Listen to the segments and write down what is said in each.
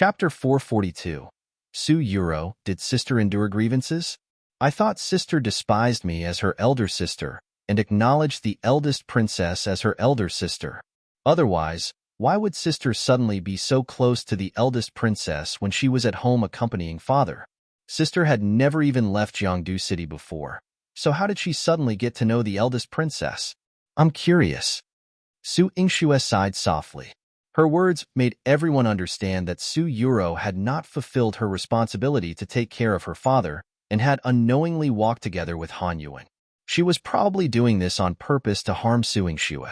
Chapter 442. Su Yuro, did sister endure grievances? I thought sister despised me as her elder sister, and acknowledged the eldest princess as her elder sister. Otherwise, why would sister suddenly be so close to the eldest princess when she was at home accompanying father? Sister had never even left Jiangdu City before, so how did she suddenly get to know the eldest princess? I'm curious. Su Yingxue sighed softly. Her words made everyone understand that Su Yuro had not fulfilled her responsibility to take care of her father and had unknowingly walked together with Han Yuan. She was probably doing this on purpose to harm Su Yingxue.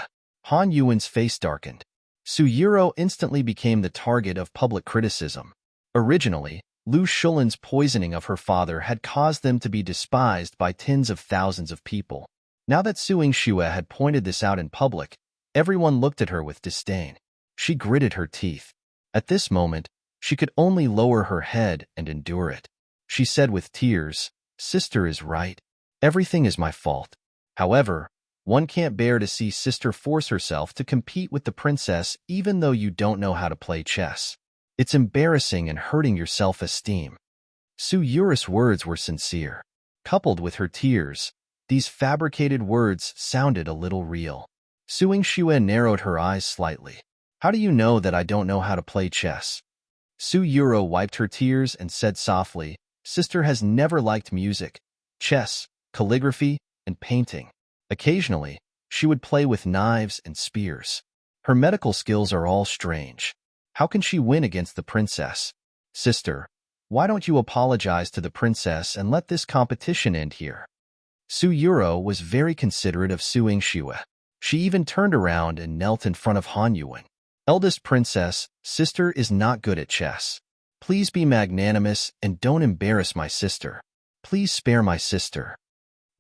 Han Yuan's face darkened. Su Yuro instantly became the target of public criticism. Originally, Lu Shulan's poisoning of her father had caused them to be despised by tens of thousands of people. Now that Su Yingxue had pointed this out in public, everyone looked at her with disdain. She gritted her teeth. At this moment, she could only lower her head and endure it. She said with tears, "Sister is right. Everything is my fault. However, one can't bear to see sister force herself to compete with the princess even though you don't know how to play chess. It's embarrassing and hurting your self-esteem." Su Yuro's words were sincere. Coupled with her tears, these fabricated words sounded a little real. Su Yingxue narrowed her eyes slightly. "How do you know that I don't know how to play chess?" Su Yuro wiped her tears and said softly, "Sister has never liked music, chess, calligraphy, and painting. Occasionally, she would play with knives and spears. Her medical skills are all strange. How can she win against the princess? Sister, why don't you apologize to the princess and let this competition end here?" Su Yuro was very considerate of Su Yingxue. She even turned around and knelt in front of Han Yuan. "Eldest princess, sister is not good at chess. Please be magnanimous and don't embarrass my sister. Please spare my sister."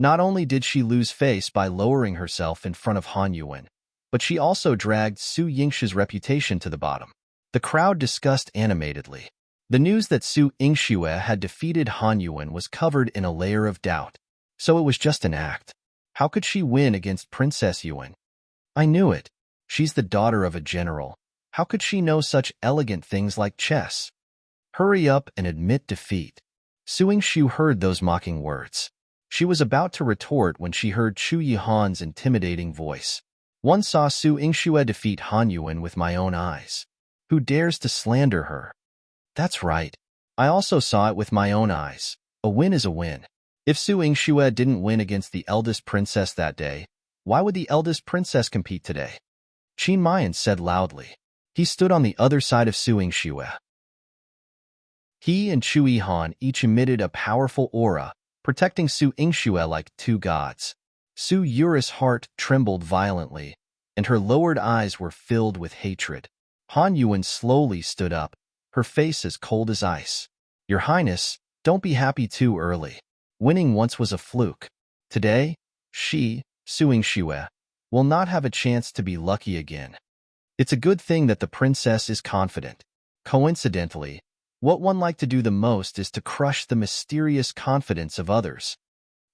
Not only did she lose face by lowering herself in front of Han Yuan, but she also dragged Su Yingxue's reputation to the bottom. The crowd discussed animatedly. The news that Su Yingxue had defeated Han Yuan was covered in a layer of doubt. So it was just an act. How could she win against Princess Yuan? I knew it. She's the daughter of a general. How could she know such elegant things like chess? Hurry up and admit defeat. Su Yingxue heard those mocking words. She was about to retort when she heard Chu Yihan's intimidating voice. "One saw Su Yingxue defeat Han Yuan with my own eyes. Who dares to slander her?" "That's right. I also saw it with my own eyes. A win is a win." If Su Yingxue didn't win against the eldest princess that day, why would the eldest princess compete today? Qin Mayan said loudly. He stood on the other side of Su Yingxue. He and Chu Yihan each emitted a powerful aura, protecting Su Yingxue like two gods. Su Yuro's heart trembled violently, and her lowered eyes were filled with hatred. Han Yuan slowly stood up, her face as cold as ice. "Your Highness, don't be happy too early. Winning once was a fluke. Today, she, Su Yingxue, will not have a chance to be lucky again. It's a good thing that the princess is confident. Coincidentally, what one likes to do the most is to crush the mysterious confidence of others."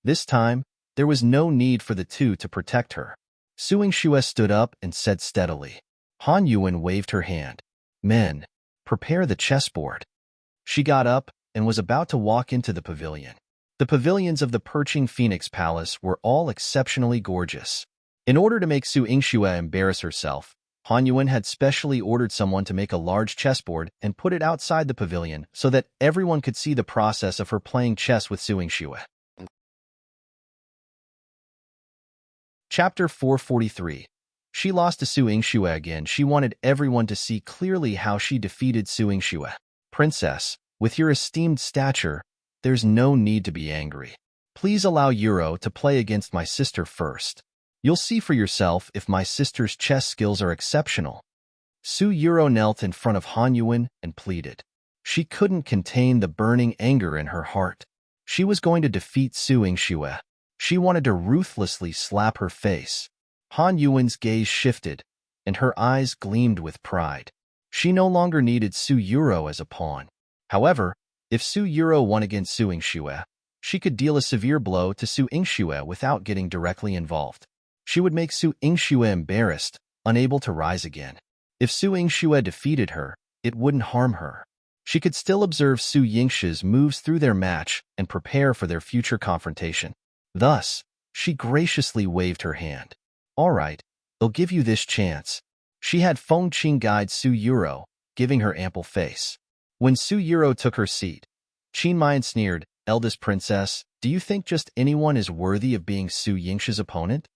This time, there was no need for the two to protect her. Su Yingxue stood up and said steadily. Han Yuan waved her hand. "Men, prepare the chessboard." She got up and was about to walk into the pavilion. The pavilions of the Perching Phoenix Palace were all exceptionally gorgeous. In order to make Su Yingxue embarrass herself, Han Yuan had specially ordered someone to make a large chessboard and put it outside the pavilion so that everyone could see the process of her playing chess with Su Yingxue. Chapter 443. She lost to Su Yingxue again. She wanted everyone to see clearly how she defeated Su Yingxue. "Princess, with your esteemed stature, there's no need to be angry. Please allow Yuro to play against my sister first. You'll see for yourself if my sister's chess skills are exceptional." Su Yuro knelt in front of Han Yuan and pleaded. She couldn't contain the burning anger in her heart. She was going to defeat Su Yingxue. She wanted to ruthlessly slap her face. Han Yuan's gaze shifted, and her eyes gleamed with pride. She no longer needed Su Yuro as a pawn. However, if Su Yuro won against Su Yingxue, she could deal a severe blow to Su Yingxue without getting directly involved. She would make Su Yingxue embarrassed, unable to rise again. If Su Yingxue defeated her, it wouldn't harm her. She could still observe Su Yingshi's moves through their match and prepare for their future confrontation. Thus, she graciously waved her hand. All right, they'll give you this chance. She had Feng Qing guide Su Yuro, giving her ample face. When Su Yuro took her seat, Qin Mayan sneered, Eldest princess, do you think just anyone is worthy of being Su Yingshi's opponent?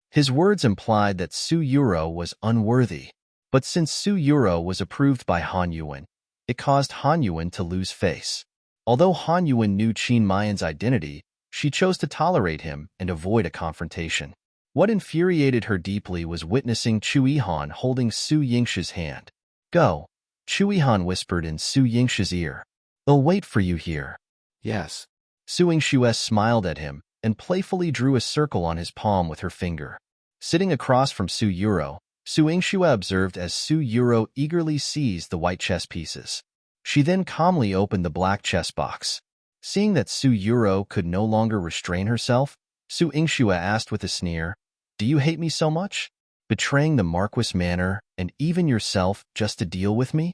His words implied that Su Yuro was unworthy. But since Su Yuro was approved by Han Yuan, it caused Han Yuan to lose face. Although Han Yuan knew Qin Mayan's identity, she chose to tolerate him and avoid a confrontation. What infuriated her deeply was witnessing Chu Yihan holding Su Yingshi's hand. Go, Chu Yihan whispered in Su Yingshi's ear. They'll wait for you here. Yes. Su Yingshu smiled at him and playfully drew a circle on his palm with her finger. Sitting across from Su Yuro, Su Yingshu observed as Su Yuro eagerly seized the white chess pieces. She then calmly opened the black chess box. Seeing that Su Yuro could no longer restrain herself, Su Yingshu asked with a sneer, Do you hate me so much? Betraying the Marquis manor and even yourself just to deal with me?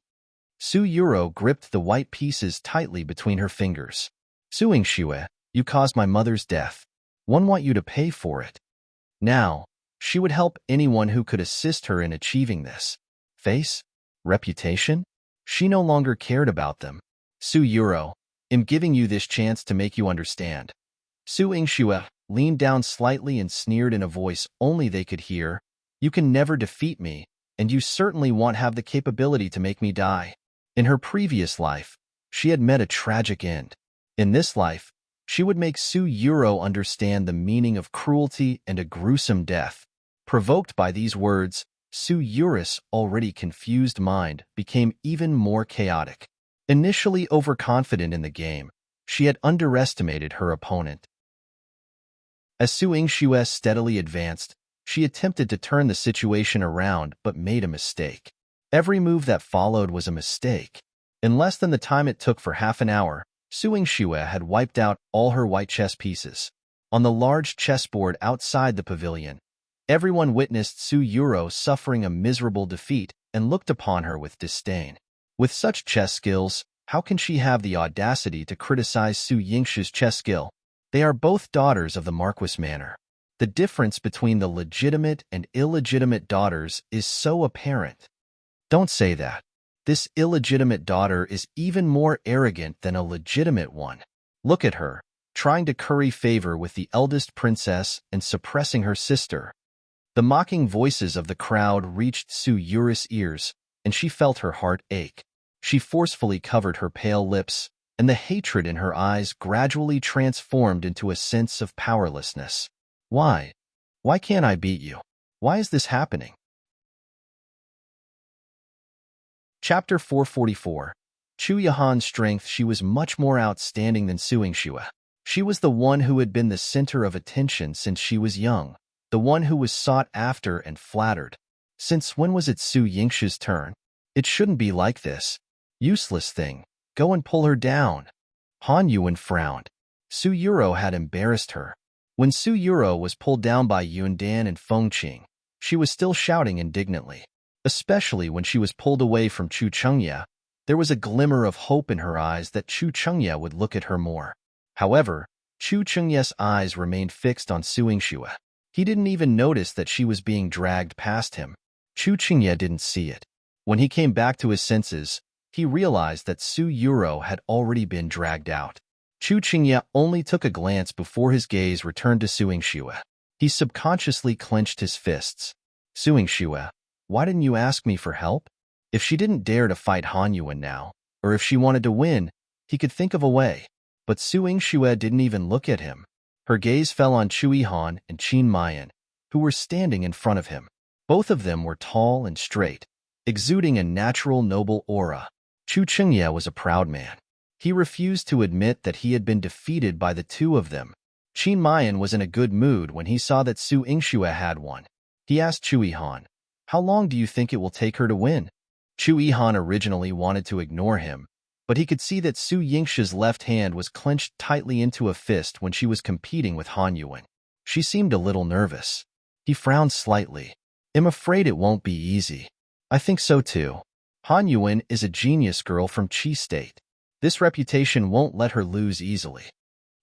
Su Yuro gripped the white pieces tightly between her fingers. Su Yingshu, you caused my mother's death. One want you to pay for it. Now, she would help anyone who could assist her in achieving this. Face? Reputation? She no longer cared about them. Su Yuro, I'm giving you this chance to make you understand. Su Yingshu leaned down slightly and sneered in a voice only they could hear. You can never defeat me, and you certainly won't have the capability to make me die. In her previous life, she had met a tragic end. In this life, she would make Su Yuro understand the meaning of cruelty and a gruesome death. Provoked by these words, Su Yuro's already confused mind became even more chaotic. Initially overconfident in the game, she had underestimated her opponent. As Su Yingshu steadily advanced, she attempted to turn the situation around but made a mistake. Every move that followed was a mistake. In less than the time it took for half an hour, Su Yingshu had wiped out all her white chess pieces. On the large chessboard outside the pavilion, everyone witnessed Su Yuro suffering a miserable defeat and looked upon her with disdain. With such chess skills, how can she have the audacity to criticize Su Yingshu's chess skill? They are both daughters of the Marquis manor. The difference between the legitimate and illegitimate daughters is so apparent. Don't say that. This illegitimate daughter is even more arrogant than a legitimate one. Look at her, trying to curry favor with the eldest princess and suppressing her sister. The mocking voices of the crowd reached Su Yuro's ears, and she felt her heart ache. She forcefully covered her pale lips, and the hatred in her eyes gradually transformed into a sense of powerlessness. Why? Why can't I beat you? Why is this happening? Chapter 444. Chu Yihan's strength. She was much more outstanding than Su Yingshu. She was the one who had been the center of attention since she was young, the one who was sought after and flattered. Since when was it Su Yingshu's turn? It shouldn't be like this. Useless thing. Go and pull her down. Han Yuan frowned. Su Yuro had embarrassed her. When Su Yuro was pulled down by Yundan and Feng Qing, she was still shouting indignantly. Especially when she was pulled away from Chu Chengye, there was a glimmer of hope in her eyes that Chu Chengye would look at her more. However, Chu Chengye's eyes remained fixed on Su Yingshu. He didn't even notice that she was being dragged past him. Chu Chengye didn't see it. When he came back to his senses, he realized that Su Yuro had already been dragged out. Chu Chengye only took a glance before his gaze returned to Su Yingshu. He subconsciously clenched his fists. Su Yingshu, why didn't you ask me for help? If she didn't dare to fight Han Yuan now, or if she wanted to win, he could think of a way. But Su Yingshu didn't even look at him. Her gaze fell on Chu Yihan and Qin Mayan, who were standing in front of him. Both of them were tall and straight, exuding a natural noble aura. Chu Chengye was a proud man. He refused to admit that he had been defeated by the two of them. Qin Mayan was in a good mood when he saw that Su Yingshu had won. He asked Chu Yihan, how long do you think it will take her to win? Chu Yihan originally wanted to ignore him, but he could see that Su Yingshu's left hand was clenched tightly into a fist when she was competing with Han Yuan. She seemed a little nervous. He frowned slightly. I'm afraid it won't be easy. I think so too. Han Yuan is a genius girl from Qi State. This reputation won't let her lose easily.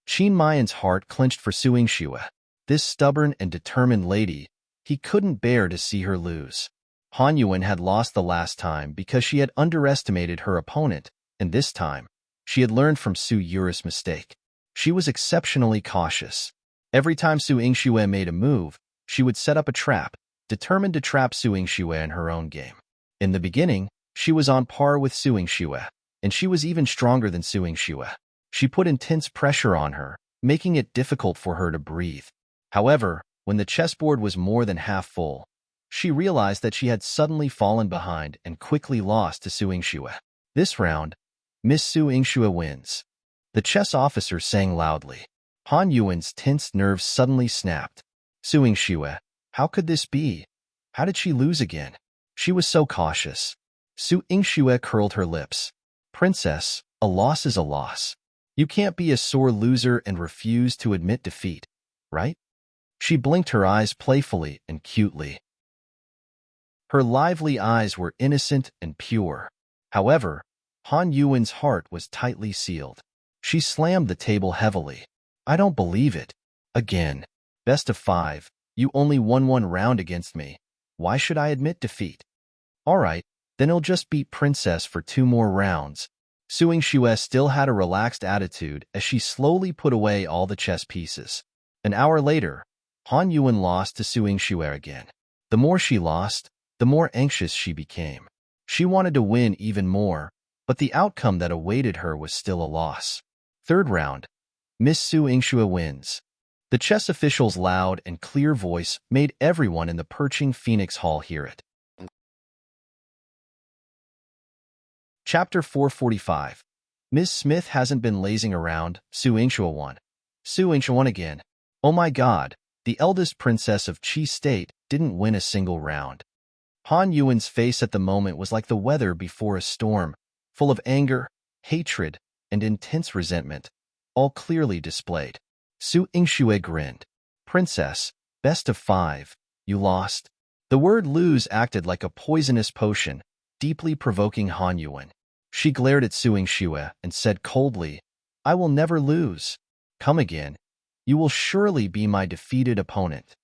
Qin Mayan's heart clenched for Su Yingxue. This stubborn and determined lady, he couldn't bear to see her lose. Han Yuan had lost the last time because she had underestimated her opponent, and this time, she had learned from Su Yura's mistake. She was exceptionally cautious. Every time Su Yingxue made a move, she would set up a trap, determined to trap Su Yingxue in her own game. In the beginning, she was on par with Su Yingxue, and she was even stronger than Su Yingxue. She put intense pressure on her, making it difficult for her to breathe. However, when the chessboard was more than half full, she realized that she had suddenly fallen behind and quickly lost to Su Yingxue. This round, Miss Su Yingxue wins. The chess officer sang loudly. Han Yuan's tense nerves suddenly snapped. Su Yingxue, how could this be? How did she lose again? She was so cautious. Su Yingxue curled her lips. Princess, a loss is a loss. You can't be a sore loser and refuse to admit defeat, right? She blinked her eyes playfully and cutely. Her lively eyes were innocent and pure. However, Han Yuan's heart was tightly sealed. She slammed the table heavily. I don't believe it. Again. Best of 5. You only won one round against me. Why should I admit defeat? All right, then I'll just beat Princess for 2 more rounds. Su Yingxue still had a relaxed attitude as she slowly put away all the chess pieces. An hour later, Han Yuan lost to Su Yingxue again. The more she lost, the more anxious she became. She wanted to win even more, but the outcome that awaited her was still a loss. Third round, Miss Su Yingxue wins. The chess official's loud and clear voice made everyone in the Perching Phoenix Hall hear it. Chapter 445. Ms. Smith hasn't been lazing around. Su Yingxue won. Su Yingxue won again. Oh my god, the eldest princess of Qi State didn't win a single round. Han Yuan's face at the moment was like the weather before a storm, full of anger, hatred, and intense resentment, all clearly displayed. Su Yingxue grinned. Princess, best of 5, you lost. The word lose acted like a poisonous potion, deeply provoking Han Yuan. She glared at Su Yingxue and said coldly, I will never lose. Come again. You will surely be my defeated opponent.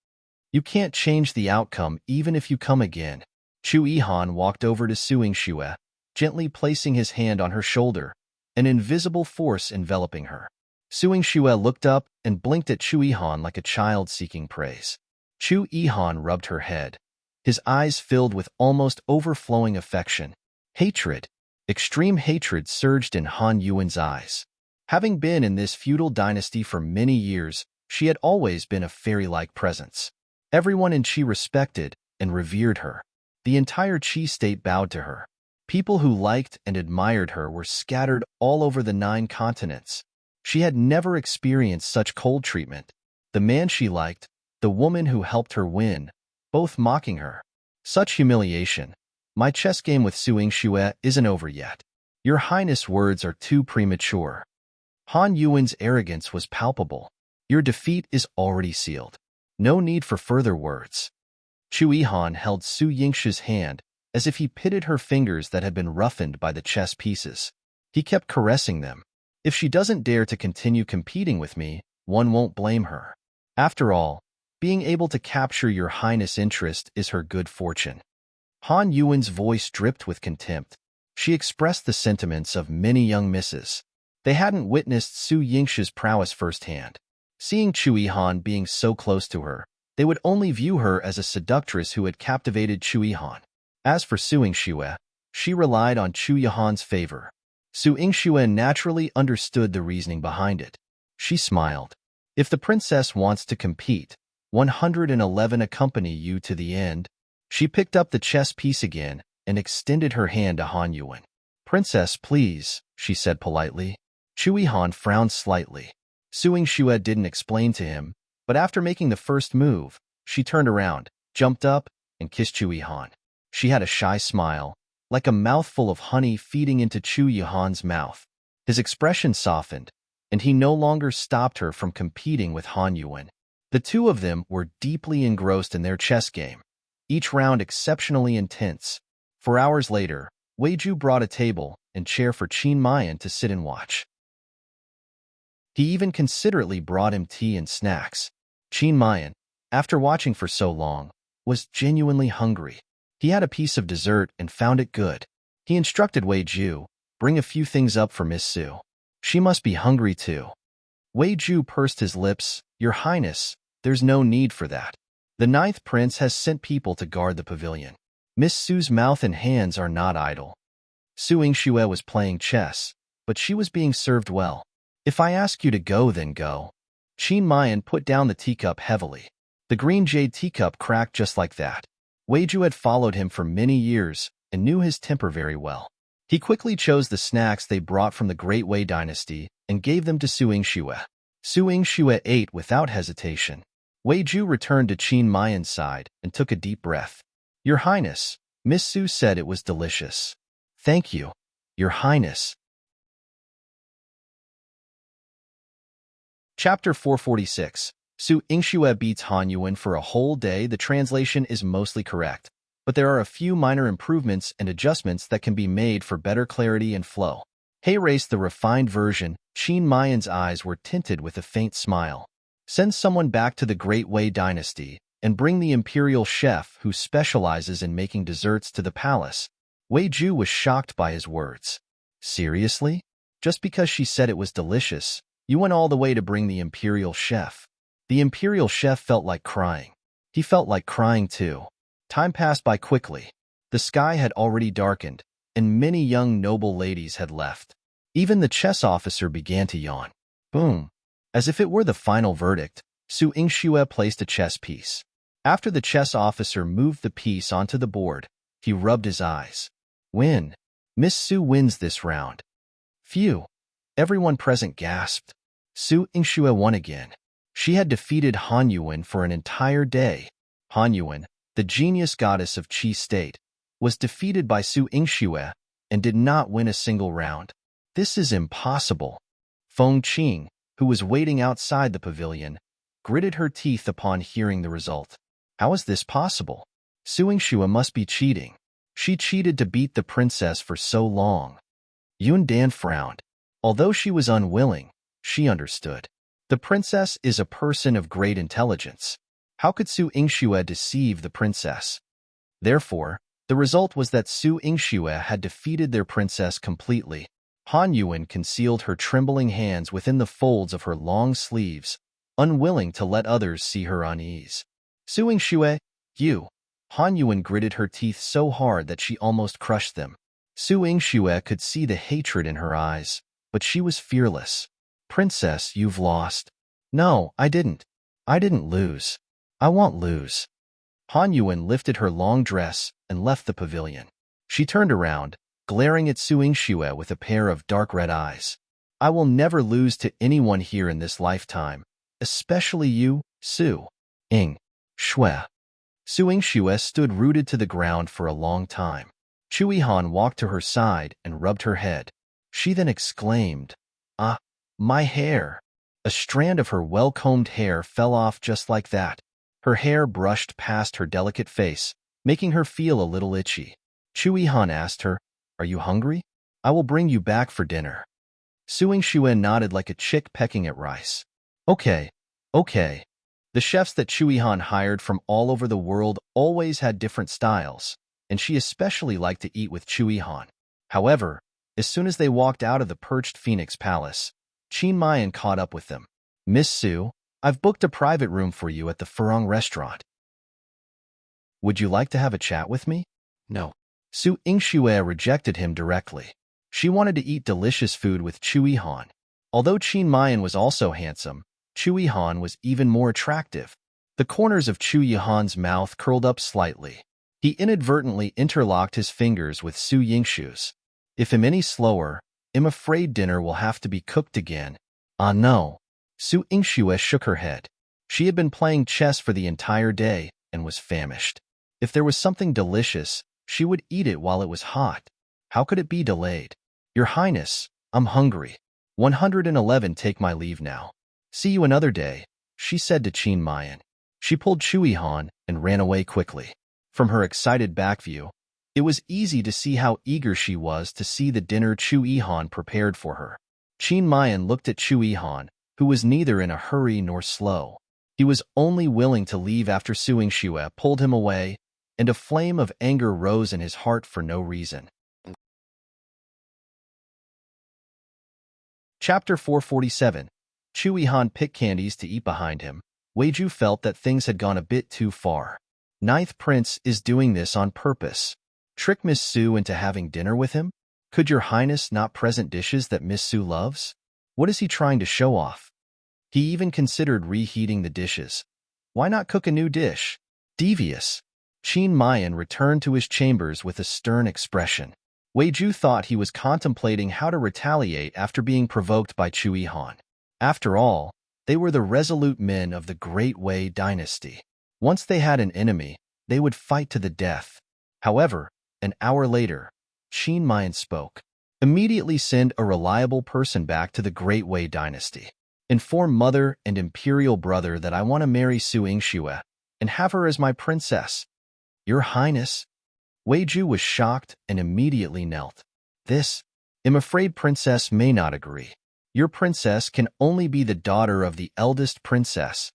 You can't change the outcome even if you come again. Chu Yihan walked over to Su Yingxue, gently placing his hand on her shoulder, an invisible force enveloping her. Su Yingxue looked up and blinked at Chu Yihan like a child seeking praise. Chu Yihan rubbed her head. His eyes filled with almost overflowing affection. Hatred. Extreme hatred surged in Han Yuan's eyes. Having been in this feudal dynasty for many years, she had always been a fairy-like presence. Everyone in Qi respected and revered her. The entire Qi state bowed to her. People who liked and admired her were scattered all over the 9 continents. She had never experienced such cold treatment. The man she liked, the woman who helped her win, both mocking her. Such humiliation. My chess game with Su Yingxue isn't over yet. Your Highness' words are too premature. Han Yuan's arrogance was palpable. Your defeat is already sealed. No need for further words. Chu Yihan held Su Yingxue's hand as if he pitted her fingers that had been roughened by the chess pieces. He kept caressing them. If she doesn't dare to continue competing with me, one won't blame her. After all, being able to capture your Highness' interest is her good fortune. Han Yuan's voice dripped with contempt. She expressed the sentiments of many young misses. They hadn't witnessed Su Yingxue's prowess firsthand. Seeing Chu Yihan being so close to her, they would only view her as a seductress who had captivated Chu Yihan. As for Su Yingxue, she relied on Chu Yihan's favor. Su Yingxue naturally understood the reasoning behind it. She smiled. If the princess wants to compete, 111 accompany you to the end. She picked up the chess piece again and extended her hand to Han Yuan. Princess, please, she said politely. Chu Yihan frowned slightly. Su Yingxue didn't explain to him, but after making the first move, she turned around, jumped up, and kissed Chu Yihan. She had a shy smile, like a mouthful of honey feeding into Chu Yihan's mouth. His expression softened, and he no longer stopped her from competing with Han Yuan. The two of them were deeply engrossed in their chess game, each round exceptionally intense. 4 hours later, Weiju brought a table and chair for Qin Mayan to sit and watch. He even considerately brought him tea and snacks. Qin Mayan, after watching for so long, was genuinely hungry. He had a piece of dessert and found it good. He instructed Weiju, bring a few things up for Miss Su. She must be hungry too. Weiju pursed his lips. Your Highness, there's no need for that. The ninth prince has sent people to guard the pavilion. Miss Su's mouth and hands are not idle. Su Yingxue was playing chess, but she was being served well. If I ask you to go, then go. Qin Mayan put down the teacup heavily. The green jade teacup cracked just like that. Weiju had followed him for many years and knew his temper very well. He quickly chose the snacks they brought from the Great Wei dynasty and gave them to Su Yingxue. Su Yingxue ate without hesitation. Weiju returned to Qin Mayan's side and took a deep breath. Your Highness, Miss Su said it was delicious. Thank you, Your Highness. Chapter 446. Su Yingxue beats Han Yuan for a whole day. The translation is mostly correct, but there are a few minor improvements and adjustments that can be made for better clarity and flow. Hey Race, the refined version. Qin Mayan's eyes were tinted with a faint smile. Send someone back to the Great Wei dynasty and bring the imperial chef who specializes in making desserts to the palace. Weiju was shocked by his words. Seriously? Just because she said it was delicious, you went all the way to bring the imperial chef? The imperial chef felt like crying. He felt like crying too. Time passed by quickly. The sky had already darkened, and many young noble ladies had left. Even the chess officer began to yawn. Boom. As if it were the final verdict, Su Yingxue placed a chess piece. After the chess officer moved the piece onto the board, he rubbed his eyes. Win. Miss Su wins this round. Phew. Everyone present gasped. Su Yingxue won again. She had defeated Han Yuan for an entire day. Han Yuan, the genius goddess of Qi state, was defeated by Su Yingxue and did not win a single round. This is impossible. Feng Qing, who was waiting outside the pavilion, gritted her teeth upon hearing the result. How is this possible? Su Yingxue must be cheating. She cheated to beat the princess for so long. Yun Dan frowned. Although she was unwilling, she understood. The princess is a person of great intelligence. How could Su Yingxue deceive the princess? Therefore, the result was that Su Yingxue had defeated their princess completely. Han Yuan concealed her trembling hands within the folds of her long sleeves, unwilling to let others see her unease. Su Yingxue, you. Han Yuan gritted her teeth so hard that she almost crushed them. Su Yingxue could see the hatred in her eyes, but she was fearless. Princess, you've lost. No, I didn't. I didn't lose. I won't lose. Han Yuan lifted her long dress and left the pavilion. She turned around, glaring at Su Yingxue with a pair of dark red eyes. I will never lose to anyone here in this lifetime, especially you, Su Yingxue. Su Yingxue stood rooted to the ground for a long time. Chu Yihan walked to her side and rubbed her head. She then exclaimed, Ah, my hair! A strand of her well-combed hair fell off just like that. Her hair brushed past her delicate face, making her feel a little itchy. Chu Yihan asked her, Are you hungry? I will bring you back for dinner. Su Yingxue nodded like a chick pecking at rice. Okay. The chefs that Chu Yihan hired from all over the world always had different styles, and she especially liked to eat with Chu Yihan. However, as soon as they walked out of the perched Phoenix Palace, Qin Mayan caught up with them. Miss Su, I've booked a private room for you at the Furong restaurant. Would you like to have a chat with me? No. Su Yingxue rejected him directly. She wanted to eat delicious food with Chu Yihan. Although Qin Mayan was also handsome, Chu Yihan was even more attractive. The corners of Chu Yihan's mouth curled up slightly. He inadvertently interlocked his fingers with Su Yingxue's. If I'm any slower, I'm afraid dinner will have to be cooked again. Ah no. Su Yingxue shook her head. She had been playing chess for the entire day and was famished. If there was something delicious, she would eat it while it was hot. How could it be delayed? Your Highness, I'm hungry. 111 Take my leave now. See you another day, she said to Qin Mayan. She pulled Chu Yihan and ran away quickly. From her excited back view, It was easy to see how eager she was to see the dinner Chu Yihan prepared for her. Qin Mayan looked at Chu Yihan, who was neither in a hurry nor slow. He was only willing to leave after Su Yingxue pulled him away, and a flame of anger rose in his heart for no reason. Chapter 447. Chu Yihan picked candies to eat behind him. Weiju felt that things had gone a bit too far. Ninth Prince is doing this on purpose. Trick Miss Su into having dinner with him? Could your highness not present dishes that Miss Su loves? What is he trying to show off? He even considered reheating the dishes. Why not cook a new dish? Devious. Qin Mayan returned to his chambers with a stern expression. Weiju thought he was contemplating how to retaliate after being provoked by Chu Yihan. After all, they were the resolute men of the Great Wei dynasty. Once they had an enemy, they would fight to the death. However, an hour later, Qin Mayan spoke. Immediately send a reliable person back to the Great Wei dynasty. Inform mother and imperial brother that I want to marry Su Yingxue and have her as my princess. Your Highness. Weiju was shocked and immediately knelt. I'm afraid princess may not agree. Your princess can only be the daughter of the eldest princess.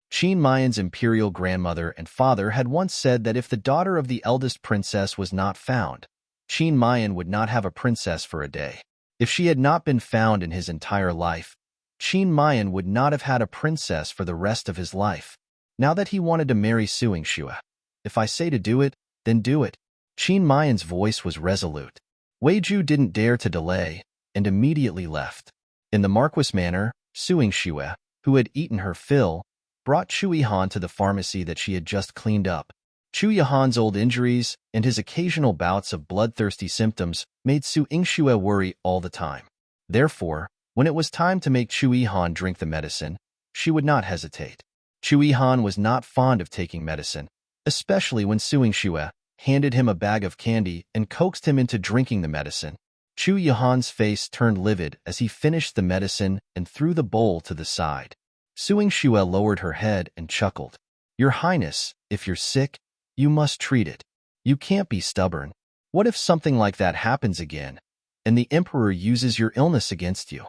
Qin Mayan's imperial grandmother and father had once said that if the daughter of the eldest princess was not found, Qin Mayan would not have a princess for a day. If she had not been found in his entire life, Qin Mayan would not have had a princess for the rest of his life. Now that he wanted to marry Su Yingxue, if I say to do it, then do it. Qin Mayan's voice was resolute. Weiju didn't dare to delay and immediately left. In the Marquis manner, Su Yingxue, who had eaten her fill, brought Chu Yihan to the pharmacy that she had just cleaned up. Chu Yihan's old injuries and his occasional bouts of bloodthirsty symptoms made Su Yingxue worry all the time. Therefore, when it was time to make Chu Yihan drink the medicine, she would not hesitate. Chu Yihan was not fond of taking medicine, especially when Su Yingxue handed him a bag of candy and coaxed him into drinking the medicine. Chu Yihan's face turned livid as he finished the medicine and threw the bowl to the side. Su Yingxue lowered her head and chuckled. Your Highness, if you're sick, you must treat it. You can't be stubborn. What if something like that happens again, and the Emperor uses your illness against you?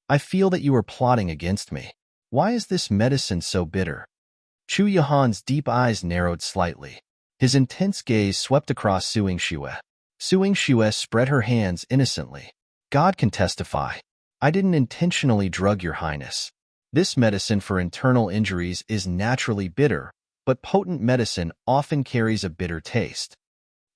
I feel that you are plotting against me. Why is this medicine so bitter? Chu Yihan's deep eyes narrowed slightly. His intense gaze swept across Su Yingxue. Su Yingxue spread her hands innocently. God can testify. I didn't intentionally drug your Highness. This medicine for internal injuries is naturally bitter, but potent medicine often carries a bitter taste.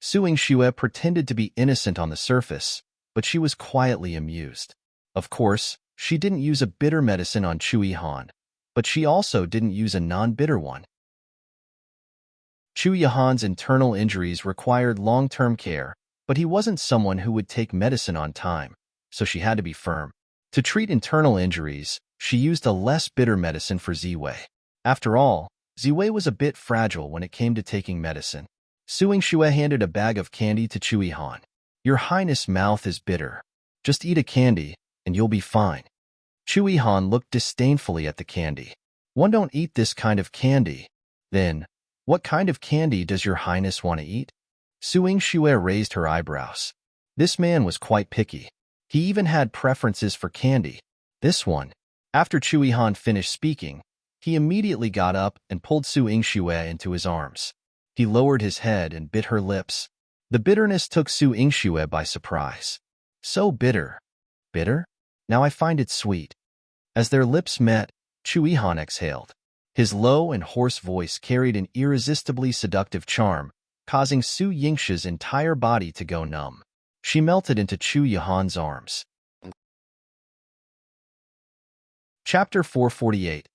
Su Yingxue pretended to be innocent on the surface, but she was quietly amused. Of course, she didn't use a bitter medicine on Chu Yihan, but she also didn't use a non-bitter one. Chu Yihan's internal injuries required long-term care, but he wasn't someone who would take medicine on time, so she had to be firm. To treat internal injuries, she used a less bitter medicine for Ziwei. After all, Ziwei was a bit fragile when it came to taking medicine. Su Yingxue handed a bag of candy to Chu Yihan. Your Highness' mouth is bitter. Just eat a candy, and you'll be fine. Chu Yihan looked disdainfully at the candy. One don't eat this kind of candy. Then, what kind of candy does your Highness want to eat? Su Yingxue raised her eyebrows. This man was quite picky. He even had preferences for candy. This one. After Chu Yihan finished speaking, he immediately got up and pulled Su Yingxue into his arms. He lowered his head and bit her lips. The bitterness took Su Yingxue by surprise. So bitter. Bitter? Now I find it sweet. As their lips met, Chu Yihan exhaled. His low and hoarse voice carried an irresistibly seductive charm, causing Su Yingxue's entire body to go numb. She melted into Chu Yihan's arms. Chapter 448.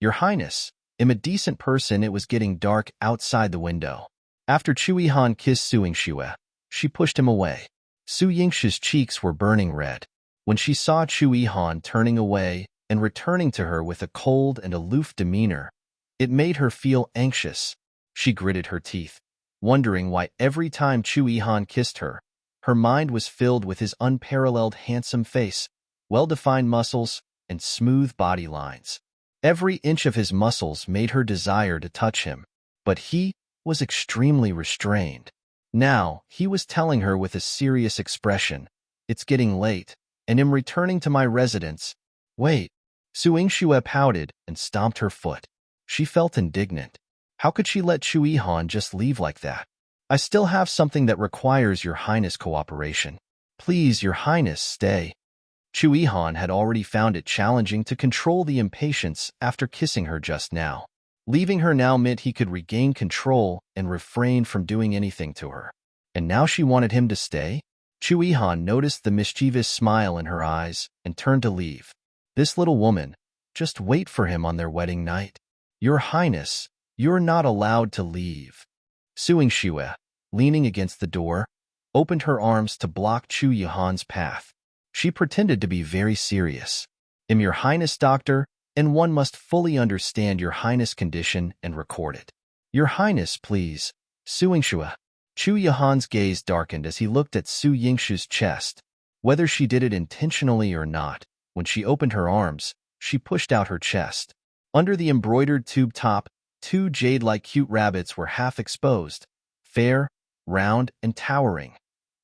Your Highness, I'm a decent person. It was getting dark outside the window. After Chu Yihan kissed Su Yingxue, she pushed him away. Su Yingxue's cheeks were burning red. When she saw Chu Yihan turning away and returning to her with a cold and aloof demeanor, it made her feel anxious. She gritted her teeth, wondering why every time Chu Yihan kissed her, her mind was filled with his unparalleled handsome face, well-defined muscles, and smooth body lines. Every inch of his muscles made her desire to touch him, but he was extremely restrained. Now, he was telling her with a serious expression, "It's getting late, and am returning to my residence." Wait. Su Yingxue pouted and stomped her foot. She felt indignant. How could she let Chu Yihan just leave like that? "I still have something that requires your highness cooperation. Please, your highness, stay." Chu Yihan had already found it challenging to control the impatience after kissing her just now. Leaving her now meant he could regain control and refrain from doing anything to her. And now she wanted him to stay? Chu Yihan noticed the mischievous smile in her eyes and turned to leave. This little woman, just wait for him on their wedding night. "Your Highness, you're not allowed to leave." Su Yingxue, leaning against the door, opened her arms to block Chu Yihan's path. She pretended to be very serious. "Am your Highness, doctor, and one must fully understand your Highness condition and record it." "Your Highness, please." Su Yingxue. Chu Yihan's gaze darkened as he looked at Su Yingxue's chest. Whether she did it intentionally or not, when she opened her arms, she pushed out her chest. Under the embroidered tube top, two jade-like cute rabbits were half exposed, fair, round, and towering.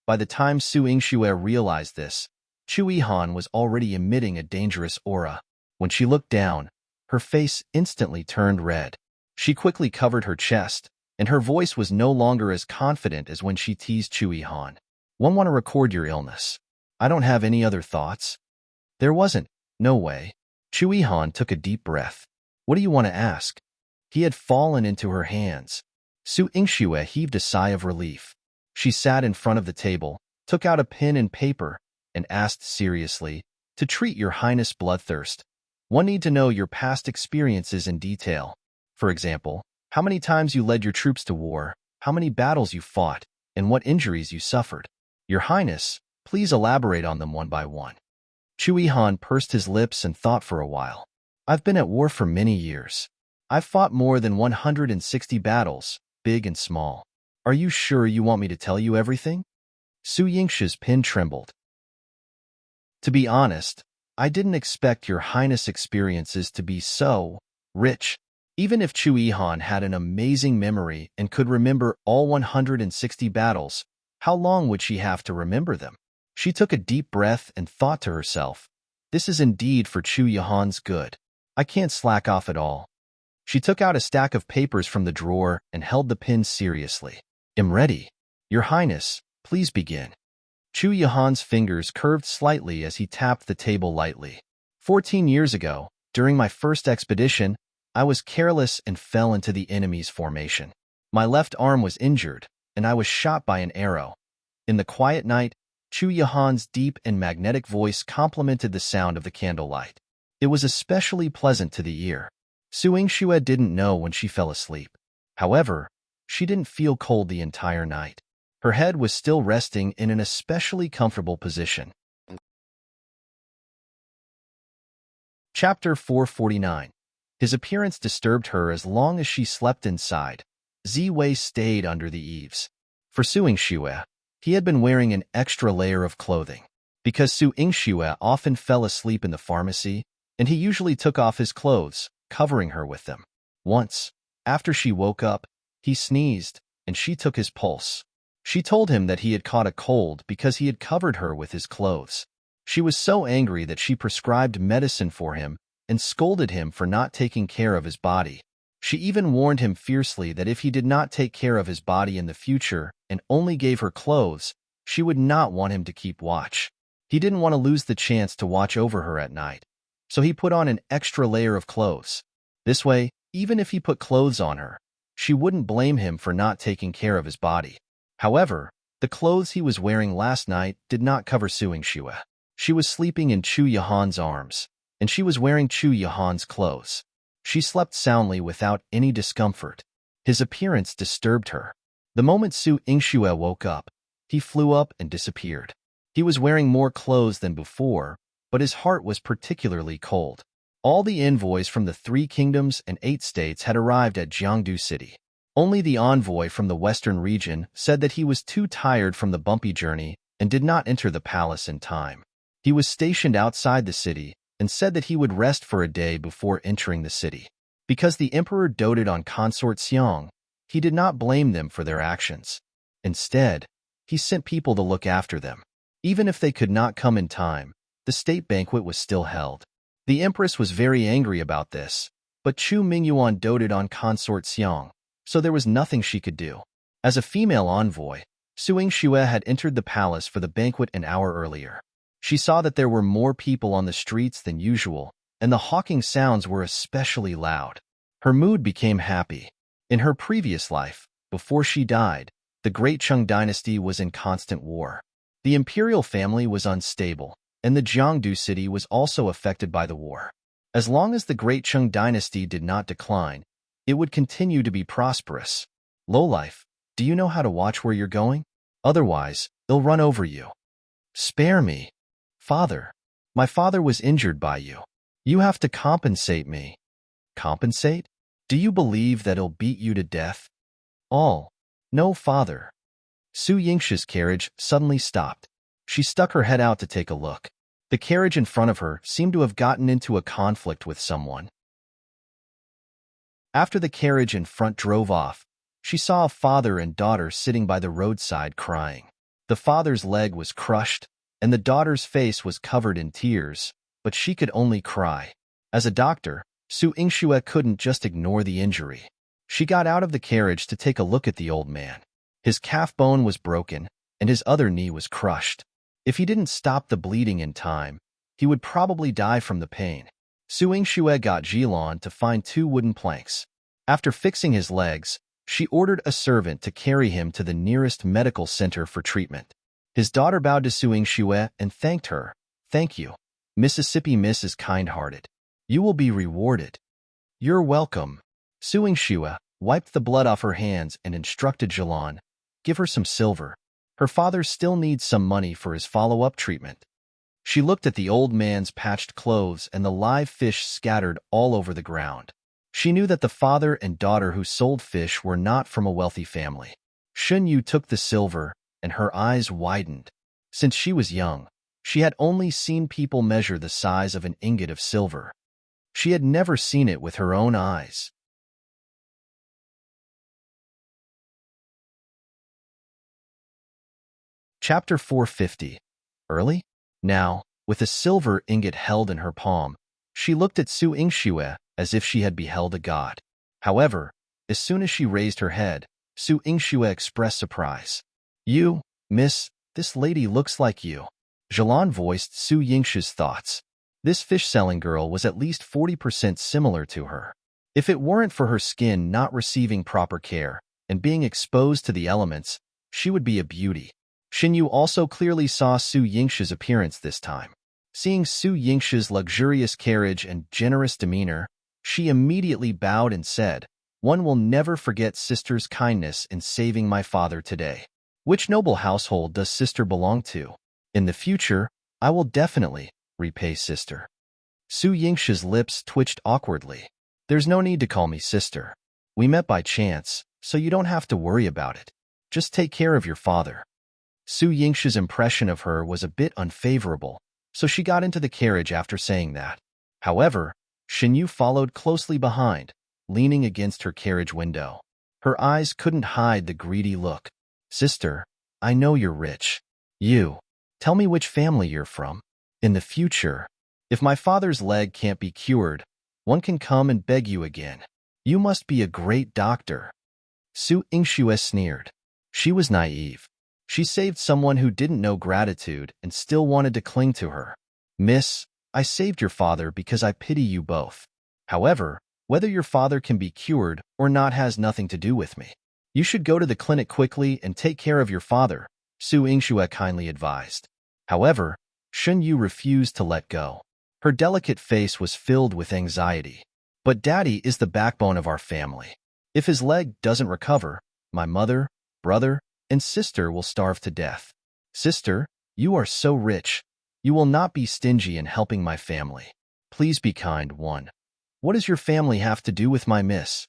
By the time Su Yingxue realized this, Chu Yihan was already emitting a dangerous aura. When she looked down, her face instantly turned red. She quickly covered her chest, and her voice was no longer as confident as when she teased Chu Yihan. "One want to record your illness. I don't have any other thoughts." There wasn't. No way. Chu Yihan took a deep breath. "What do you want to ask?" He had fallen into her hands. Su Yingxue heaved a sigh of relief. She sat in front of the table, took out a pen and paper, and asked seriously, "To treat your Highness' bloodthirst, one need to know your past experiences in detail. For example, how many times you led your troops to war, how many battles you fought, and what injuries you suffered. Your Highness, please elaborate on them one by one." Chu Yihan pursed his lips and thought for a while. "I've been at war for many years. I've fought more than 160 battles, big and small. Are you sure you want me to tell you everything?" Su Yingxue's pen trembled. "To be honest, I didn't expect your Highness' experiences to be so rich." Even if Chu Yihan had an amazing memory and could remember all 160 battles, how long would she have to remember them? She took a deep breath and thought to herself, "This is indeed for Chu Yihan's good. I can't slack off at all." She took out a stack of papers from the drawer and held the pen seriously. "Am ready. Your Highness, please begin." Chu Yihan's fingers curved slightly as he tapped the table lightly. 14 years ago, during my first expedition, I was careless and fell into the enemy's formation. My left arm was injured, and I was shot by an arrow. In the quiet night, Chu Yihan's deep and magnetic voice complemented the sound of the candlelight. It was especially pleasant to the ear. Su Yingxue didn't know when she fell asleep. However, she didn't feel cold the entire night. Her head was still resting in an especially comfortable position. Chapter 449. His appearance disturbed her as long as she slept inside. Ziwei stayed under the eaves. For Su Yingxue, he had been wearing an extra layer of clothing. Because Su Yingxue often fell asleep in the pharmacy, and he usually took off his clothes, covering her with them. Once, after she woke up, he sneezed, and she took his pulse. She told him that he had caught a cold because he had covered her with his clothes. She was so angry that she prescribed medicine for him and scolded him for not taking care of his body. She even warned him fiercely that if he did not take care of his body in the future and only gave her clothes, she would not want him to keep watch. He didn't want to lose the chance to watch over her at night, so he put on an extra layer of clothes. This way, even if he put clothes on her, she wouldn't blame him for not taking care of his body. However, the clothes he was wearing last night did not cover Su Yingxue. She was sleeping in Chu Yihan's arms, and she was wearing Chu Yihan's clothes. She slept soundly without any discomfort. His appearance disturbed her. The moment Su Yingxue woke up, he flew up and disappeared. He was wearing more clothes than before, but his heart was particularly cold. All the envoys from the 3 kingdoms and 8 states had arrived at Jiangdu City. Only the envoy from the western region said that he was too tired from the bumpy journey and did not enter the palace in time. He was stationed outside the city and said that he would rest for a day before entering the city. Because the emperor doted on Consort Xiang, he did not blame them for their actions. Instead, he sent people to look after them. Even if they could not come in time, the state banquet was still held. The empress was very angry about this, but Chu Mingyuan doted on Consort Xiang, so there was nothing she could do. As a female envoy, Su Yingxue had entered the palace for the banquet an hour earlier. She saw that there were more people on the streets than usual, and the hawking sounds were especially loud. Her mood became happy. In her previous life, before she died, the Great Qing dynasty was in constant war. The imperial family was unstable, and the Jiangdu city was also affected by the war. As long as the Great Qing dynasty did not decline, it would continue to be prosperous. Lowlife, do you know how to watch where you're going? Otherwise, they'll run over you. Spare me. Father, my father was injured by you. You have to compensate me. Compensate? Do you believe that he'll beat you to death? All. No, father. Su Yingxue's carriage suddenly stopped. She stuck her head out to take a look. The carriage in front of her seemed to have gotten into a conflict with someone. After the carriage in front drove off, she saw a father and daughter sitting by the roadside crying. The father's leg was crushed, and the daughter's face was covered in tears, but she could only cry. As a doctor, Su Yingxue couldn't just ignore the injury. She got out of the carriage to take a look at the old man. His calf bone was broken, and his other knee was crushed. If he didn't stop the bleeding in time, he would probably die from the pain. Su Yingxue got Jilan to find 2 wooden planks. After fixing his legs, she ordered a servant to carry him to the nearest medical center for treatment. His daughter bowed to Su Yingxue and thanked her. Thank you. Mississippi Miss is kind-hearted. You will be rewarded. You're welcome. Su Yingxue wiped the blood off her hands and instructed Jilan, give her some silver. Her father still needs some money for his follow-up treatment. She looked at the old man's patched clothes and the live fish scattered all over the ground. She knew that the father and daughter who sold fish were not from a wealthy family. Shun Yu took the silver, and her eyes widened. Since she was young, she had only seen people measure the size of an ingot of silver. She had never seen it with her own eyes. Chapter 450. Early? Now, with a silver ingot held in her palm, she looked at Su Yingxue as if she had beheld a god. However, as soon as she raised her head, Su Yingxue expressed surprise. You, miss, this lady looks like you. Jilan voiced Su Yingxue's thoughts. This fish-selling girl was at least 40% similar to her. If it weren't for her skin not receiving proper care and being exposed to the elements, she would be a beauty. Xinyu also clearly saw Su Yingxue's appearance this time. Seeing Su Yingxue's luxurious carriage and generous demeanor, she immediately bowed and said, "One will never forget sister's kindness in saving my father today. Which noble household does sister belong to? In the future, I will definitely repay sister." Su Yingxue's lips twitched awkwardly. "There's no need to call me sister. We met by chance, so you don't have to worry about it. Just take care of your father." Su Yingxue's impression of her was a bit unfavorable, so she got into the carriage after saying that. However, Xinyu followed closely behind, leaning against her carriage window. Her eyes couldn't hide the greedy look. "Sister, I know you're rich. Tell me which family you're from. In the future, if my father's leg can't be cured, one can come and beg you again. You must be a great doctor." Su Yingxue sneered. She was naive. She saved someone who didn't know gratitude and still wanted to cling to her. "Miss, I saved your father because I pity you both. However, whether your father can be cured or not has nothing to do with me. You should go to the clinic quickly and take care of your father," Su Yingxue kindly advised. However, Shun Yu refused to let go. Her delicate face was filled with anxiety. "But Daddy is the backbone of our family. If his leg doesn't recover, my mother, brother, and sister will starve to death. Sister, you are so rich. You will not be stingy in helping my family. Please be kind, one. What does your family have to do with my miss?"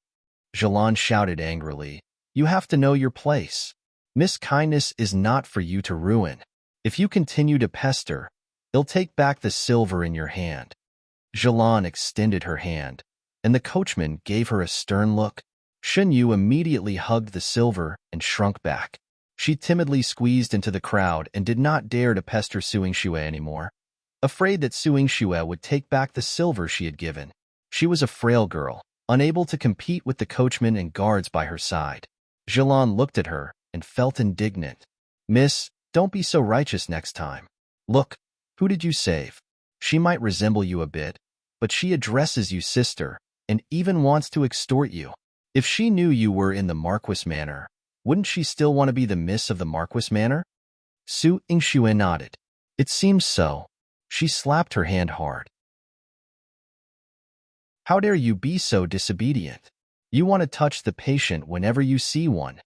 Jilan shouted angrily. "You have to know your place. Miss Kindness is not for you to ruin. If you continue to pester, they'll take back the silver in your hand." Jilan extended her hand, and the coachman gave her a stern look. Shun Yu immediately hugged the silver and shrunk back. She timidly squeezed into the crowd and did not dare to pester Su Yingxue anymore, afraid that Su Yingxue would take back the silver she had given. She was a frail girl, unable to compete with the coachman and guards by her side. Zhilan looked at her and felt indignant. "Miss, don't be so righteous next time. Look, who did you save? She might resemble you a bit, but she addresses you sister and even wants to extort you. If she knew you were in the Marquis Manor, wouldn't she still want to be the miss of the Marquis Manor?" Su Yingxue nodded. "It seems so." She slapped her hand hard. "How dare you be so disobedient? You want to touch the patient whenever you see one."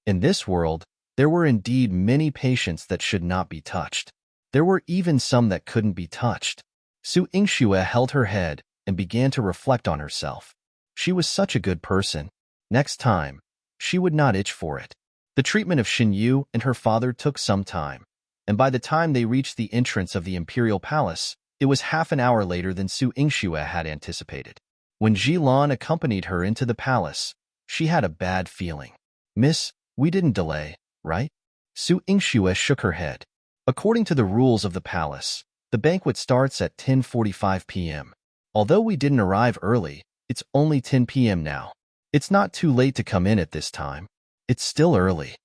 In this world, there were indeed many patients that should not be touched. There were even some that couldn't be touched. Su Yingxue held her head and began to reflect on herself. She was such a good person. Next time, she would not itch for it. The treatment of Xin Yu and her father took some time, and by the time they reached the entrance of the Imperial Palace, it was half an hour later than Su Yingxue had anticipated. When Zhilan accompanied her into the palace, she had a bad feeling. "Miss, we didn't delay, right?" Su Yingxue shook her head. "According to the rules of the palace, the banquet starts at 10:45 p.m. Although we didn't arrive early, it's only 10 p.m. now. It's not too late to come in at this time. It's still early."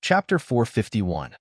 Chapter 451.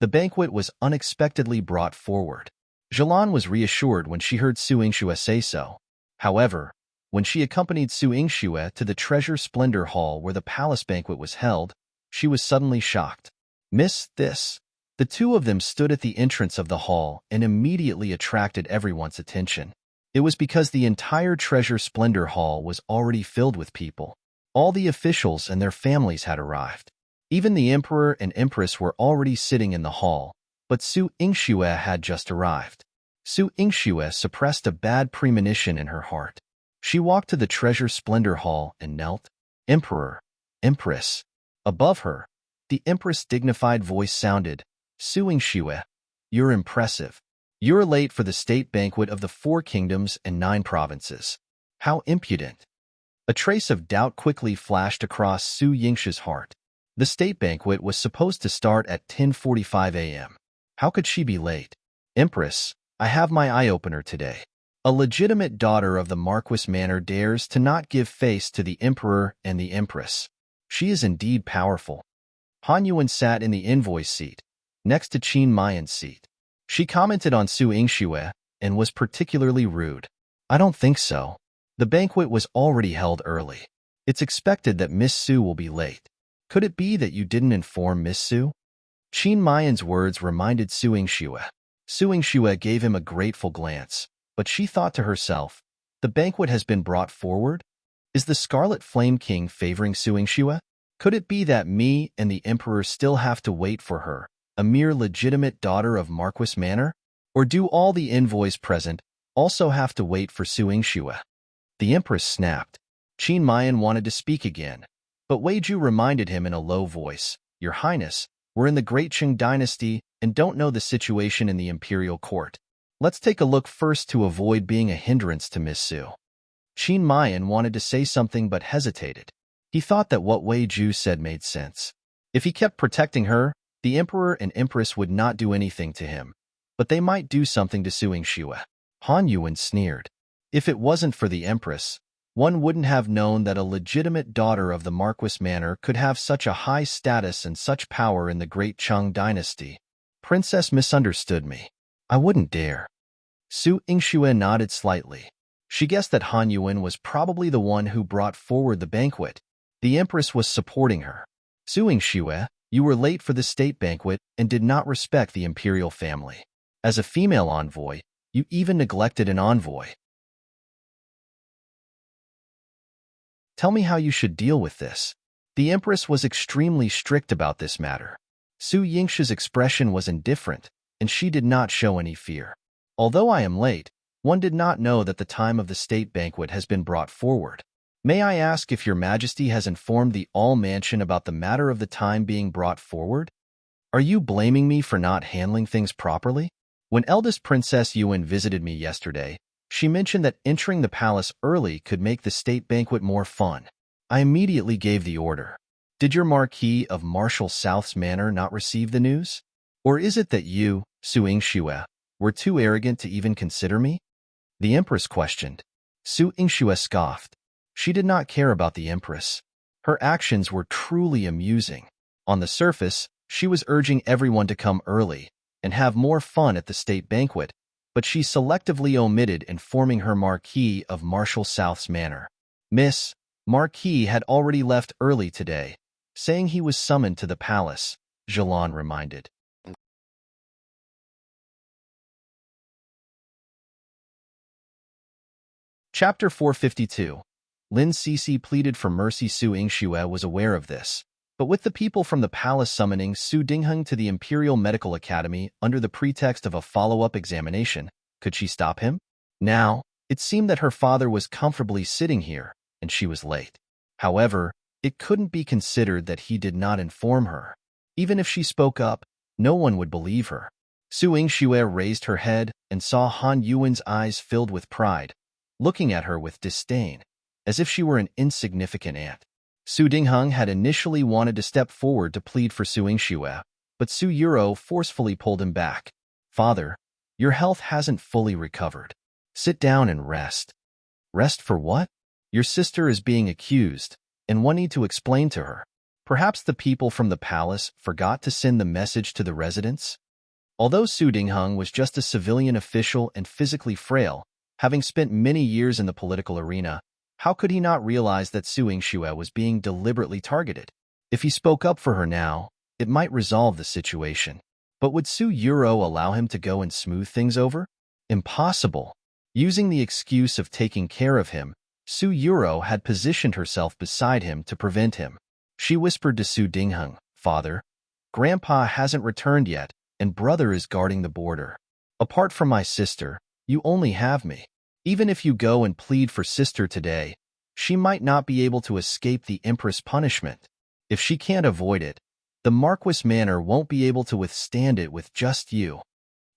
The banquet was unexpectedly brought forward. Zhilan was reassured when she heard Su Yingxue say so. However, when she accompanied Su Yingxue to the Treasure Splendor Hall where the palace banquet was held, she was suddenly shocked. "Miss, this." The two of them stood at the entrance of the hall and immediately attracted everyone's attention. It was because the entire Treasure Splendor Hall was already filled with people. All the officials and their families had arrived. Even the Emperor and Empress were already sitting in the hall, but Su Yingxue had just arrived. Su Yingxue suppressed a bad premonition in her heart. She walked to the Treasure Splendor Hall and knelt. "Emperor, Empress." Above her, the Empress' dignified voice sounded, "Su Yingxue, you're impressive. You're late for the state banquet of the 4 kingdoms and 9 provinces. How impudent." A trace of doubt quickly flashed across Su Yingxue's heart. The state banquet was supposed to start at 10:45 a.m. How could she be late? "Empress, I have my eye-opener today. A legitimate daughter of the Marquis Manor dares to not give face to the Emperor and the Empress. She is indeed powerful." Han Yuan sat in the envoy seat, next to Qin Mayan's seat. She commented on Su Yingxue and was particularly rude. "I don't think so. The banquet was already held early. It's expected that Miss Su will be late. Could it be that you didn't inform Miss Su?" Qin Mayan's words reminded Su Yingxue. Su Yingxue gave him a grateful glance, but she thought to herself, "The banquet has been brought forward? Is the Scarlet Flame King favoring Su Yingxue? Could it be that me and the Emperor still have to wait for her, a mere legitimate daughter of Marquis Manor? Or do all the envoys present also have to wait for Su Yingxue?" The Empress snapped. Qin Mayan wanted to speak again, but Wei Ju reminded him in a low voice, "Your Highness, we're in the Great Qing dynasty and don't know the situation in the imperial court. Let's take a look first to avoid being a hindrance to Miss Su." Qin Mayan wanted to say something but hesitated. He thought that what Wei Ju said made sense. If he kept protecting her, the Emperor and Empress would not do anything to him, but they might do something to Su Yingxue. Han Yuan sneered. If it wasn't for the Empress, one wouldn't have known that a legitimate daughter of the Marquis Manor could have such a high status and such power in the Great Qing dynasty. Princess misunderstood me. I wouldn't dare. Su Yingxue nodded slightly. She guessed that Han Yuan was probably the one who brought forward the banquet. The Empress was supporting her. "Su Yingxue, you were late for the state banquet and did not respect the imperial family. As a female envoy, you even neglected an envoy. Tell me how you should deal with this." The Empress was extremely strict about this matter. Su Yingxue's expression was indifferent, and she did not show any fear. "Although I am late, one did not know that the time of the state banquet has been brought forward. May I ask if your Majesty has informed the All Mansion about the matter of the time being brought forward? Are you blaming me for not handling things properly? When eldest Princess Yuan visited me yesterday, She mentioned that entering the palace early could make the state banquet more fun. I immediately gave the order. Did your Marquis of Marshal South's manor not receive the news? Or is it that you, Su Yingxue, were too arrogant to even consider me? The Empress questioned. Su Yingxue scoffed. She did not care about the Empress. Her actions were truly amusing. On the surface, she was urging everyone to come early and have more fun at the state banquet, but she selectively omitted informing her Marquis of Marshal South's manor. Miss Marquis had already left early today, saying he was summoned to the palace, Jalon reminded. Chapter 452. Lin Cixi pleaded for mercy. Su Yingxue was aware of this, but with the people from the palace summoning Su Dingheng to the Imperial Medical Academy under the pretext of a follow-up examination, could she stop him? Now, it seemed that her father was comfortably sitting here, and she was late. However, it couldn't be considered that he did not inform her. Even if she spoke up, no one would believe her. Su Yingxue raised her head and saw Han Yuan's eyes filled with pride, looking at her with disdain, as if she were an insignificant ant. Su Dingheng had initially wanted to step forward to plead for Su Yingxue, but Su Yuro forcefully pulled him back. Father, your health hasn't fully recovered. Sit down and rest. Rest for what? Your sister is being accused, and one need to explain to her. Perhaps the people from the palace forgot to send the message to the residents? Although Su Dingheng was just a civilian official and physically frail, having spent many years in the political arena, how could he not realize that Su Yingxue was being deliberately targeted? If he spoke up for her now, it might resolve the situation. But would Su Yuro allow him to go and smooth things over? Impossible. Using the excuse of taking care of him, Su Yuro had positioned herself beside him to prevent him. She whispered to Su Dingheng, Father, Grandpa hasn't returned yet, and brother is guarding the border. Apart from my sister, you only have me. Even if you go and plead for sister today, she might not be able to escape the Empress punishment. If she can't avoid it, the Marquis Manor won't be able to withstand it with just you.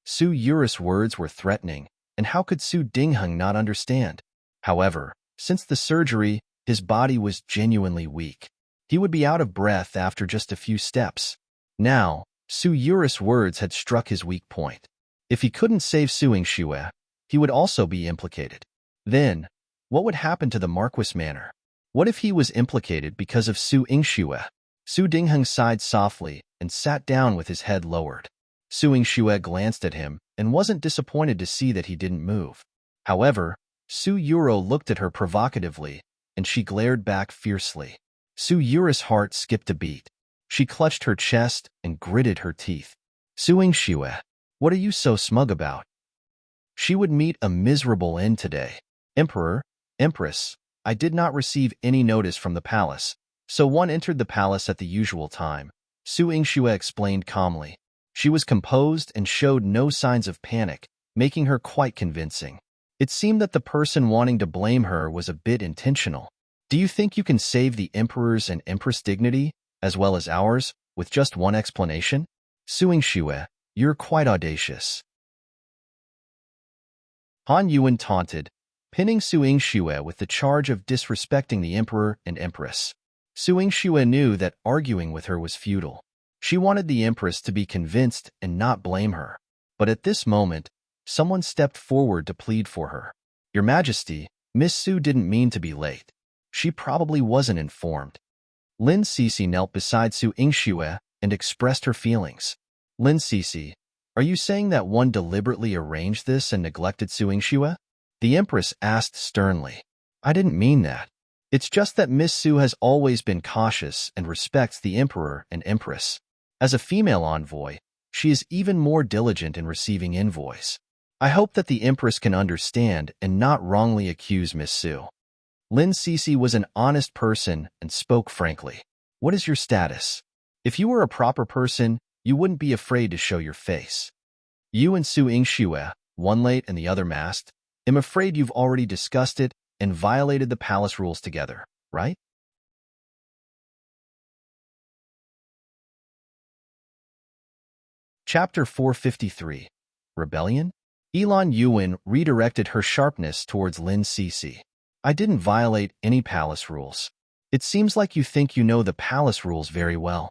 Su Yuro's words were threatening, and how could Su Dingheng not understand? However, since the surgery, his body was genuinely weak. He would be out of breath after just a few steps. Now, Su Yuro's words had struck his weak point. If he couldn't save Su Yingxue, he would also be implicated. Then, what would happen to the Marquis Manor? What if he was implicated because of Su Yingxue? Su Dingheng sighed softly and sat down with his head lowered. Su Yingxue glanced at him and wasn't disappointed to see that he didn't move. However, Su Yuro looked at her provocatively, and she glared back fiercely. Su Yuro's heart skipped a beat. She clutched her chest and gritted her teeth. Su Yingxue, what are you so smug about? She would meet a miserable end today. Emperor, Empress, I did not receive any notice from the palace, so one entered the palace at the usual time, Su Yingxue explained calmly. She was composed and showed no signs of panic, making her quite convincing. It seemed that the person wanting to blame her was a bit intentional. Do you think you can save the Emperor's and Empress' dignity, as well as ours, with just one explanation? Su Yingxue, you're quite audacious. Han Yuan taunted, pinning Su Yingxue with the charge of disrespecting the Emperor and Empress. Su Yingxue knew that arguing with her was futile. She wanted the Empress to be convinced and not blame her. But at this moment, someone stepped forward to plead for her. Your Majesty, Miss Su didn't mean to be late. She probably wasn't informed. Lin Cixi knelt beside Su Yingxue and expressed her feelings. Lin Cixi, are you saying that one deliberately arranged this and neglected Su Yingxue? The Empress asked sternly. I didn't mean that. It's just that Miss Su has always been cautious and respects the Emperor and Empress. As a female envoy, she is even more diligent in receiving envoys. I hope that the Empress can understand and not wrongly accuse Miss Su. Lin Cixi was an honest person and spoke frankly. What is your status? If you were a proper person, you wouldn't be afraid to show your face. You and Su Yingxue, one late and the other masked, I'm afraid you've already discussed it and violated the palace rules together, right? Chapter 453. Rebellion? Elon Yuan redirected her sharpness towards Lin Cece. I didn't violate any palace rules. It seems like you think you know the palace rules very well.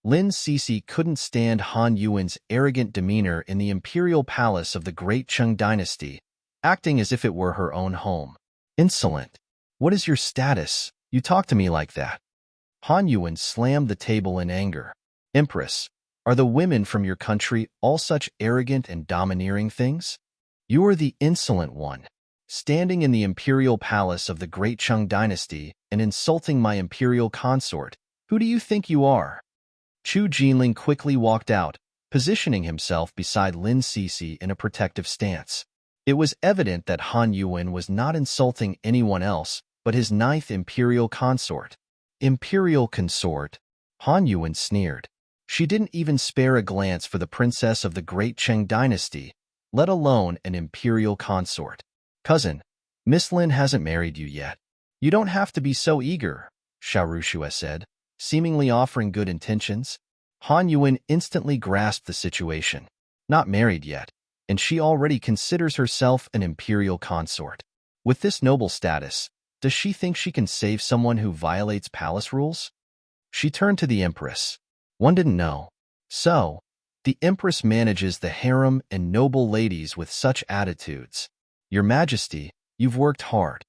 Lin Cece couldn't stand Han Yuan's arrogant demeanor in the imperial palace of the Great Qing dynasty, acting as if it were her own home. Insolent. What is your status? You talk to me like that. Han Yuan slammed the table in anger. Empress, are the women from your country all such arrogant and domineering things? You are the insolent one, standing in the imperial palace of the Great Qing dynasty and insulting my imperial consort. Who do you think you are? Chu Jinling quickly walked out, positioning himself beside Lin Cece in a protective stance. It was evident that Han Yuan was not insulting anyone else but his ninth imperial consort. Imperial consort? Han Yuan sneered. She didn't even spare a glance for the princess of the Great Qing dynasty, let alone an imperial consort. Cousin, Miss Lin hasn't married you yet. You don't have to be so eager, Xiaoruxue said, seemingly offering good intentions. Han Yuan instantly grasped the situation. Not married yet, and she already considers herself an imperial consort. With this noble status, does she think she can save someone who violates palace rules? She turned to the Empress. One didn't know. So, the Empress manages the harem and noble ladies with such attitudes. Your Majesty, you've worked hard.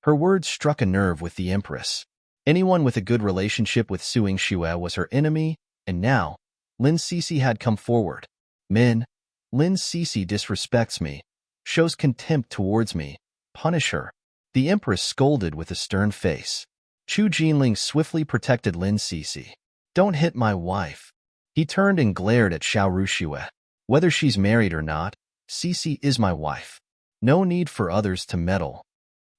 Her words struck a nerve with the Empress. Anyone with a good relationship with Su Yingxue was her enemy, and now, Lin Cece had come forward. Lin Cece disrespects me, shows contempt towards me. Punish her. The Empress scolded with a stern face. Chu Jinling swiftly protected Lin Cece. Don't hit my wife. He turned and glared at Xiaoruxue. Whether she's married or not, Cece is my wife. No need for others to meddle.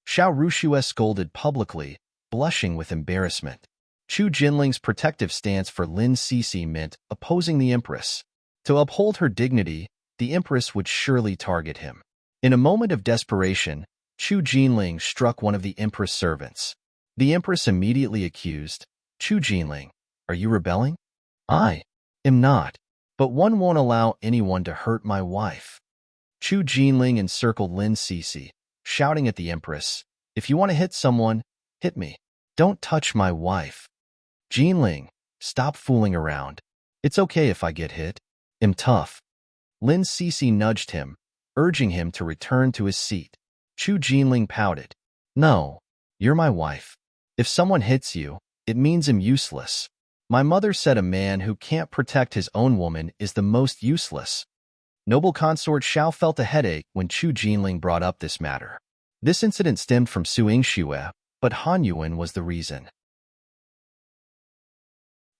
Xiaoruxue scolded publicly, blushing with embarrassment. Chu Jinling's protective stance for Lin Cece meant opposing the Empress. To uphold her dignity, the Empress would surely target him. In a moment of desperation, Chu Jinling struck one of the Empress servants. The Empress immediately accused, Chu Jinling, are you rebelling? I am not, but one won't allow anyone to hurt my wife. Chu Jinling encircled Lin Cece, shouting at the Empress, if you want to hit someone, hit me. Don't touch my wife. Jinling, stop fooling around. It's okay if I get hit. I'm tough. Lin Cece nudged him, urging him to return to his seat. Chu Jinling pouted. No, you're my wife. If someone hits you, it means I'm useless. My mother said a man who can't protect his own woman is the most useless. Noble consort Xiao felt a headache when Chu Jinling brought up this matter. This incident stemmed from Su Yingxue, but Han Yuan was the reason.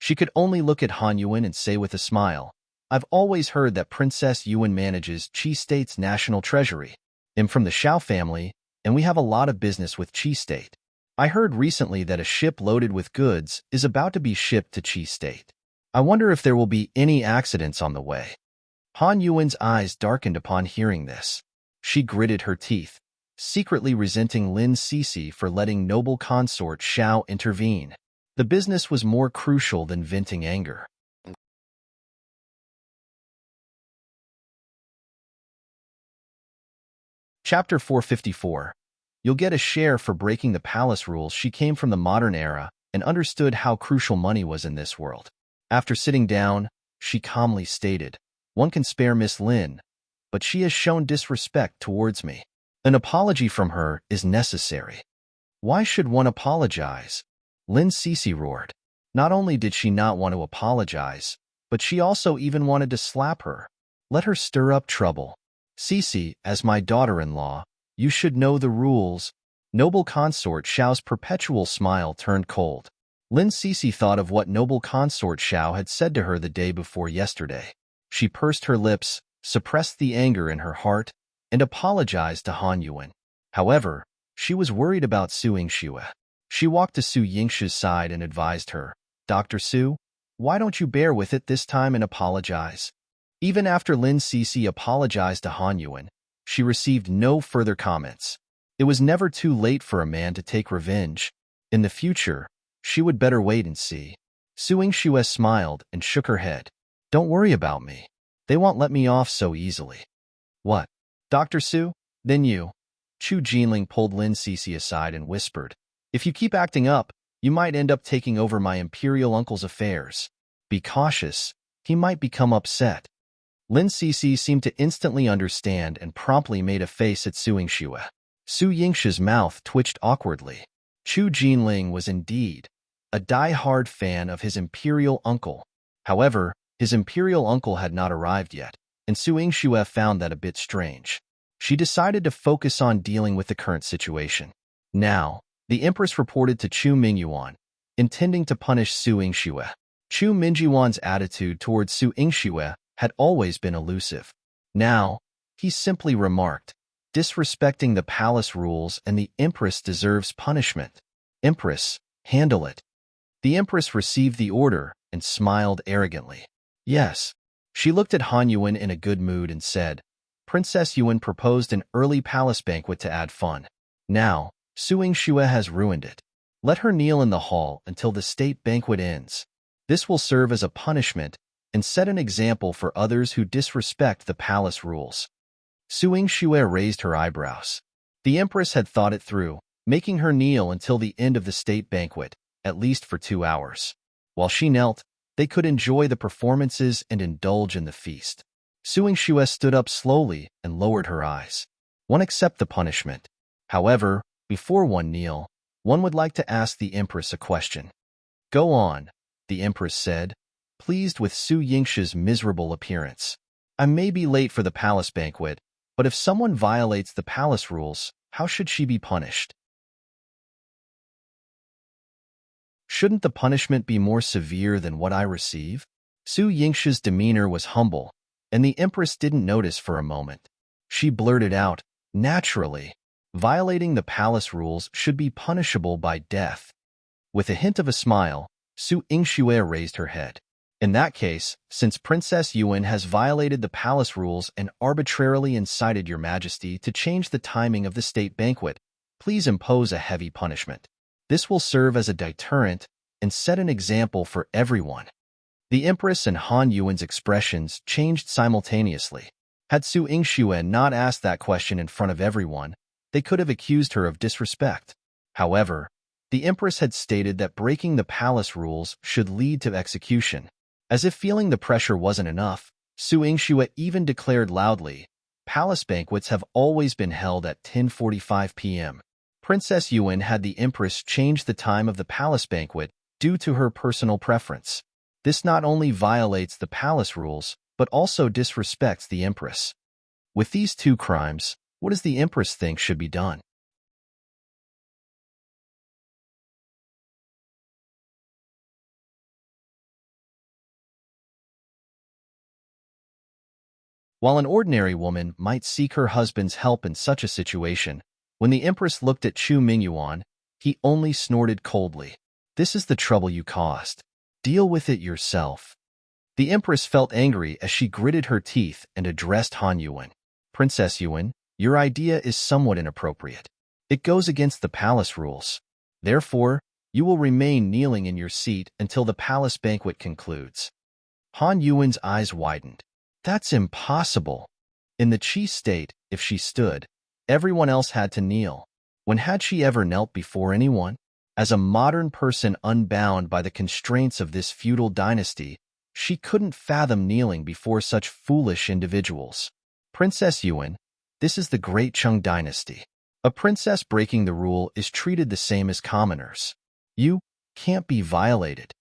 She could only look at Han Yuan and say with a smile, I've always heard that Princess Yuan manages Qi State's national treasury. I'm from the Xiao family, and we have a lot of business with Qi State. I heard recently that a ship loaded with goods is about to be shipped to Qi State. I wonder if there will be any accidents on the way. Han Yuan's eyes darkened upon hearing this. She gritted her teeth, secretly resenting Lin Cece for letting noble consort Xiao intervene. The business was more crucial than venting anger. Chapter 454. You'll get a share for breaking the palace rules. She came from the modern era and understood how crucial money was in this world. After sitting down, she calmly stated, one can spare Miss Lin, but she has shown disrespect towards me. An apology from her is necessary. Why should one apologize? Lin Cece roared. Not only did she not want to apologize, but she also even wanted to slap her. Let her stir up trouble. Cece, as my daughter-in-law, you should know the rules. Noble consort Xiao's perpetual smile turned cold. Lin Cece thought of what noble consort Xiao had said to her the day before yesterday. She pursed her lips, suppressed the anger in her heart, and apologized to Han Yuan. However, she was worried about Su Yingxue. She walked to Su Yingxue's side and advised her, Dr. Su, why don't you bear with it this time and apologize? Even after Lin Cece apologized to Han Yuan, she received no further comments. It was never too late for a man to take revenge. In the future, she would better wait and see. Su Yingxue smiled and shook her head. Don't worry about me. They won't let me off so easily. What? Dr. Su, then you. Chu Jinling pulled Lin Cece aside and whispered, if you keep acting up, you might end up taking over my imperial uncle's affairs. Be cautious, he might become upset. Lin Cece seemed to instantly understand and promptly made a face at Su Yingxue. Su Yingshue's mouth twitched awkwardly. Chu Jinling was indeed a die-hard fan of his imperial uncle. However, his imperial uncle had not arrived yet, and Su Yingxue found that a bit strange. She decided to focus on dealing with the current situation. Now, the Empress reported to Chu Mingyuan, intending to punish Su Yingxue. Chu Mingyuan's attitude towards Su Yingxue had always been elusive. Now, he simply remarked, disrespecting the palace rules and the Empress deserves punishment. Empress, handle it. The Empress received the order and smiled arrogantly. Yes. She looked at Han Yuan in a good mood and said, Princess Yuan proposed an early palace banquet to add fun. Now, Su Yingxue has ruined it. Let her kneel in the hall until the state banquet ends. This will serve as a punishment and set an example for others who disrespect the palace rules. Su Yingxue raised her eyebrows. The Empress had thought it through, making her kneel until the end of the state banquet, at least for 2 hours. While she knelt, they could enjoy the performances and indulge in the feast. Su Yingxue stood up slowly and lowered her eyes. One accept the punishment. However, before one kneel, one would like to ask the Empress a question. Go on, the Empress said, pleased with Su Yingshue's miserable appearance. I may be late for the palace banquet, but if someone violates the palace rules, how should she be punished? Shouldn't the punishment be more severe than what I receive? Su Yingshue's demeanor was humble, and the Empress didn't notice for a moment. She blurted out, naturally, violating the palace rules should be punishable by death. With a hint of a smile, Su Yingxue raised her head. In that case, since Princess Yuan has violated the palace rules and arbitrarily incited your majesty to change the timing of the state banquet, please impose a heavy punishment. This will serve as a deterrent and set an example for everyone. The Empress and Han Yuan's expressions changed simultaneously. Had Su Yingxue not asked that question in front of everyone, they could have accused her of disrespect. However, the Empress had stated that breaking the palace rules should lead to execution. As if feeling the pressure wasn't enough, Su Yingxue even declared loudly, palace banquets have always been held at 10:45 p.m. Princess Yuan had the Empress change the time of the palace banquet due to her personal preference. This not only violates the palace rules, but also disrespects the Empress. With these two crimes, what does the Empress think should be done? While an ordinary woman might seek her husband's help in such a situation, when the Empress looked at Chu Mingyuan, he only snorted coldly. This is the trouble you caused. Deal with it yourself. The Empress felt angry as she gritted her teeth and addressed Han Yuan. Princess Yuan, your idea is somewhat inappropriate. It goes against the palace rules. Therefore, you will remain kneeling in your seat until the palace banquet concludes. Han Yuan's eyes widened. That's impossible. In the Qi state, if she stood, everyone else had to kneel. When had she ever knelt before anyone? As a modern person unbound by the constraints of this feudal dynasty, she couldn't fathom kneeling before such foolish individuals. Princess Yuan, this is the Great Qing dynasty. A princess breaking the rule is treated the same as commoners. You can't be violated.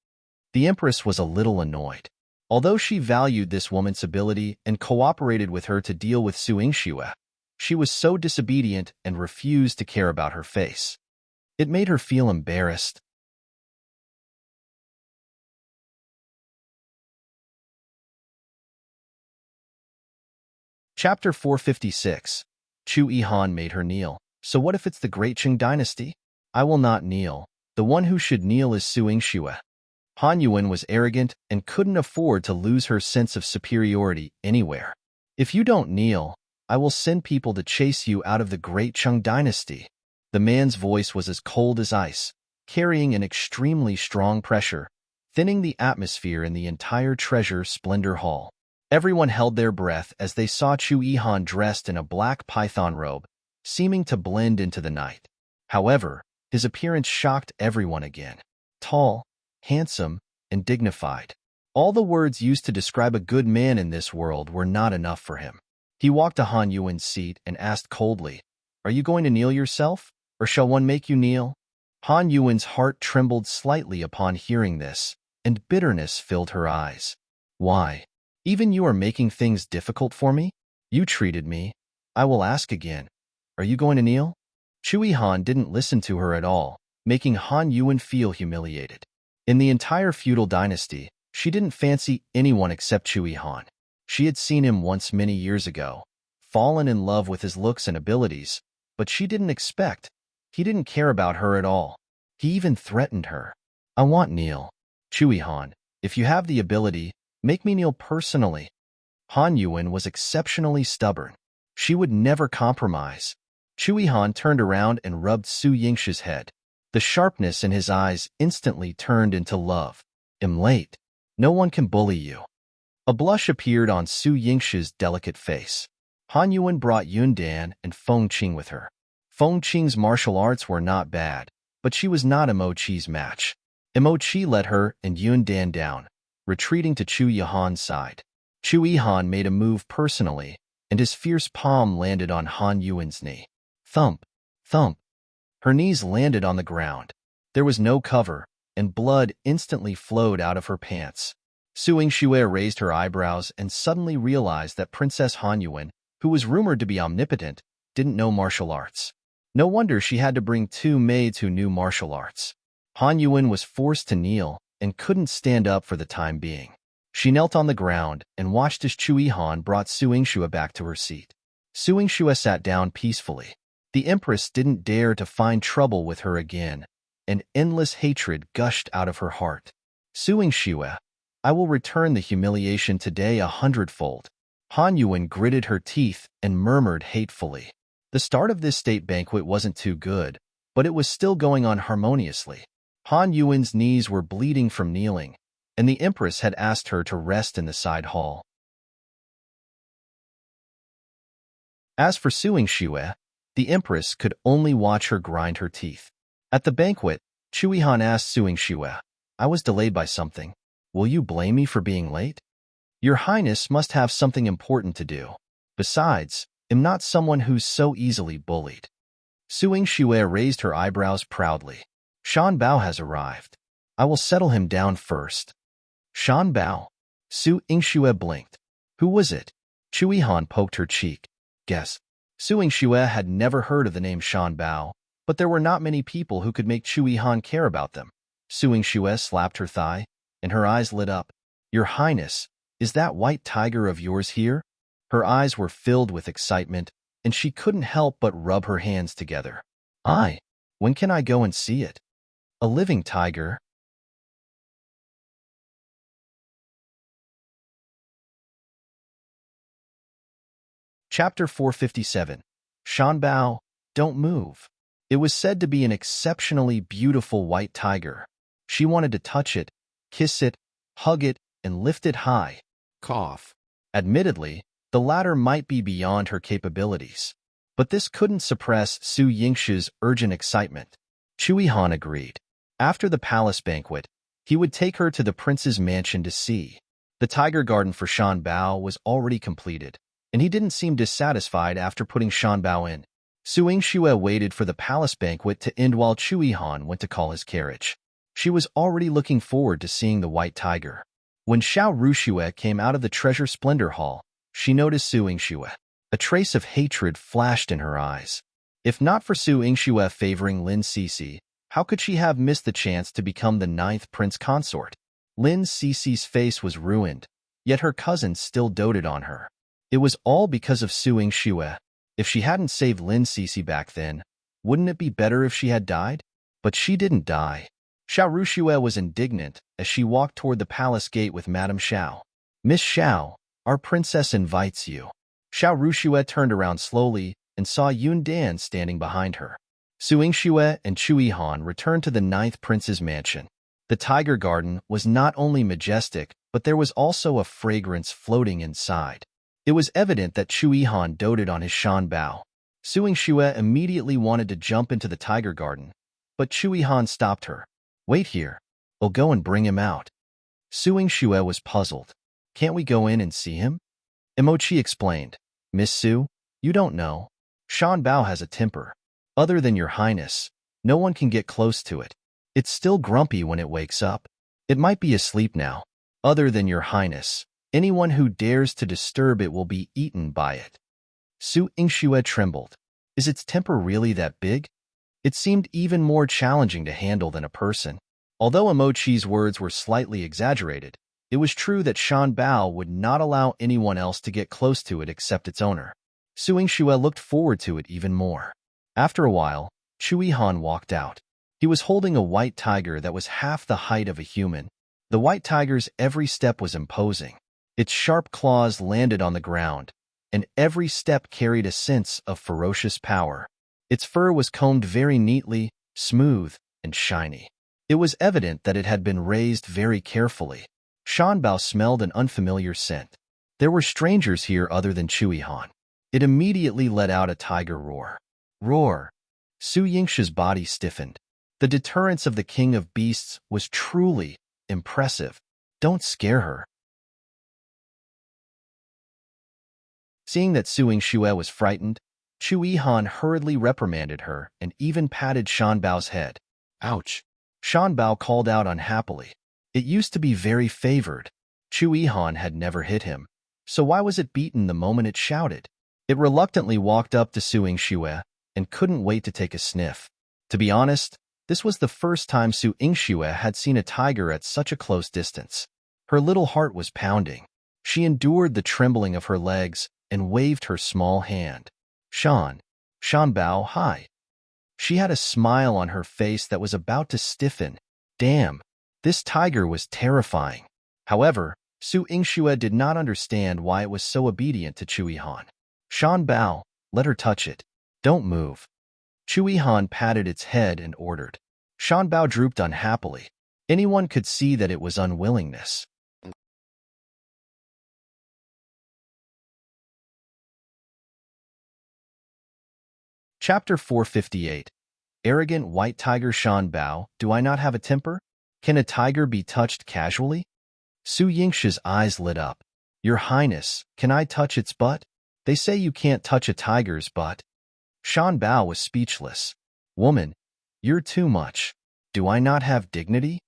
The Empress was a little annoyed. Although she valued this woman's ability and cooperated with her to deal with Su Yingxue, she was so disobedient and refused to care about her face. It made her feel embarrassed. Chapter 456. Chu Yihan made her kneel. So what if it's the Great Qing dynasty? I will not kneel. The one who should kneel is Su Yingxue. Han Yuan was arrogant and couldn't afford to lose her sense of superiority anywhere. If you don't kneel, I will send people to chase you out of the Great Qing dynasty. The man's voice was as cold as ice, carrying an extremely strong pressure, thinning the atmosphere in the entire Treasure Splendor Hall. Everyone held their breath as they saw Chu Yihan dressed in a black python robe, seeming to blend into the night. However, his appearance shocked everyone again. Tall, handsome, and dignified. All the words used to describe a good man in this world were not enough for him. He walked to Han Yuan's seat and asked coldly, "Are you going to kneel yourself, or shall one make you kneel?" Han Yuan's heart trembled slightly upon hearing this, and bitterness filled her eyes. "Why? Even you are making things difficult for me? You treated me. I will ask again. Are you going to kneel?" Chu Yihan didn't listen to her at all, making Han Yuan feel humiliated. In the entire feudal dynasty, she didn't fancy anyone except Chu Yihan. She had seen him once many years ago, fallen in love with his looks and abilities, but she didn't expect. He didn't care about her at all. He even threatened her. "I want kneel. Chu Yihan, if you have the ability, make me kneel personally." Han Yuan was exceptionally stubborn. She would never compromise. Chu Yihan turned around and rubbed Su Yingshu's head. The sharpness in his eyes instantly turned into love. "I'm late. No one can bully you." A blush appeared on Su Yingshu's delicate face. Han Yuan brought Yun Dan and Feng Qing with her. Feng Qing's martial arts were not bad, but she was not Imo Chi's match. Imo Chi let her and Yun Dan down, retreating to Chu Yihan's side. Chu Yihan made a move personally, and his fierce palm landed on Han Yuan's knee. Thump, thump. Her knees landed on the ground. There was no cover, and blood instantly flowed out of her pants. Su Yingxue raised her eyebrows and suddenly realized that Princess Han Yuan, who was rumored to be omnipotent, didn't know martial arts. No wonder she had to bring 2 maids who knew martial arts. Han Yuan was forced to kneel and couldn't stand up for the time being. She knelt on the ground and watched as Chu Yihan brought Su Yingxue back to her seat. Su Yingxue sat down peacefully. The Empress didn't dare to find trouble with her again, and endless hatred gushed out of her heart. "Su Yingxue, I will return the humiliation today 100-fold. Han Yuan gritted her teeth and murmured hatefully. The start of this state banquet wasn't too good, but it was still going on harmoniously. Han Yuan's knees were bleeding from kneeling, and the Empress had asked her to rest in the side hall. As for Su Yingxue, the Empress could only watch her grind her teeth. At the banquet, Chu Yihan asked Su Yingxue, "I was delayed by something. Will you blame me for being late? Your Highness must have something important to do. Besides, I'm not someone who's so easily bullied." Su Yingxue raised her eyebrows proudly. "Shan Bao has arrived. I will settle him down first." "Shan Bao?" Su Yingxue blinked. "Who was it?" Chu Yihan poked her cheek. "Guess." Su Yingxue had never heard of the name Shan Bao, but there were not many people who could make Chu Yihan care about them. Su Yingxue slapped her thigh, and her eyes lit up. "Your Highness, is that white tiger of yours here?" Her eyes were filled with excitement, and she couldn't help but rub her hands together. "Aye. When can I go and see it?" "A living tiger?" Chapter 457. Shan Bao, don't move. It was said to be an exceptionally beautiful white tiger. She wanted to touch it, kiss it, hug it, and lift it high. Cough. Admittedly, the latter might be beyond her capabilities, but this couldn't suppress Su Yingshu's urgent excitement. Chu Yihan agreed. After the palace banquet, he would take her to the prince's mansion to see. The tiger garden for Shan Bao was already completed, and he didn't seem dissatisfied after putting Shan Bao in. Su Yingxue waited for the palace banquet to end while Chu Yihan went to call his carriage. She was already looking forward to seeing the white tiger. When Xiao Ruxue came out of the Treasure Splendor Hall, she noticed Su Yingxue. A trace of hatred flashed in her eyes. If not for Su Yingxue favoring Lin Cixi, how could she have missed the chance to become the 9th Prince Consort? Lin Cixi's face was ruined, yet her cousin still doted on her. It was all because of Su Yingxue. If she hadn't saved Lin Cixi back then, wouldn't it be better if she had died? But she didn't die. Xiao Ruxue was indignant as she walked toward the palace gate with Madame Xiao. "Miss Xiao, our princess invites you." Xiao Ruxue turned around slowly and saw Yun Dan standing behind her. Su Yingxue and Chu Yihan returned to the 9th prince's mansion. The tiger garden was not only majestic, but there was also a fragrance floating inside. It was evident that Chu Yihan doted on his Shan Bao. Su Yingxue immediately wanted to jump into the tiger garden, but Chu Yihan stopped her. Wait here. I'll go and bring him out. Su Yingxue was puzzled. Can't we go in and see him? Emochi explained. Miss Su, you don't know. Shan Bao has a temper. Other than your highness, no one can get close to it. It's still grumpy when it wakes up. It might be asleep now. Other than your highness, anyone who dares to disturb it will be eaten by it. Su Yingxue trembled. Is its temper really that big? It seemed even more challenging to handle than a person. Although Emochi's words were slightly exaggerated, it was true that Shan Bao would not allow anyone else to get close to it except its owner. Su Yingxue looked forward to it even more. After a while, Chu Yihan walked out. He was holding a white tiger that was half the height of a human. The white tiger's every step was imposing. Its sharp claws landed on the ground, and every step carried a sense of ferocious power. Its fur was combed very neatly, smooth, and shiny. It was evident that it had been raised very carefully. Shan Bao smelled an unfamiliar scent. There were strangers here other than Chu Yihan. It immediately let out a tiger roar. Roar! Su Yingxue's body stiffened. The deterrence of the king of beasts was truly impressive. Don't scare her. Seeing that Su Yingxue was frightened, Chu Yihan hurriedly reprimanded her and even patted Shan Bao's head. Ouch! Shan Bao called out unhappily. It used to be very favored. Chu Yihan had never hit him, so why was it beaten the moment it shouted? It reluctantly walked up to Su Yingxue and couldn't wait to take a sniff. To be honest, this was the first time Su Yingxue had seen a tiger at such a close distance. Her little heart was pounding. She endured the trembling of her legs and waved her small hand. Shan Bao, hi. She had a smile on her face that was about to stiffen. Damn, this tiger was terrifying. However, Su Yingxue did not understand why it was so obedient to Chu Yihan. Shan Bao, let her touch it. Don't move. Chu Yihan patted its head and ordered. Shan Bao drooped unhappily. Anyone could see that it was unwillingness. Chapter 458. Arrogant white tiger Shan Bao, do I not have a temper? Can a tiger be touched casually? Su Yingxue's eyes lit up. Your Highness, can I touch its butt? They say you can't touch a tiger's butt. Shan Bao was speechless. Woman, you're too much. Do I not have dignity?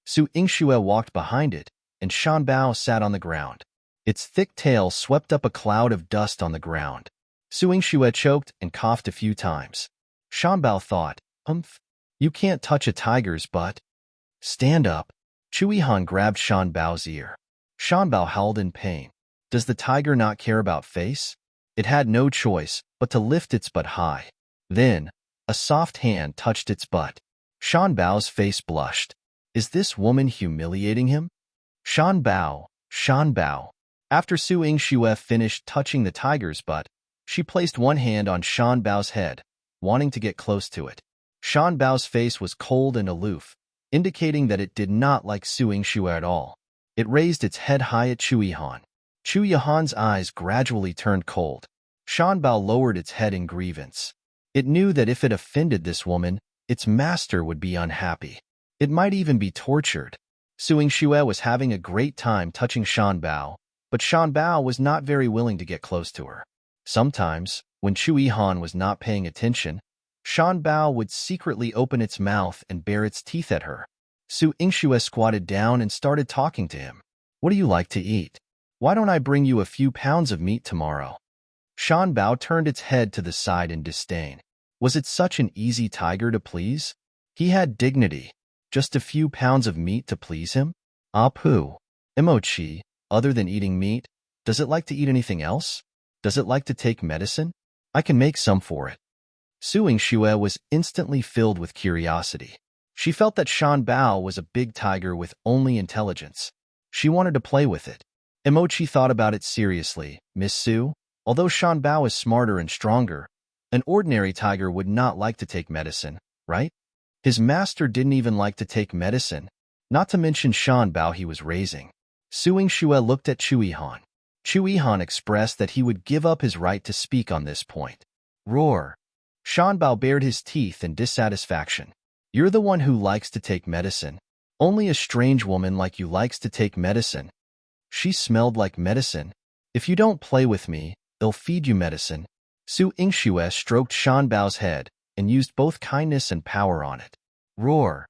Su Yingxue walked behind it, and Shan Bao sat on the ground. Its thick tail swept up a cloud of dust on the ground. Su Yingxue choked and coughed a few times. Shan Bao thought, you can't touch a tiger's butt. Stand up. Chu Yihan grabbed Shan Bao's ear. Shan Bao howled in pain. Does the tiger not care about face? It had no choice but to lift its butt high. Then, a soft hand touched its butt. Shan Bao's face blushed. Is this woman humiliating him? Shan Bao. After Su Yingxue finished touching the tiger's butt, she placed one hand on Shan Bao's head, wanting to get close to it. Shan Bao's face was cold and aloof, indicating that it did not like Su Yingxue at all. It raised its head high at Chu Yihan. Chu Yihan's eyes gradually turned cold. Shan Bao lowered its head in grievance. It knew that if it offended this woman, its master would be unhappy. It might even be tortured. Su Yingxue was having a great time touching Shan Bao, but Shan Bao was not very willing to get close to her. Sometimes, when Chu Yihan was not paying attention, Shan Bao would secretly open its mouth and bare its teeth at her. Su Yingxue squatted down and started talking to him. What do you like to eat? Why don't I bring you a few pounds of meat tomorrow? Shan Bao turned its head to the side in disdain. Was it such an easy tiger to please? He had dignity. Just a few pounds of meat to please him? Ah poo. Emochi, other than eating meat, does it like to eat anything else? Does it like to take medicine? I can make some for it. Su Yingxue was instantly filled with curiosity. She felt that Shan Bao was a big tiger with only intelligence. She wanted to play with it. Emochi thought about it seriously. Miss Su, although Shan Bao is smarter and stronger, an ordinary tiger would not like to take medicine, right? His master didn't even like to take medicine. not to mention Shan Bao he was raising. Su Yingxue looked at Chu Yihan. Chu Yihan expressed that he would give up his right to speak on this point. Roar. Shan Bao bared his teeth in dissatisfaction. You're the one who likes to take medicine. Only a strange woman like you likes to take medicine. She smelled like medicine. If you don't play with me, they'll feed you medicine. Su Yingxue stroked Shan Bao's head and used both kindness and power on it. Roar.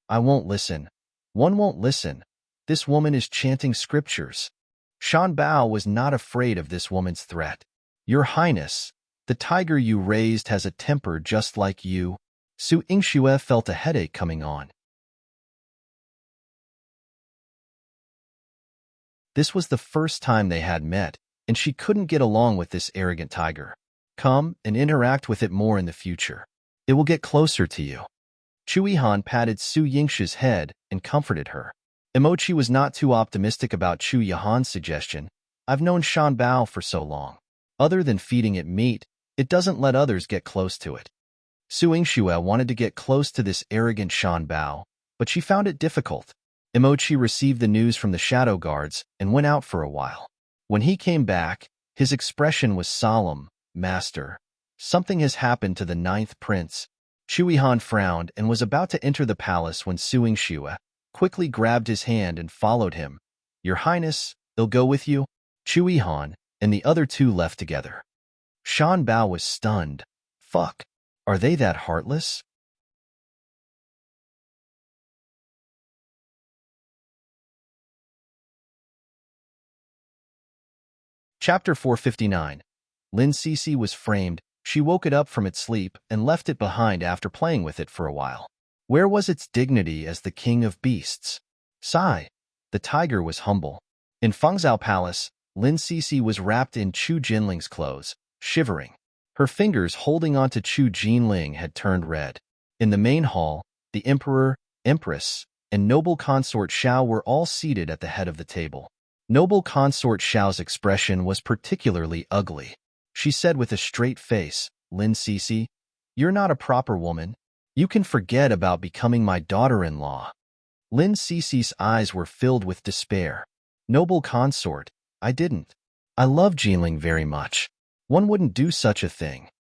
I won't listen. One won't listen. This woman is chanting scriptures. Shan Bao was not afraid of this woman's threat. Your Highness, the tiger you raised has a temper just like you. Su Yingxue felt a headache coming on. This was the first time they had met, and she couldn't get along with this arrogant tiger. Come and interact with it more in the future. It will get closer to you. Chu Yihan patted Su Yingxue's head and comforted her. Emochi was not too optimistic about Chu Yihan's suggestion. I've known Shan Bao for so long. Other than feeding it meat, it doesn't let others get close to it. Su Yingxue wanted to get close to this arrogant Shan Bao, but she found it difficult. Emochi received the news from the shadow guards and went out for a while. When he came back, his expression was solemn. Master, something has happened to the 9th prince. Chu Yihan frowned and was about to enter the palace when Su Yingxue quickly grabbed his hand and followed him. Your Highness, they'll go with you? Chu Yihan and the other two left together. Shan Bao was stunned. Fuck, are they that heartless? Chapter 459. Lin Cece was framed. She woke it up from its sleep and left it behind after playing with it for a while. Where was its dignity as the king of beasts? Sigh. The tiger was humble. In Fengzhou Palace, Lin Cece was wrapped in Chu Jinling's clothes, shivering. Her fingers holding onto Chu Jinling had turned red. In the main hall, the emperor, empress, and noble consort Xiao were all seated at the head of the table. Noble consort Xiao's expression was particularly ugly. She said with a straight face, Lin Cece, you're not a proper woman. You can forget about becoming my daughter-in-law. Lin Cece's eyes were filled with despair. Noble consort, I didn't. I love Jinling very much. One wouldn't do such a thing.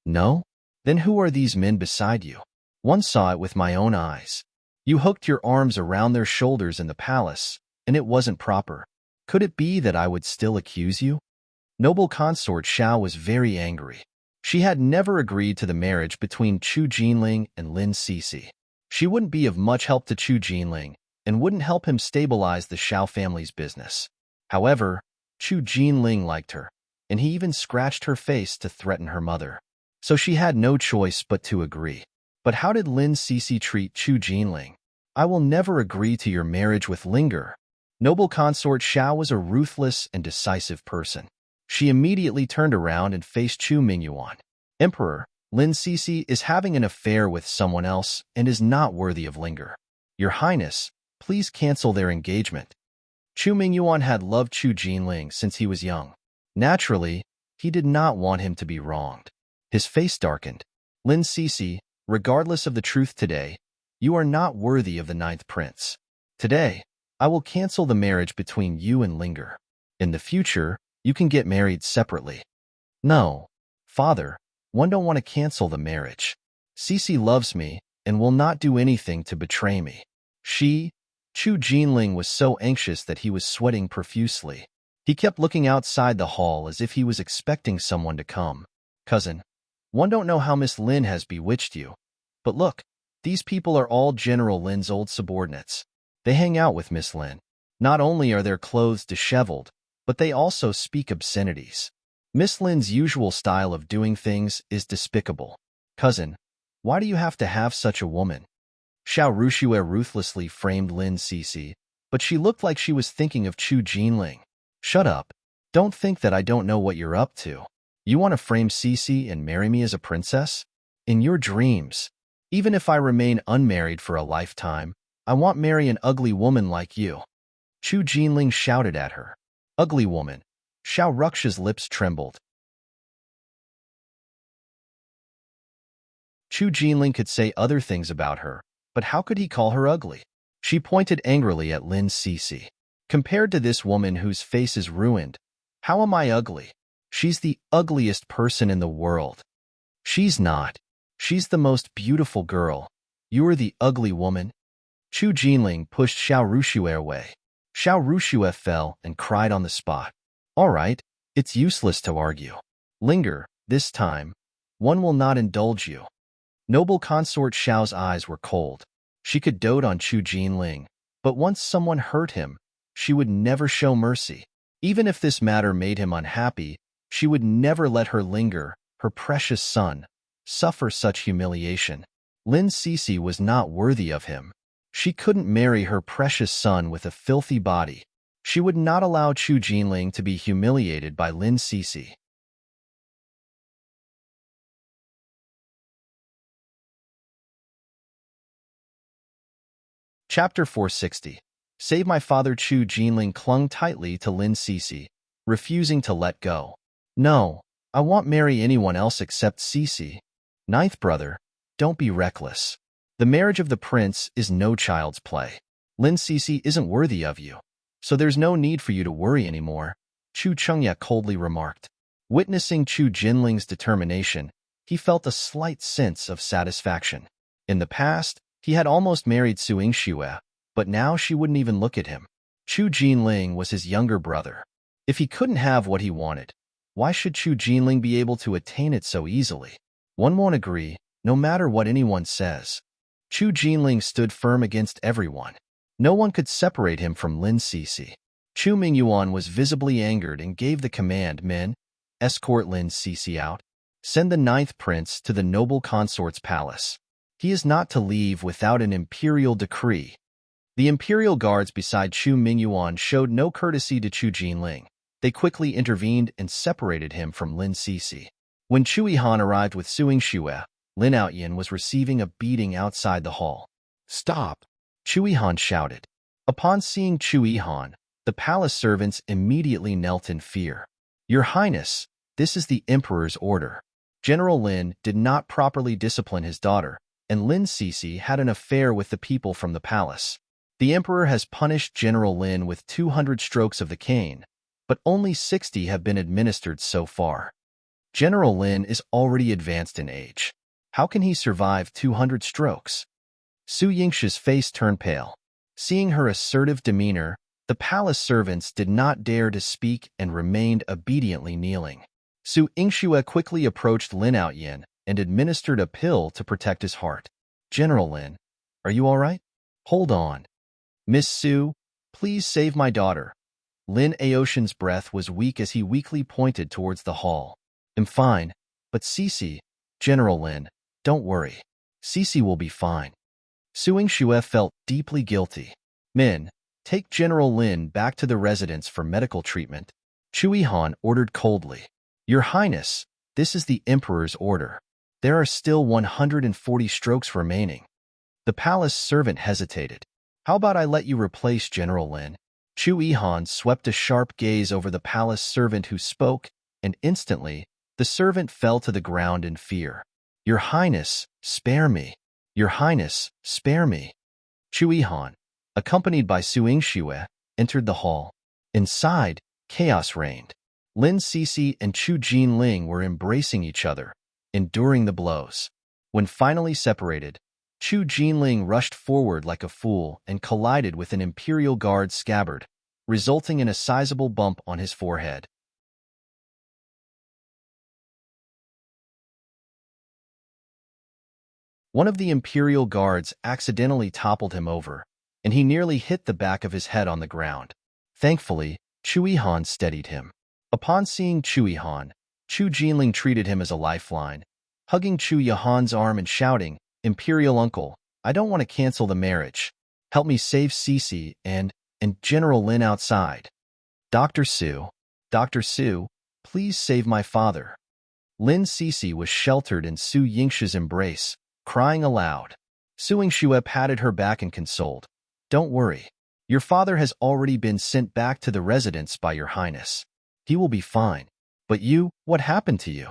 No? Then who are these men beside you? One saw it with my own eyes. You hooked your arms around their shoulders in the palace, and it wasn't proper. Could it be that I would still accuse you? Noble consort Xiao was very angry. She had never agreed to the marriage between Chu Jinling and Lin Cece. She wouldn't be of much help to Chu Jinling and wouldn't help him stabilize the Xiao family's business. However, Chu Jinling liked her, and he even scratched her face to threaten her mother. So she had no choice but to agree. But how did Lin Cece treat Chu Jinling? I will never agree to your marriage with Linger. Noble consort Xiao was a ruthless and decisive person. She immediately turned around and faced Chu Mingyuan. Emperor, Lin Cece is having an affair with someone else and is not worthy of Linger. Your Highness, please cancel their engagement. Chu Mingyuan had loved Chu Jinling since he was young. Naturally, he did not want him to be wronged. His face darkened. Lin Cece, regardless of the truth today, you are not worthy of the 9th prince. Today, I will cancel the marriage between you and Linger. In the future, you can get married separately. No, father, one don't want to cancel the marriage. Cece loves me and will not do anything to betray me. Chu Jinling was so anxious that he was sweating profusely. He kept looking outside the hall as if he was expecting someone to come. Cousin, one don't know how Miss Lin has bewitched you. But look, these people are all General Lin's old subordinates. They hang out with Miss Lin. Not only are their clothes disheveled, but they also speak obscenities. Miss Lin's usual style of doing things is despicable. Cousin, why do you have to have such a woman? Xiao Ruxue ruthlessly framed Lin Cece, but she looked like she was thinking of Chu Jinling. Shut up. Don't think that I don't know what you're up to. You want to frame Cece and marry me as a princess? In your dreams. Even if I remain unmarried for a lifetime, I won't marry an ugly woman like you. Chu Jinling shouted at her. Ugly woman. Xiao Ruxue's lips trembled. Chu Jinling could say other things about her, but how could he call her ugly? She pointed angrily at Lin Cece. Compared to this woman whose face is ruined, how am I ugly? She's the ugliest person in the world. She's not. She's the most beautiful girl. You are the ugly woman. Chu Jinling pushed Xiao Ruxue away. Xiao Ruxue fell and cried on the spot. All right, it's useless to argue. Linger, this time. One will not indulge you. Noble consort Xiao's eyes were cold. She could dote on Chu Jinling, but once someone hurt him, she would never show mercy. Even if this matter made him unhappy, she would never let her Linger, her precious son, suffer such humiliation. Lin Cece was not worthy of him. She couldn't marry her precious son with a filthy body. She would not allow Chu Jinling to be humiliated by Lin Cece. Chapter 460. Save my father. Chu Jinling clung tightly to Lin Cece, refusing to let go. No, I won't marry anyone else except Cece. Ninth brother, don't be reckless. The marriage of the prince is no child's play. Lin Cece isn't worthy of you, so there's no need for you to worry anymore, Chu Chengya coldly remarked. Witnessing Chu Jinling's determination, he felt a slight sense of satisfaction. In the past, he had almost married Su Yingxue, but now she wouldn't even look at him. Chu Jinling was his younger brother. If he couldn't have what he wanted, why should Chu Jinling be able to attain it so easily? One won't agree, no matter what anyone says. Chu Jinling stood firm against everyone. No one could separate him from Lin Cece. Chu Mingyuan was visibly angered and gave the command, men, escort Lin Cece out. Send the ninth prince to the noble consort's palace. He is not to leave without an imperial decree. The imperial guards beside Chu Mingyuan showed no courtesy to Chu Jinling. They quickly intervened and separated him from Lin Cece. When Chu Yihan arrived with Su Yingxue, Lin Outyin was receiving a beating outside the hall. Stop! Chu Yihan shouted. Upon seeing Chu Yihan, the palace servants immediately knelt in fear. Your Highness, this is the Emperor's order. General Lin did not properly discipline his daughter, and Lin Cece had an affair with the people from the palace. The Emperor has punished General Lin with 200 strokes of the cane, but only 60 have been administered so far. General Lin is already advanced in age. How can he survive 200 strokes? Su Yingxue's face turned pale. Seeing her assertive demeanor, the palace servants did not dare to speak and remained obediently kneeling. Su Yingxue quickly approached Lin Outyin and administered a pill to protect his heart. General Lin, are you all right? Hold on. Miss Su, please save my daughter. Lin Aoshan's breath was weak as he weakly pointed towards the hall. I'm fine, but Cece, General Lin, don't worry. Cece will be fine. Su Yingxue felt deeply guilty. Men, take General Lin back to the residence for medical treatment. Chu Yihan ordered coldly. Your Highness, this is the Emperor's order. There are still 140 strokes remaining. The palace servant hesitated. How about I let you replace General Lin? Chu Yihan swept a sharp gaze over the palace servant who spoke, and instantly, the servant fell to the ground in fear. Your Highness, spare me. Your Highness, spare me. Chu Yihan, accompanied by Su Yingxue, entered the hall. Inside, chaos reigned. Lin Cece and Chu Jinling were embracing each other, enduring the blows. When finally separated, Chu Jinling rushed forward like a fool and collided with an imperial guard's scabbard, resulting in a sizable bump on his forehead. One of the imperial guards accidentally toppled him over, and he nearly hit the back of his head on the ground. Thankfully, Chu Yihan steadied him. Upon seeing Chu Yihan, Chu Jinling treated him as a lifeline, hugging Chu Yihan's arm and shouting, Imperial Uncle, I don't want to cancel the marriage. Help me save Cece and General Lin outside. Dr. Su, please save my father. Lin Cece was sheltered in Su Yingxue's embrace, crying aloud. Su Yingxue patted her back and consoled. Don't worry. Your father has already been sent back to the residence by your highness. He will be fine. But you, what happened to you?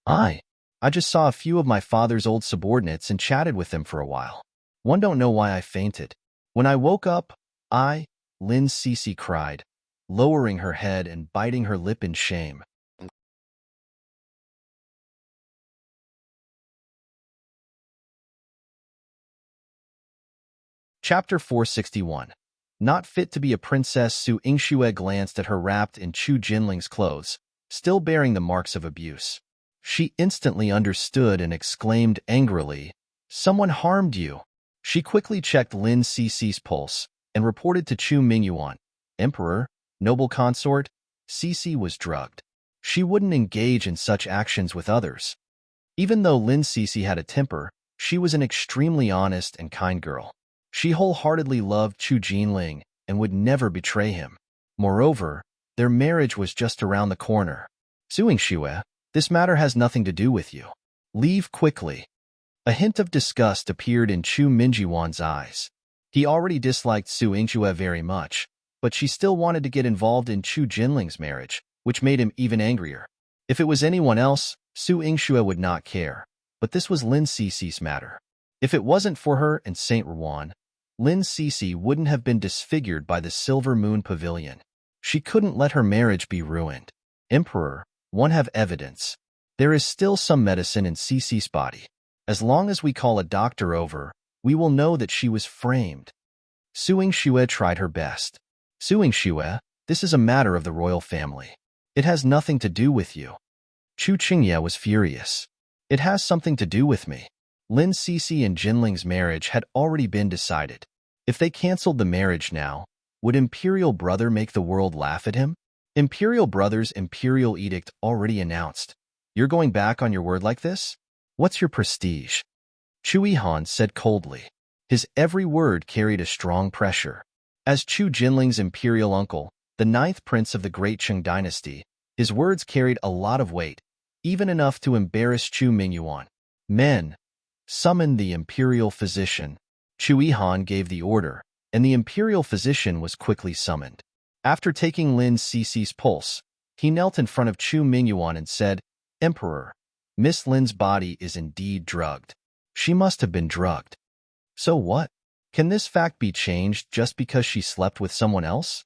I just saw a few of my father's old subordinates and chatted with them for a while. One don't know why I fainted. When I woke up, Lin Cece cried, lowering her head and biting her lip in shame. Chapter 461. Not fit to be a princess, Su Yingxue glanced at her wrapped in Chu Jinling's clothes, still bearing the marks of abuse. She instantly understood and exclaimed angrily, "Someone harmed you." She quickly checked Lin Cece's pulse and reported to Chu Mingyuan, "Emperor, noble consort, Cece was drugged. She wouldn't engage in such actions with others." Even though Lin Cece had a temper, she was an extremely honest and kind girl. She wholeheartedly loved Chu Jinling and would never betray him. Moreover, their marriage was just around the corner. "Su Yingxue, this matter has nothing to do with you. Leave quickly." A hint of disgust appeared in Chu Mingyuan's eyes. He already disliked Su Yingxue very much, but she still wanted to get involved in Chu Jinling's marriage, which made him even angrier. If it was anyone else, Su Yingxue would not care, but this was Lin Cece's matter. If it wasn't for her and Saint Rouen, Lin Cece wouldn't have been disfigured by the Silver Moon Pavilion. She couldn't let her marriage be ruined. "Emperor, one have evidence. There is still some medicine in Cece's body. As long as we call a doctor over, we will know that she was framed." Su Yingxue tried her best. "Su Yingxue, this is a matter of the royal family. It has nothing to do with you." Chu Qingye was furious. "It has something to do with me." Lin Cece and Jinling's marriage had already been decided. If they canceled the marriage now, would Imperial Brother make the world laugh at him? Imperial Brother's imperial edict already announced. "You're going back on your word like this? What's your prestige?" Chu Yihan said coldly. His every word carried a strong pressure. As Chu Jinling's imperial uncle, the 9th prince of the Great Qing dynasty, his words carried a lot of weight, even enough to embarrass Chu Mingyuan. "Men, summon the imperial physician." Chu Yihan gave the order, and the imperial physician was quickly summoned. After taking Lin Cece's pulse, he knelt in front of Chu Mingyuan and said, "Emperor, Miss Lin's body is indeed drugged. She must have been drugged. So what? Can this fact be changed just because she slept with someone else?"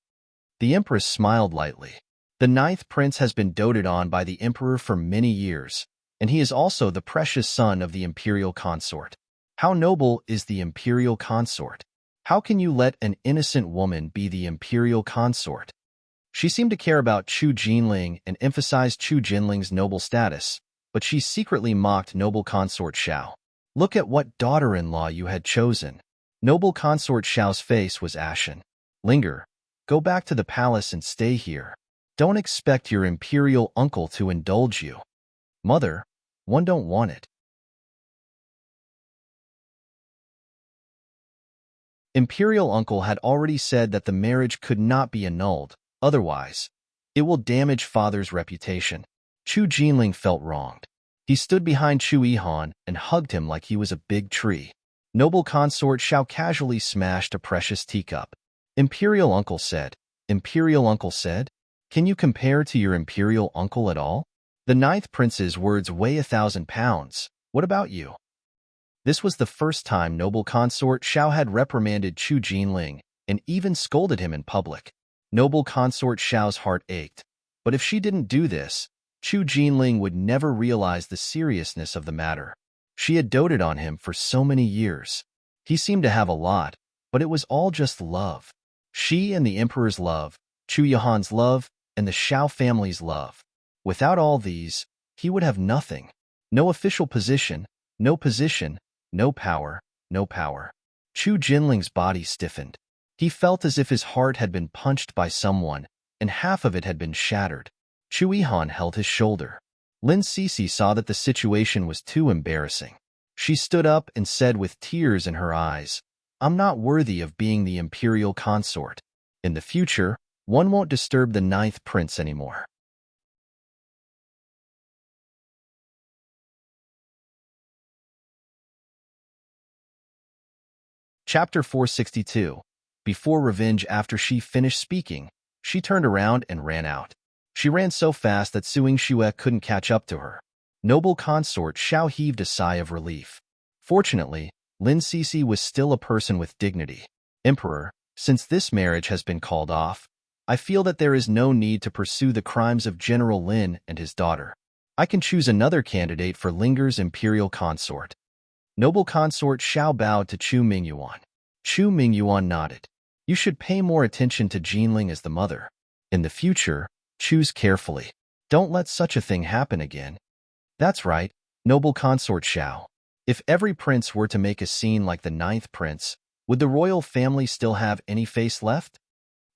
The empress smiled lightly. The 9th prince has been doted on by the emperor for many years, and he is also the precious son of the imperial consort. How noble is the imperial consort? How can you let an innocent woman be the imperial consort? She seemed to care about Chu Jinling and emphasized Chu Jinling's noble status, but she secretly mocked noble consort Xiao. "Look at what daughter-in-law you had chosen." Noble consort Xiao's face was ashen. "Linger. Go back to the palace and stay here. Don't expect your imperial uncle to indulge you." "Mother, one don't want it." Imperial uncle had already said that the marriage could not be annulled, otherwise, it will damage father's reputation. Chu Jinling felt wronged. He stood behind Chu Yihan and hugged him like he was a big tree. Noble consort Xiao casually smashed a precious teacup. Imperial uncle said, "Imperial uncle said? Can you compare to your imperial uncle at all? The 9th prince's words weigh 1,000 pounds. What about you?" This was the first time noble consort Xiao had reprimanded Chu Jinling and even scolded him in public. Noble consort Xiao's heart ached, but if she didn't do this, Chu Jinling would never realize the seriousness of the matter. She had doted on him for so many years. He seemed to have a lot, but it was all just love. She and the emperor's love, Chu Yihan's love, and the Xiao family's love. Without all these, he would have nothing. No official position, no power, no power. Chu Jinling's body stiffened. He felt as if his heart had been punched by someone, and half of it had been shattered. Chu Yihan held his shoulder. Lin Cece saw that the situation was too embarrassing. She stood up and said with tears in her eyes, "I'm not worthy of being the imperial consort. In the future, one won't disturb the 9th prince anymore." Chapter 462. Before revenge. After she finished speaking, she turned around and ran out. She ran so fast that Su Yingxue couldn't catch up to her. Noble consort Xiao heaved a sigh of relief. Fortunately, Lin Cece was still a person with dignity. Emperor, since this marriage has been called off, I feel that there is no need to pursue the crimes of General Lin and his daughter. I can choose another candidate for Linger's imperial consort. Noble consort Xiao bowed to Chu Mingyuan. Chu Mingyuan nodded. You should pay more attention to Jinling as the mother. In the future, choose carefully. Don't let such a thing happen again. That's right, noble consort Xiao. If every prince were to make a scene like the ninth prince, would the royal family still have any face left?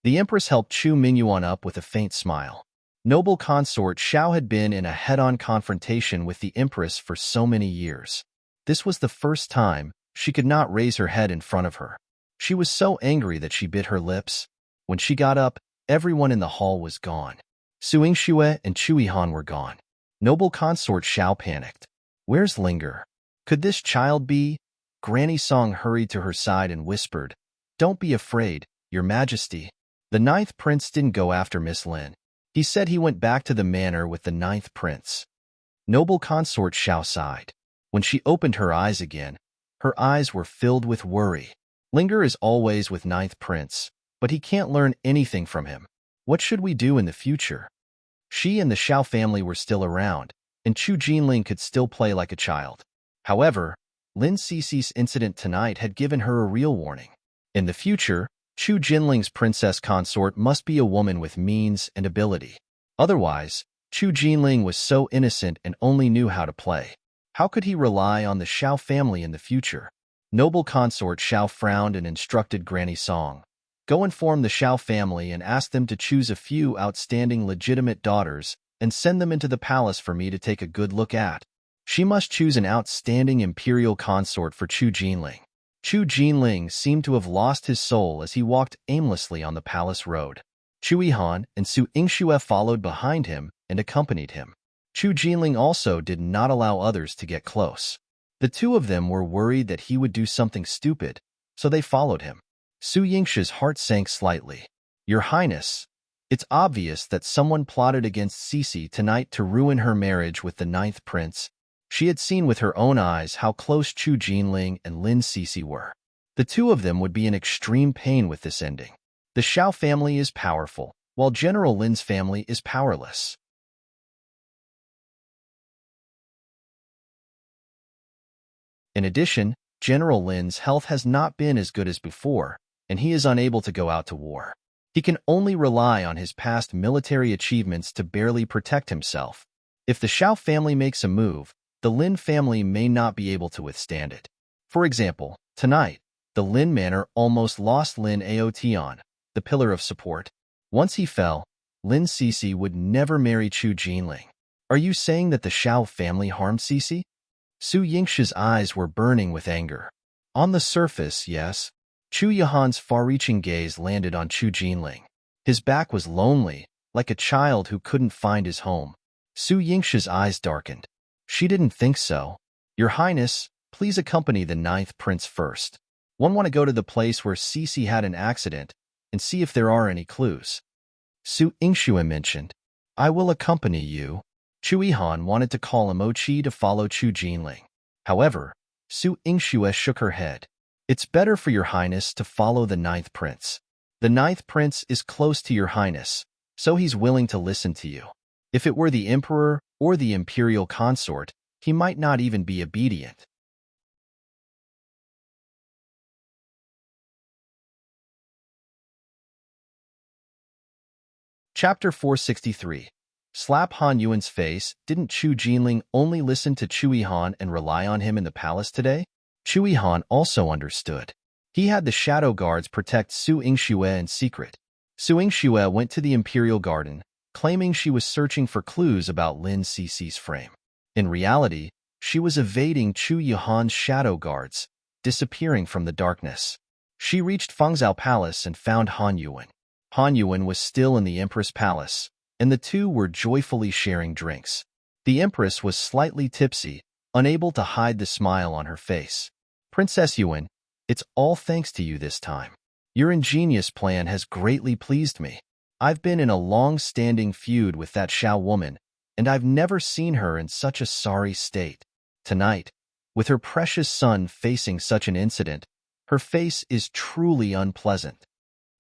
The empress helped Chu Mingyuan up with a faint smile. Noble consort Xiao had been in a head-on confrontation with the empress for so many years. This was the first time she could not raise her head in front of her. She was so angry that she bit her lips. When she got up, everyone in the hall was gone. Su Yingxue and Chu Yihan were gone. Noble consort Xiao panicked. Where's Linger? Could this child be? Granny Song hurried to her side and whispered, Don't be afraid, Your Majesty. The ninth prince didn't go after Miss Lin. He said he went back to the manor with the ninth prince. Noble consort Xiao sighed. When she opened her eyes again, her eyes were filled with worry. Linger is always with ninth prince, but he can't learn anything from him. What should we do in the future? She and the Xiao family were still around, and Chu Jinling could still play like a child. However, Lin Cici's incident tonight had given her a real warning. In the future, Chu Jinling's princess consort must be a woman with means and ability. Otherwise, Chu Jinling was so innocent and only knew how to play. How could he rely on the Xiao family in the future? Noble consort Xiao frowned and instructed Granny Song. Go inform the Xiao family and ask them to choose a few outstanding legitimate daughters and send them into the palace for me to take a good look at. She must choose an outstanding imperial consort for Chu Jinling. Chu Jinling seemed to have lost his soul as he walked aimlessly on the palace road. Chu Yihan and Su Yingxue followed behind him and accompanied him. Chu Jinling also did not allow others to get close. The two of them were worried that he would do something stupid, so they followed him. Su Yingxue's heart sank slightly. Your Highness, it's obvious that someone plotted against Cici tonight to ruin her marriage with the ninth prince. She had seen with her own eyes how close Chu Jinling and Lin Cici were. The two of them would be in extreme pain with this ending. The Xiao family is powerful, while General Lin's family is powerless. In addition, General Lin's health has not been as good as before, and he is unable to go out to war. He can only rely on his past military achievements to barely protect himself. If the Xiao family makes a move, the Lin family may not be able to withstand it. For example, tonight, the Lin manor almost lost Lin Aotian, the pillar of support. Once he fell, Lin Cici would never marry Chu Jinling. Are you saying that the Xiao family harmed Cici? Su Yingxue's eyes were burning with anger. On the surface, yes. Chu Yihan's far-reaching gaze landed on Chu Jinling. His back was lonely, like a child who couldn't find his home. Su Yingxue's eyes darkened. She didn't think so. Your Highness, please accompany the ninth prince first. One want to go to the place where Cici had an accident and see if there are any clues. Su Yingxue mentioned, I will accompany you. Chu Yihan wanted to call Mochi to follow Chu Jinling. However, Su Yingxue shook her head. It's better for your Highness to follow the ninth prince. The ninth prince is close to your Highness, so he's willing to listen to you. If it were the emperor or the imperial consort, he might not even be obedient. Chapter 463. Slap Han Yuan's face. Didn't Chu Jinling only listen to Chu Yihan and rely on him in the palace today? Chu Yihan also understood. He had the shadow guards protect Su Yingxue in secret. Su Yingxue went to the imperial garden, claiming she was searching for clues about Lin Cici's frame. In reality, she was evading Chu Yihan's shadow guards, disappearing from the darkness. She reached Fengzhou Palace and found Han Yuan. Han Yuan was still in the Empress Palace, and the two were joyfully sharing drinks. The Empress was slightly tipsy, unable to hide the smile on her face. Princess Yuan, it's all thanks to you this time. Your ingenious plan has greatly pleased me. I've been in a long-standing feud with that Xiao woman, and I've never seen her in such a sorry state. Tonight, with her precious son facing such an incident, Her face is truly unpleasant.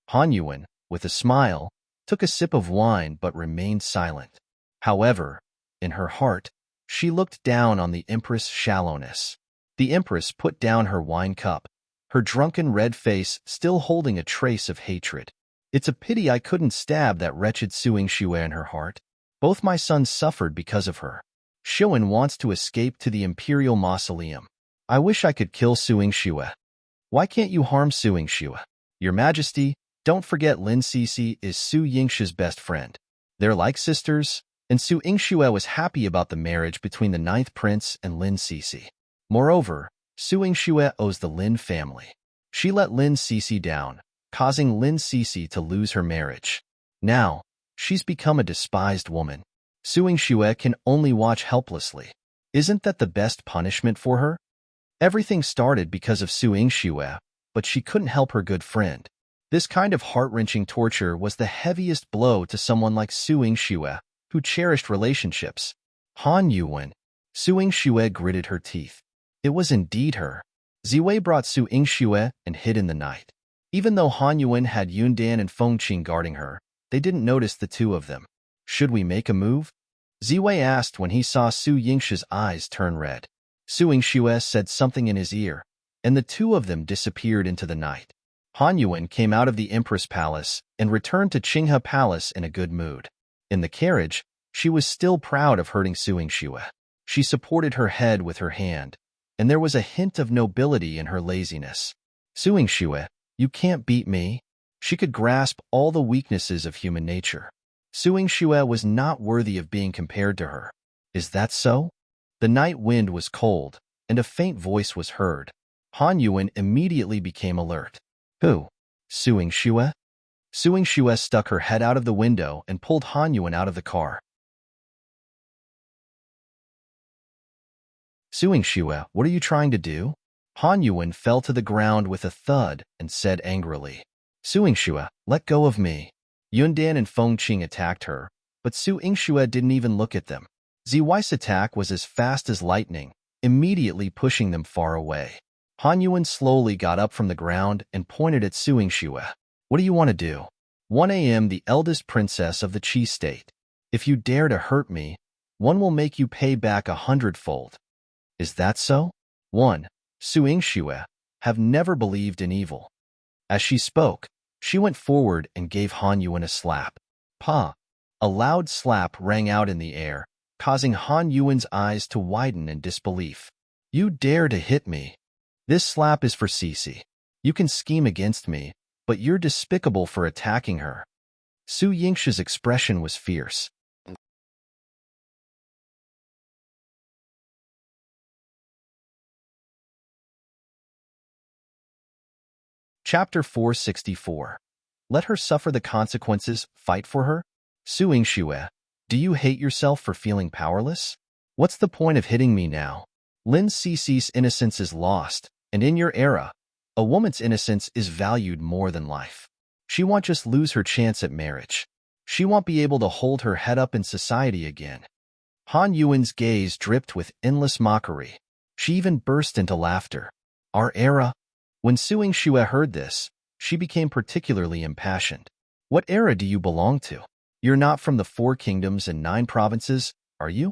Han Yuan, with a smile, took a sip of wine but remained silent. However, in her heart, she looked down on the Empress' shallowness. The Empress put down her wine cup, her drunken red face still holding a trace of hatred. It's a pity I couldn't stab that wretched Suing Shue in her heart. Both my sons suffered because of her. Shuen wants to escape to the Imperial Mausoleum. I wish I could kill Suing Shue. Why can't you harm Suing Shue? Your Majesty, don't forget Lin Cixi is Su Yingshue's best friend. They're like sisters, and Su Yingxue was happy about the marriage between the ninth prince and Lin Cixi. Moreover, Su Yingxue owes the Lin family. She let Lin Cixi down, causing Lin Cixi to lose her marriage. Now, she's become a despised woman. Su Yingxue can only watch helplessly. Isn't that the best punishment for her? Everything started because of Su Yingxue, but she couldn't help her good friend. This kind of heart-wrenching torture was the heaviest blow to someone like Su Yingxue, who cherished relationships. Han Yuan. Su Yingxue gritted her teeth. It was indeed her. Ziwei brought Su Yingxue and hid in the night. Even though Han Yuan had Yundan and Fengqing guarding her, they didn't notice the two of them. Should we make a move? Ziwei asked when he saw Su Yingshue's eyes turn red. Su Yingxue said something in his ear, and the two of them disappeared into the night. Han Yuan came out of the Empress Palace and returned to Qinghe Palace in a good mood. In the carriage, she was still proud of hurting Su Yingxue. She supported her head with her hand, and there was a hint of nobility in her laziness. Su Yingxue, you can't beat me. She could grasp all the weaknesses of human nature. Su Yingxue was not worthy of being compared to her. Is that so? The night wind was cold, and a faint voice was heard. Han Yuan immediately became alert. Who? Su Yingxue? Su Yingxue stuck her head out of the window and pulled Han Yuan out of the car. Su Yingxue, what are you trying to do? Han Yuan fell to the ground with a thud and said angrily. Su Yingxue, let go of me. Yundan and Fengqing attacked her, but Su Yingxue didn't even look at them. Ziwei's attack was as fast as lightning, immediately pushing them far away. Han Yuan slowly got up from the ground and pointed at Su Yingxue. What do you want to do? 1 a.m. the eldest princess of the Qi state. If you dare to hurt me, one will make you pay back 100-fold. Is that so? 1. Su Yingxue, have never believed in evil. As she spoke, she went forward and gave Han Yuan a slap. Pa! A loud slap rang out in the air, causing Han Yuan's eyes to widen in disbelief. You dare to hit me? This slap is for Cixi. You can scheme against me, but you're despicable for attacking her. Su Yingshue's expression was fierce. Chapter 464. Let her suffer the consequences, fight for her? Su Yingxue, do you hate yourself for feeling powerless? What's the point of hitting me now? Lin Cixi's innocence is lost, and in your era, a woman's innocence is valued more than life. She won't just lose her chance at marriage. She won't be able to hold her head up in society again. Han Yuan's gaze dripped with endless mockery. She even burst into laughter. Our era? When Su Yingxue heard this, she became particularly impassioned. What era do you belong to? You're not from the 4 kingdoms and 9 provinces, are you?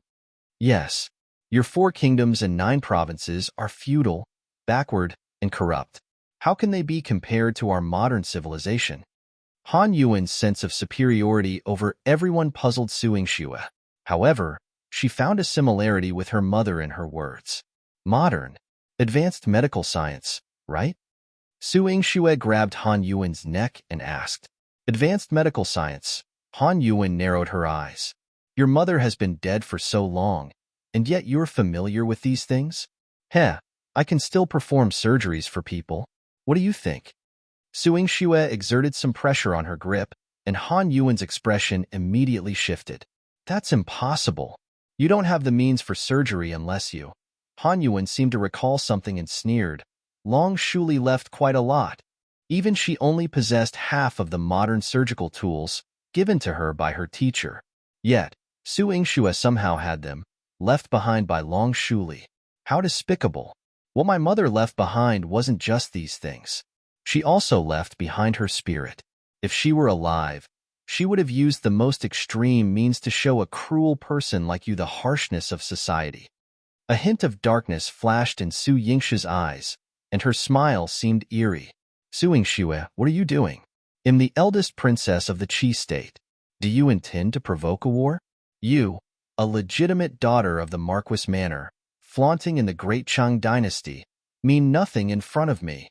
Yes. Your 4 kingdoms and 9 provinces are feudal, backward, and corrupt. How can they be compared to our modern civilization? Han Yuan's sense of superiority over everyone puzzled Su Yingxue. However, she found a similarity with her mother in her words. Modern, advanced medical science, right? Su Yingxue grabbed Han Yuan's neck and asked. Advanced medical science. Han Yuan narrowed her eyes. Your mother has been dead for so long, and yet you're familiar with these things? Heh, I can still perform surgeries for people. What do you think? Su Yingxue exerted some pressure on her grip, and Han Yuan's expression immediately shifted. That's impossible. You don't have the means for surgery unless you. Han Yuan seemed to recall something and sneered. Long Shuli left quite a lot. Even she only possessed half of the modern surgical tools given to her by her teacher. Yet, Su Yingxue somehow had them, left behind by Long Shuli. How despicable. What my mother left behind wasn't just these things. She also left behind her spirit. If she were alive, she would have used the most extreme means to show a cruel person like you the harshness of society. A hint of darkness flashed in Su Yingshu's eyes, and her smile seemed eerie. Su Yingxue, what are you doing? I'm the eldest princess of the Qi state. Do you intend to provoke a war? You, a legitimate daughter of the Marquis Manor, flaunting in the Great Chang dynasty, mean nothing in front of me.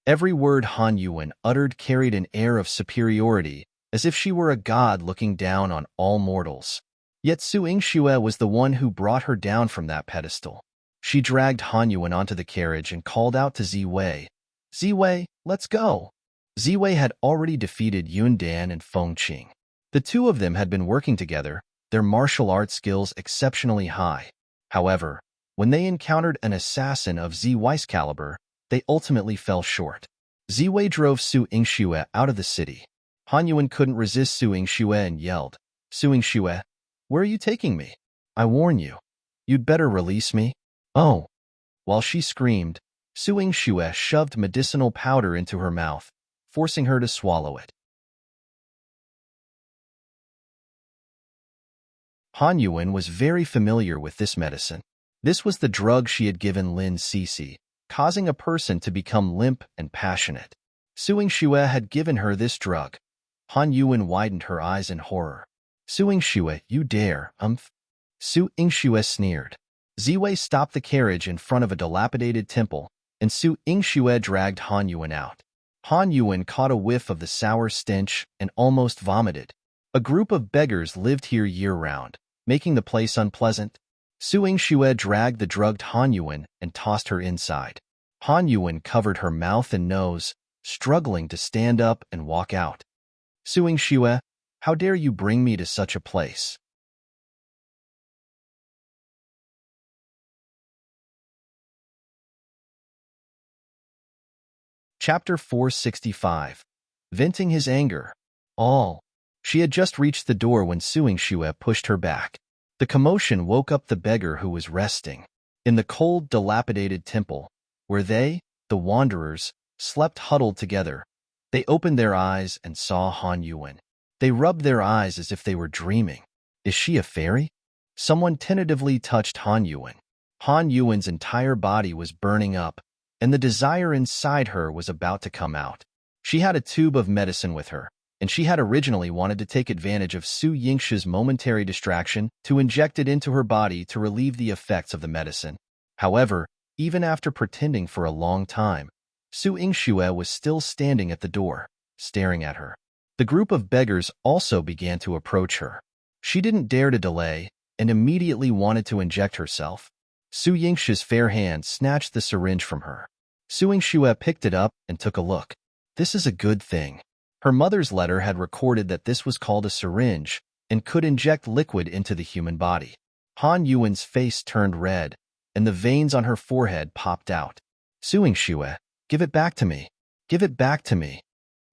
Every word Han Yuan uttered carried an air of superiority, as if she were a god looking down on all mortals. Yet Su Yingxue was the one who brought her down from that pedestal. She dragged Han Yuan onto the carriage and called out to Ziwei, Ziwei, let's go. Ziwei had already defeated Yun Dan and Feng Qing. The two of them had been working together, their martial arts skills exceptionally high. However, when they encountered an assassin of Ziwei's caliber, they ultimately fell short. Ziwei drove Su Yingxue out of the city. Han Yuan couldn't resist Su Yingxue and yelled, Su Yingxue, where are you taking me? I warn you. You'd better release me. Oh. While she screamed, Su Yingxue shoved medicinal powder into her mouth, forcing her to swallow it. Han Yuan was very familiar with this medicine. This was the drug she had given Lin Cixi, causing a person to become limp and passionate. Su Yingxue had given her this drug. Han Yuan widened her eyes in horror. Su Yingxue, you dare, Su Yingxue sneered. Ziwei stopped the carriage in front of a dilapidated temple, and Su Yingxue dragged Han Yuan out. Han Yuan caught a whiff of the sour stench and almost vomited. A group of beggars lived here year-round, making the place unpleasant. Su Yingxue dragged the drugged Han Yuan and tossed her inside. Han Yuan covered her mouth and nose, struggling to stand up and walk out. Su Yingxue, how dare you bring me to such a place? Chapter 465. Venting his anger. All. She had just reached the door when Su Yingxue pushed her back. The commotion woke up the beggar who was resting. In the cold, dilapidated temple, where they, the wanderers, slept huddled together, they opened their eyes and saw Han Yuan. They rubbed their eyes as if they were dreaming. Is she a fairy? Someone tentatively touched Han Yuan. Han Yuan's entire body was burning up, and the desire inside her was about to come out. She had a tube of medicine with her, and she had originally wanted to take advantage of Su Yingshu's momentary distraction to inject it into her body to relieve the effects of the medicine. However, even after pretending for a long time, Su Yingxue was still standing at the door, staring at her. The group of beggars also began to approach her. She didn't dare to delay and immediately wanted to inject herself. Su Yingshu's fair hand snatched the syringe from her. Su Yingxue picked it up and took a look. This is a good thing. Her mother's letter had recorded that this was called a syringe and could inject liquid into the human body. Han Yuan's face turned red, and the veins on her forehead popped out. Su Yingxue, give it back to me. Give it back to me.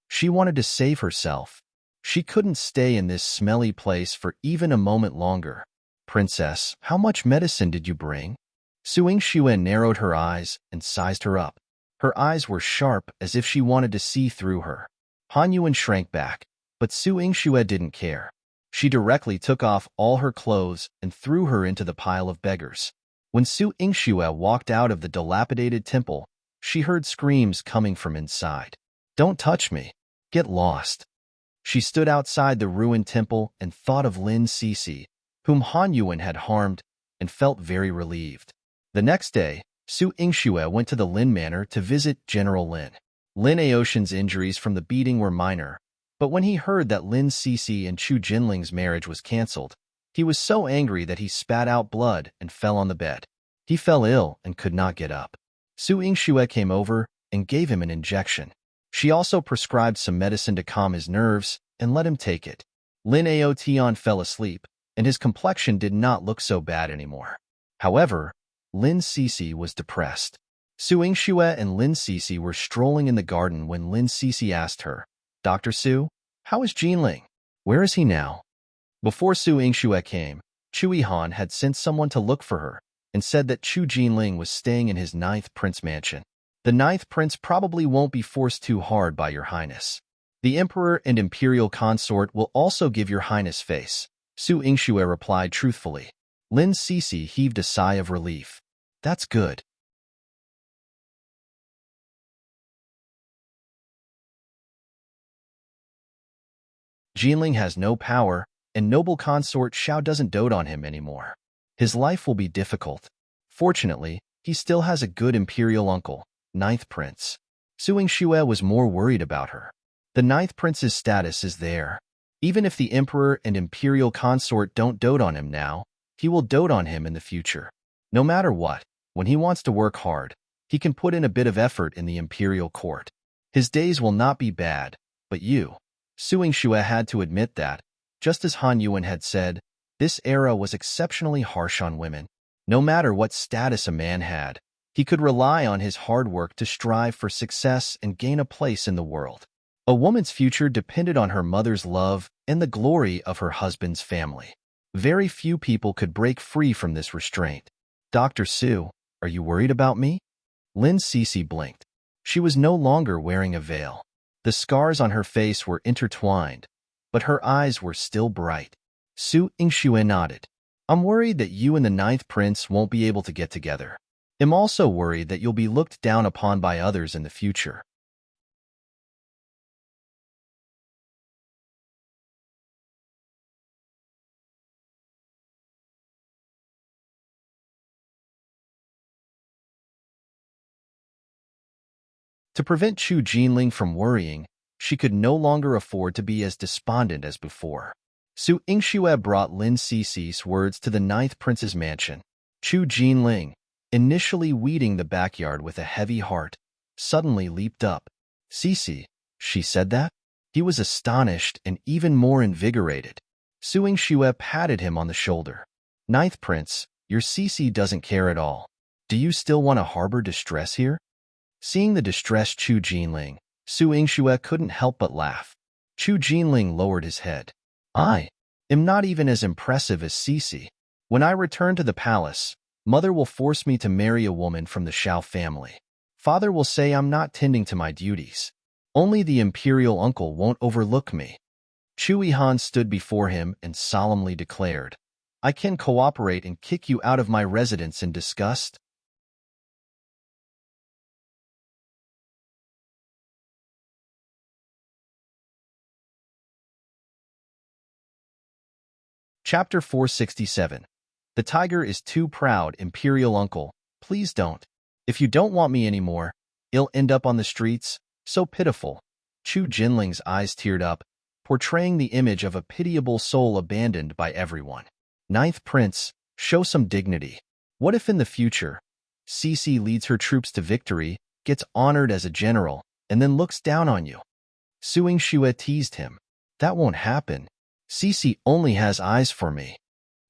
She wanted to save herself. She couldn't stay in this smelly place for even a moment longer. Princess, how much medicine did you bring? Su Yingxue narrowed her eyes and sized her up. Her eyes were sharp as if she wanted to see through her. Han Yuan shrank back, but Su Yingxue didn't care. She directly took off all her clothes and threw her into the pile of beggars. When Su Yingxue walked out of the dilapidated temple, she heard screams coming from inside. Don't touch me. Get lost. She stood outside the ruined temple and thought of Lin Cixi, whom Han Yuan had harmed, and felt very relieved. The next day, Su Yingxue went to the Lin Manor to visit General Lin. Lin Aoshan's injuries from the beating were minor, but when he heard that Lin Cixi and Chu Jinling's marriage was cancelled, he was so angry that he spat out blood and fell on the bed. He fell ill and could not get up. Su Yingxue came over and gave him an injection. She also prescribed some medicine to calm his nerves and let him take it. Lin Aotian fell asleep, and his complexion did not look so bad anymore. However, Lin Cixi was depressed. Su Yingxue and Lin Cixi were strolling in the garden when Lin Cixi asked her, Dr. Su, how is Jinling? Where is he now? Before Su Yingxue came, Chu Yihan had sent someone to look for her, and said that Chu Jinling was staying in his ninth prince mansion. The ninth prince probably won't be forced too hard by your highness. The emperor and imperial consort will also give your highness face, Su Yingxue replied truthfully. Lin Cixi heaved a sigh of relief. That's good. Jinling has no power, and noble consort Xiao doesn't dote on him anymore. His life will be difficult. Fortunately, he still has a good imperial uncle, ninth prince. Su Yingxue was more worried about her. The ninth prince's status is there. Even if the emperor and imperial consort don't dote on him now, he will dote on him in the future. No matter what, when he wants to work hard, he can put in a bit of effort in the imperial court. His days will not be bad, but Su Yingxue had to admit that, just as Han Yuan had said, this era was exceptionally harsh on women. No matter what status a man had, he could rely on his hard work to strive for success and gain a place in the world. A woman's future depended on her mother's love and the glory of her husband's family. Very few people could break free from this restraint. Dr. Su, are you worried about me? Lin Cixi blinked. She was no longer wearing a veil. The scars on her face were intertwined, but her eyes were still bright. Su Yingxue nodded. I'm worried that you and the ninth prince won't be able to get together. I'm also worried that you'll be looked down upon by others in the future. To prevent Chu Jinling from worrying, she could no longer afford to be as despondent as before. Su Yingxue brought Lin Cixi's words to the ninth prince's mansion. Chu Jinling, initially weeding the backyard with a heavy heart, suddenly leaped up. Cixi, she said that? He was astonished and even more invigorated. Su Yingxue patted him on the shoulder. Ninth prince, your Cixi doesn't care at all. Do you still want to harbor distress here? Seeing the distressed Chu Jinling, Su Yingxue couldn't help but laugh. Chu Jinling lowered his head. I am not even as impressive as Cixi. When I return to the palace, Mother will force me to marry a woman from the Xiao family. Father will say I'm not tending to my duties. Only the imperial uncle won't overlook me. Chu Yihan stood before him and solemnly declared, I can cooperate and kick you out of my residence in disgust. Chapter 467. The tiger is too proud, imperial uncle. Please don't. If you don't want me anymore, I'll end up on the streets. So pitiful. Chu Jinling's eyes teared up, portraying the image of a pitiable soul abandoned by everyone. Ninth prince, show some dignity. What if in the future, Cixi leads her troops to victory, gets honored as a general, and then looks down on you? Su Yingxue teased him. That won't happen. Cixi only has eyes for me.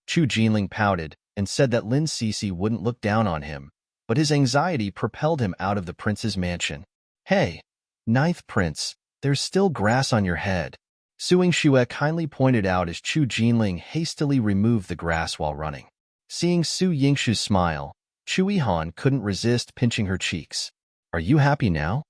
Chu Jinling pouted and said that Lin Cixi wouldn't look down on him, but his anxiety propelled him out of the prince's mansion. Hey, ninth prince, there's still grass on your head. Su Yingxue kindly pointed out as Chu Jinling hastily removed the grass while running. Seeing Su Yingxue's smile, Chu Yihan couldn't resist pinching her cheeks. Are you happy now?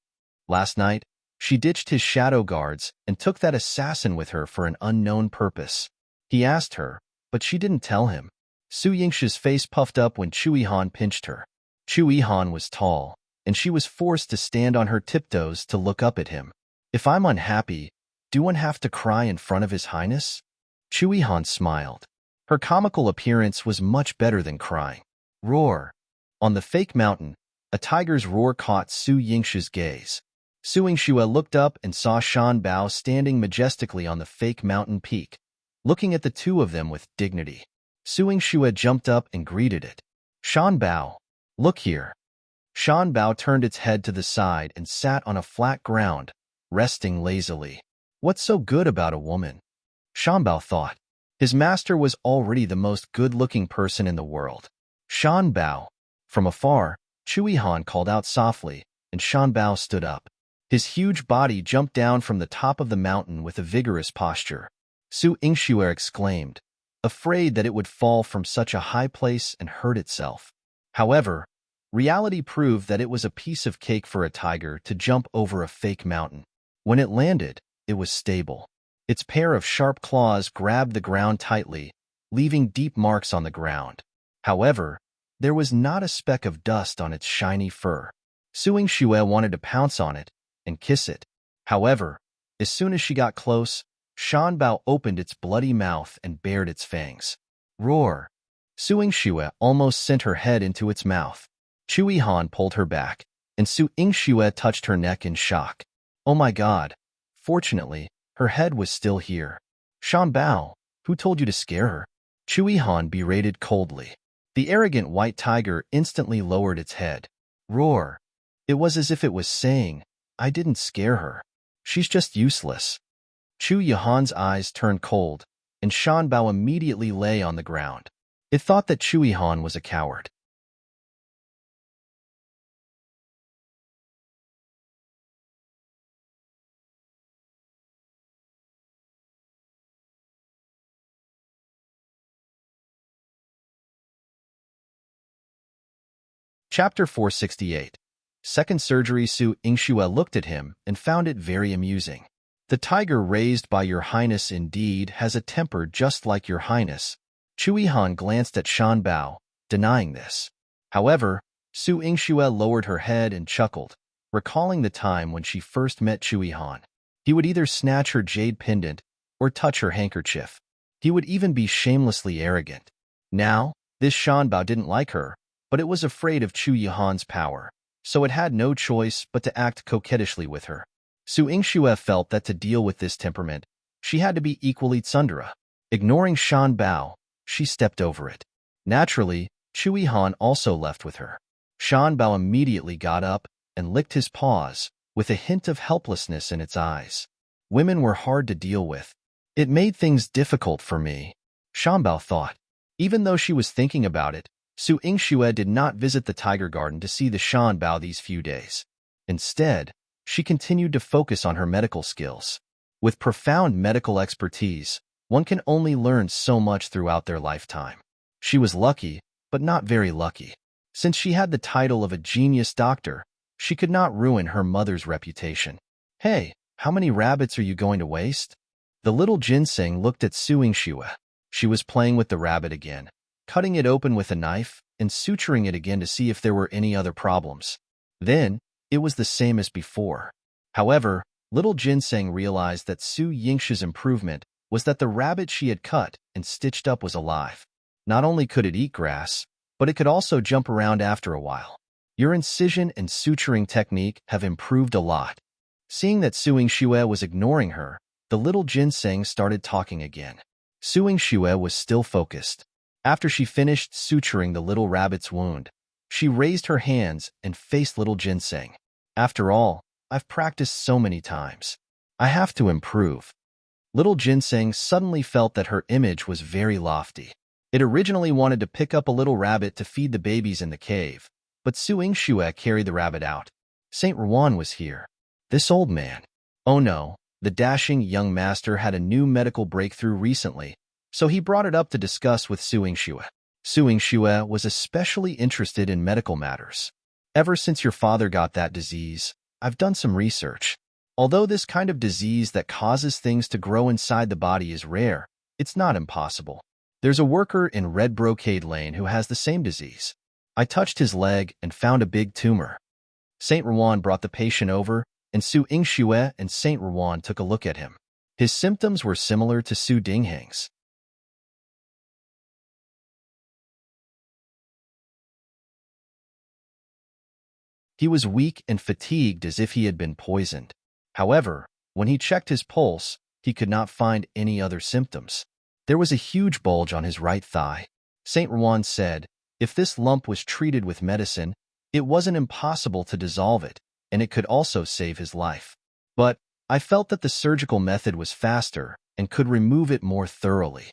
Last night, she ditched his shadow guards and took that assassin with her for an unknown purpose. He asked her, but she didn't tell him. Su Yingxue's face puffed up when Chu Yihan pinched her. Chu Yihan was tall, and she was forced to stand on her tiptoes to look up at him. If I'm unhappy, do one have to cry in front of His Highness? Chu Yihan smiled. Her comical appearance was much better than crying. Roar. On the fake mountain, a tiger's roar caught Su Yingxue's gaze. Su Yingxue looked up and saw Shan Bao standing majestically on the fake mountain peak, looking at the two of them with dignity. Su Yingxue jumped up and greeted it. Shan Bao, look here. Shan Bao turned its head to the side and sat on a flat ground, resting lazily. What's so good about a woman? Shan Bao thought. His master was already the most good-looking person in the world. Shan Bao. From afar, Chu Yihan called out softly, and Shan Bao stood up. His huge body jumped down from the top of the mountain with a vigorous posture. Su Yingxue exclaimed, afraid that it would fall from such a high place and hurt itself. However, reality proved that it was a piece of cake for a tiger to jump over a fake mountain. When it landed, it was stable. Its pair of sharp claws grabbed the ground tightly, leaving deep marks on the ground. However, there was not a speck of dust on its shiny fur. Su Yingxue wanted to pounce on it and kiss it. However, as soon as she got close, Shanbao opened its bloody mouth and bared its fangs. Roar! Su Yingxue almost sent her head into its mouth. Chu Yihan pulled her back, and Su Yingxue touched her neck in shock. Oh my god! Fortunately, her head was still here. Shanbao, who told you to scare her? Chu Yihan berated coldly. The arrogant white tiger instantly lowered its head. Roar! It was as if it was saying, I didn't scare her. She's just useless. Chu Yihan's eyes turned cold, and Shanbao immediately lay on the ground. It thought that Chu Yihan was a coward. Chapter 468. Second surgery. Su Yingxue looked at him and found it very amusing. The tiger raised by your highness indeed has a temper just like your highness. Chu Yihan glanced at Shanbao, denying this. However, Su Yingxue lowered her head and chuckled, recalling the time when she first met Chu Yihan. He would either snatch her jade pendant or touch her handkerchief. He would even be shamelessly arrogant. Now, this Shanbao didn't like her, but it was afraid of Chu Yihan's power, so it had no choice but to act coquettishly with her. Su Yingxue felt that to deal with this temperament, she had to be equally tsundere. Ignoring Shanbao, she stepped over it. Naturally, Chu Yihan also left with her. Shanbao immediately got up and licked his paws, with a hint of helplessness in its eyes. Women were hard to deal with. It made things difficult for me, Shanbao thought. Even though she was thinking about it, Su Yingxue did not visit the tiger garden to see the Shanbao these few days. Instead, she continued to focus on her medical skills. With profound medical expertise, one can only learn so much throughout their lifetime. She was lucky, but not very lucky. Since she had the title of a genius doctor, she could not ruin her mother's reputation. Hey, how many rabbits are you going to waste? The little ginseng looked at Su Yingxue. She was playing with the rabbit again, cutting it open with a knife and suturing it again to see if there were any other problems. Then, it was the same as before. However, little ginseng realized that Su Yingxue's improvement was that the rabbit she had cut and stitched up was alive. Not only could it eat grass, but it could also jump around after a while. Your incision and suturing technique have improved a lot. Seeing that Su Yingxue was ignoring her, the little ginseng started talking again. Su Yingxue was still focused. After she finished suturing the little rabbit's wound, she raised her hands and faced little ginseng. After all, I've practiced so many times. I have to improve. Little ginseng suddenly felt that her image was very lofty. It originally wanted to pick up a little rabbit to feed the babies in the cave, but Su Yingxue carried the rabbit out. Saint Ruan was here. This old man. Oh no, the dashing young master had a new medical breakthrough recently, so he brought it up to discuss with Su Yingxue. Su Yingxue was especially interested in medical matters. Ever since your father got that disease, I've done some research. Although this kind of disease that causes things to grow inside the body is rare, it's not impossible. There's a worker in Red Brocade Lane who has the same disease. I touched his leg and found a big tumor. Saint Ruan brought the patient over, and Su Yingxue and Saint Ruan took a look at him. His symptoms were similar to Su Dingheng's. He was weak and fatigued as if he had been poisoned. However, when he checked his pulse, he could not find any other symptoms. There was a huge bulge on his right thigh. Saint Ruan said, if this lump was treated with medicine, it wasn't impossible to dissolve it, and it could also save his life. But I felt that the surgical method was faster and could remove it more thoroughly.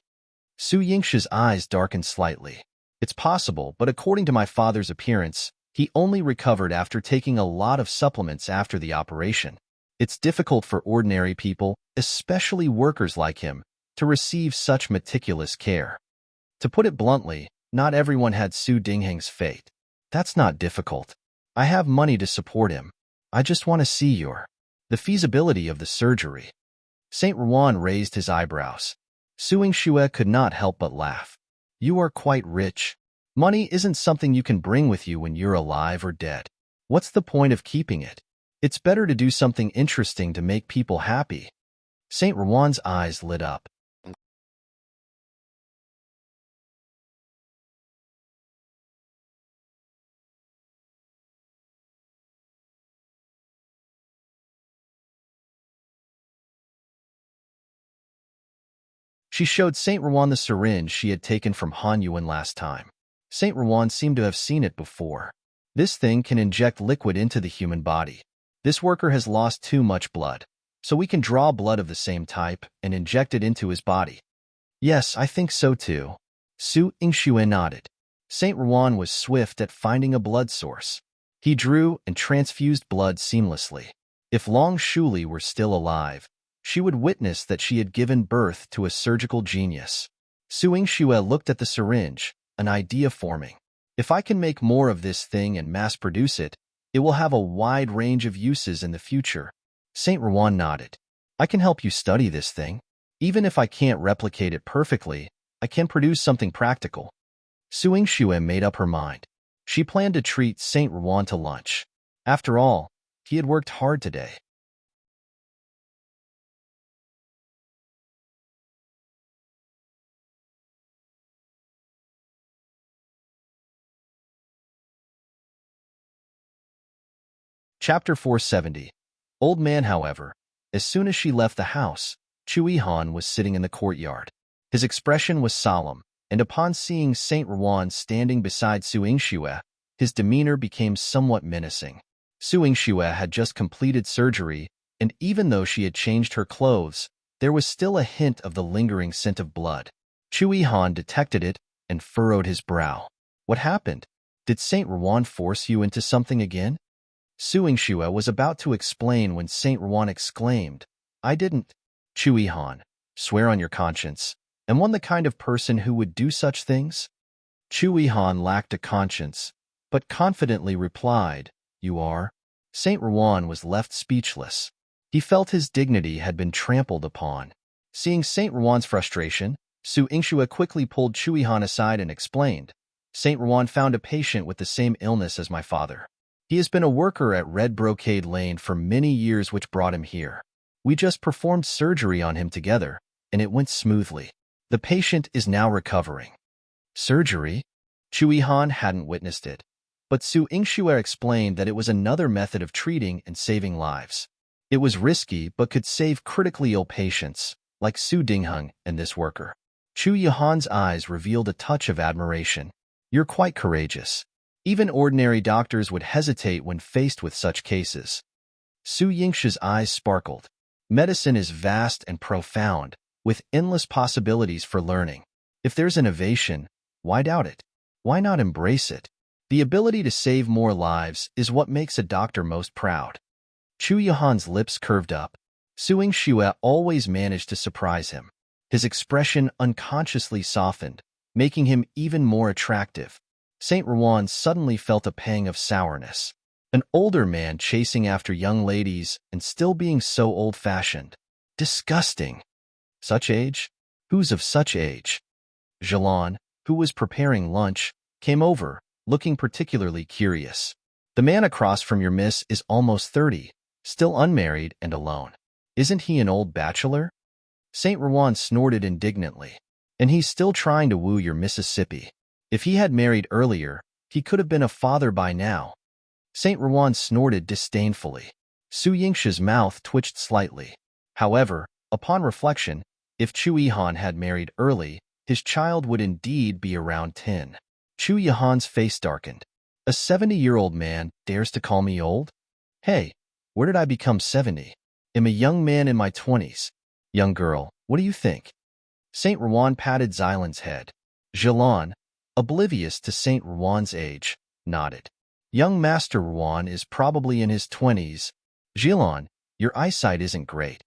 Su Yingxue's eyes darkened slightly. It's possible, but according to my father's appearance, he only recovered after taking a lot of supplements after the operation. It's difficult for ordinary people, especially workers like him, to receive such meticulous care. To put it bluntly, not everyone had Su Dingheng's fate. That's not difficult. I have money to support him. I just want to see the feasibility of the surgery. Saint Rowan raised his eyebrows. Su Yingxue could not help but laugh. You are quite rich. Money isn't something you can bring with you when you're alive or dead. What's the point of keeping it? It's better to do something interesting to make people happy. Saint Rowan's eyes lit up. She showed Saint Rowan the syringe she had taken from Han Yuan last time. Saint Rowan seemed to have seen it before. This thing can inject liquid into the human body. This worker has lost too much blood, so we can draw blood of the same type and inject it into his body. Yes, I think so too. Su Yingxue nodded. Saint Rowan was swift at finding a blood source. He drew and transfused blood seamlessly. If Long Shuli were still alive, she would witness that she had given birth to a surgical genius. Su Yingxue looked at the syringe, an idea forming. If I can make more of this thing and mass-produce it, it will have a wide range of uses in the future. Saint Rowan nodded. I can help you study this thing. Even if I can't replicate it perfectly, I can produce something practical. Su Yingxue made up her mind. She planned to treat Saint Rowan to lunch. After all, he had worked hard today. Chapter 470. Old Man, however, as soon as she left the house, Chu Yihan was sitting in the courtyard. His expression was solemn, and upon seeing Saint Rowan standing beside Su Yingxue, his demeanor became somewhat menacing. Su Yingxue had just completed surgery, and even though she had changed her clothes, there was still a hint of the lingering scent of blood. Chu Yihan detected it and furrowed his brow. What happened? Did Saint Rowan force you into something again? Su Yingxue was about to explain when Saint Rowan exclaimed, I didn't. Chu Yihan, swear on your conscience. Am one the kind of person who would do such things? Chu Yihan lacked a conscience, but confidently replied, You are. Saint Rowan was left speechless. He felt his dignity had been trampled upon. Seeing Saint Rowan's frustration, Su Yingxue quickly pulled Chu Yihan aside and explained, Saint Rowan found a patient with the same illness as my father. He has been a worker at Red Brocade Lane for many years, which brought him here. We just performed surgery on him together, and it went smoothly. The patient is now recovering. Surgery? Chu Yihan hadn't witnessed it, but Su Yingxue explained that it was another method of treating and saving lives. It was risky but could save critically ill patients, like Su Dingheng and this worker. Chu Yihan's eyes revealed a touch of admiration. You're quite courageous. Even ordinary doctors would hesitate when faced with such cases. Su Yingxue's eyes sparkled. Medicine is vast and profound, with endless possibilities for learning. If there's innovation, why doubt it? Why not embrace it? The ability to save more lives is what makes a doctor most proud. Chu Yihan's lips curved up. Su Yingxue always managed to surprise him. His expression unconsciously softened, making him even more attractive. Saint Rowan suddenly felt a pang of sourness. An older man chasing after young ladies and still being so old-fashioned. Disgusting. Such age? Who's of such age? Zhilan, who was preparing lunch, came over, looking particularly curious. The man across from your miss is almost 30, still unmarried and alone. Isn't he an old bachelor? Saint Rowan snorted indignantly. And he's still trying to woo your Mississippi. If he had married earlier, he could have been a father by now. Saint Rowan snorted disdainfully. Su Yingxue's mouth twitched slightly. However, upon reflection, if Chu Yihan had married early, his child would indeed be around 10. Chu Yihan's face darkened. A 70-year-old man dares to call me old? Hey, where did I become 70? I'm a young man in my 20s. Young girl, what do you think? Saint Rowan patted Xilan's head. Zhilan, oblivious to Saint Rowan's age, nodded. Young Master Rowan is probably in his 20s. Zhilan, your eyesight isn't great.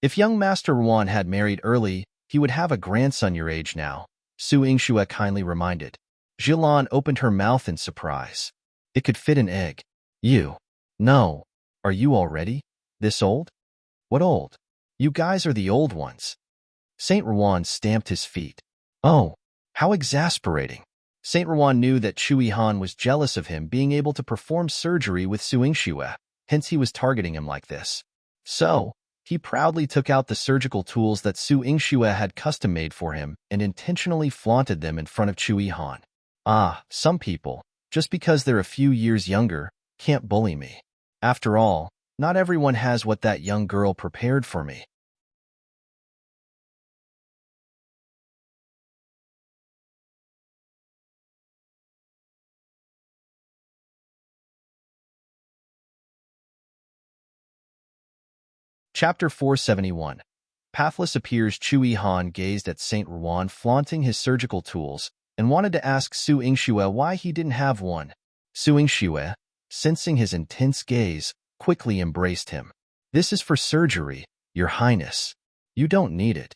If young Master Ruan had married early, he would have a grandson your age now, Su Yingxue kindly reminded. Jilan opened her mouth in surprise. It could fit an egg. You. No. Are you already? This old? What old? You guys are the old ones. Saint Ruan stamped his feet. Oh, how exasperating. Saint Ruan knew that Chui Han was jealous of him being able to perform surgery with Su Yingxue, hence he was targeting him like this. So, he proudly took out the surgical tools that Su Yingxue had custom-made for him and intentionally flaunted them in front of Chui Han. Ah, some people, just because they're a few years younger, can't bully me. After all, not everyone has what that young girl prepared for me. Chapter 471. Pathless appears. Chui Han gazed at Saint Ruan flaunting his surgical tools and wanted to ask Su Yingxue why he didn't have one. Su Yingxue, sensing his intense gaze, quickly embraced him. This is for surgery, Your Highness. You don't need it.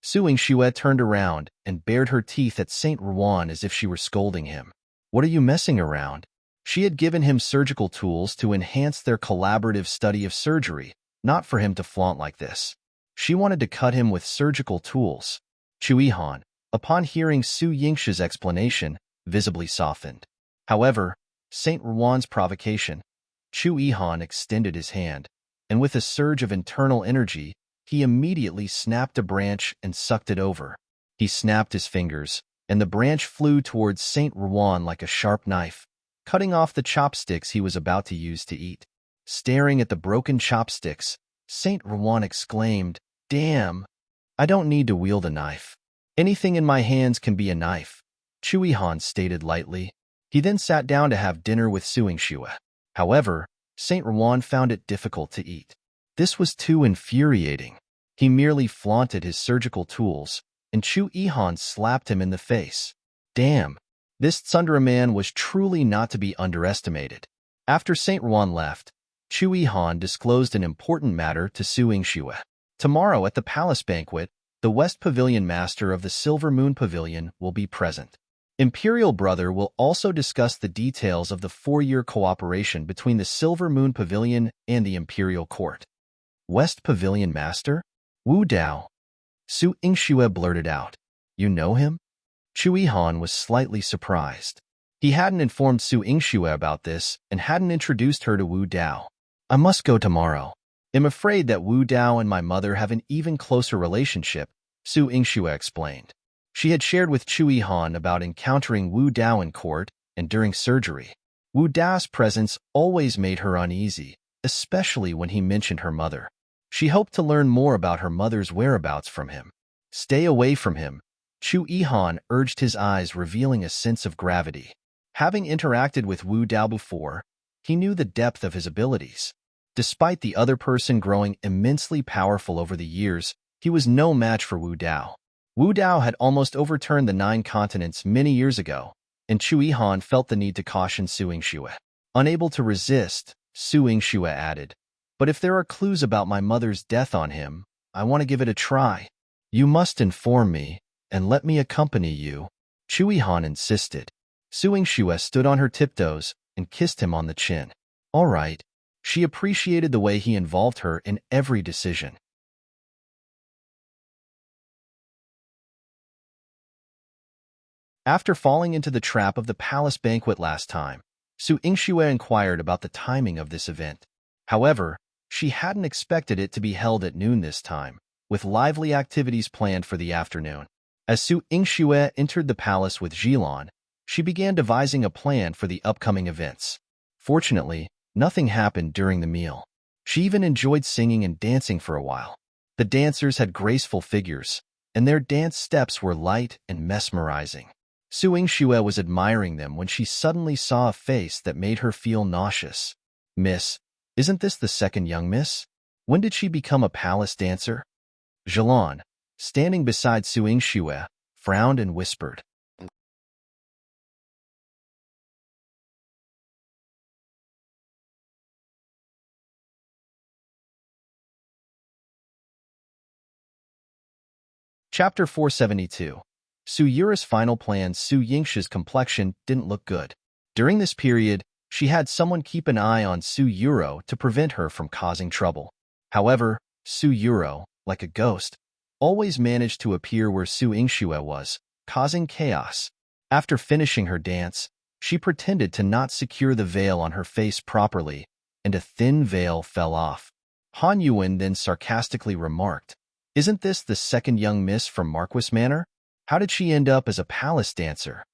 Su Yingxue turned around and bared her teeth at Saint Ruan as if she were scolding him. What are you messing around? She had given him surgical tools to enhance their collaborative study of surgery, not for him to flaunt like this. She wanted to cut him with surgical tools. Chui Han, upon hearing Su Yingxue's explanation, visibly softened. However, Saint Ruan's provocation, Chui Han extended his hand, and with a surge of internal energy, he immediately snapped a branch and sucked it over. He snapped his fingers, and the branch flew towards Saint Ruan like a sharp knife, cutting off the chopsticks he was about to use to eat. Staring at the broken chopsticks, Saint Ruan exclaimed, "Damn! I don't need to wield a knife. Anything in my hands can be a knife," Chui Han stated lightly. He then sat down to have dinner with Su Yingxue. However, Saint Ruan found it difficult to eat. This was too infuriating. He merely flaunted his surgical tools, and Chui Han slapped him in the face. Damn! This Tsundere man was truly not to be underestimated. After Saint Ruan left, Chui Han disclosed an important matter to Su Yingxue. Tomorrow at the palace banquet, the West Pavilion Master of the Silver Moon Pavilion will be present. Imperial Brother will also discuss the details of the 4-year cooperation between the Silver Moon Pavilion and the Imperial Court. West Pavilion Master? Wu Dao. Su Yingxue blurted out. You know him? Chui Han was slightly surprised. He hadn't informed Su Yingxue about this and hadn't introduced her to Wu Dao. I must go tomorrow. I'm afraid that Wu Dao and my mother have an even closer relationship, Su Yingxue explained. She had shared with Chui Han about encountering Wu Dao in court and during surgery. Wu Dao's presence always made her uneasy, especially when he mentioned her mother. She hoped to learn more about her mother's whereabouts from him. Stay away from him, Chui Han urged, his eyes revealing a sense of gravity. Having interacted with Wu Dao before, he knew the depth of his abilities. Despite the other person growing immensely powerful over the years, he was no match for Wu Dao. Wu Dao had almost overturned the 9 continents many years ago, and Chui Han felt the need to caution Su Yingxue. Unable to resist, Su Yingxue added, "But if there are clues about my mother's death on him, I want to give it a try. You must inform me, and let me accompany you," Chui Han insisted. Su Yingxue stood on her tiptoes and kissed him on the chin. All right. She appreciated the way he involved her in every decision. After falling into the trap of the palace banquet last time, Su Yingxue inquired about the timing of this event. However, she hadn't expected it to be held at noon this time, with lively activities planned for the afternoon. As Su Yingxue entered the palace with Jilan, she began devising a plan for the upcoming events. Fortunately, nothing happened during the meal. She even enjoyed singing and dancing for a while. The dancers had graceful figures, and their dance steps were light and mesmerizing. Su Yingxue was admiring them when she suddenly saw a face that made her feel nauseous. Miss, isn't this the second young miss? When did she become a palace dancer? Jilan, standing beside Su Yingxue, frowned and whispered. Chapter 472. Su Yura's final plan. Su Yingsha's complexion didn't look good. During this period, she had someone keep an eye on Su Yuro to prevent her from causing trouble. However, Su Yuro, like a ghost, always managed to appear where Su Yingxue was, causing chaos. After finishing her dance, she pretended to not secure the veil on her face properly, and a thin veil fell off. Han Yuan then sarcastically remarked, "Isn't this the second young miss from Marquis Manor? How did she end up as a palace dancer?"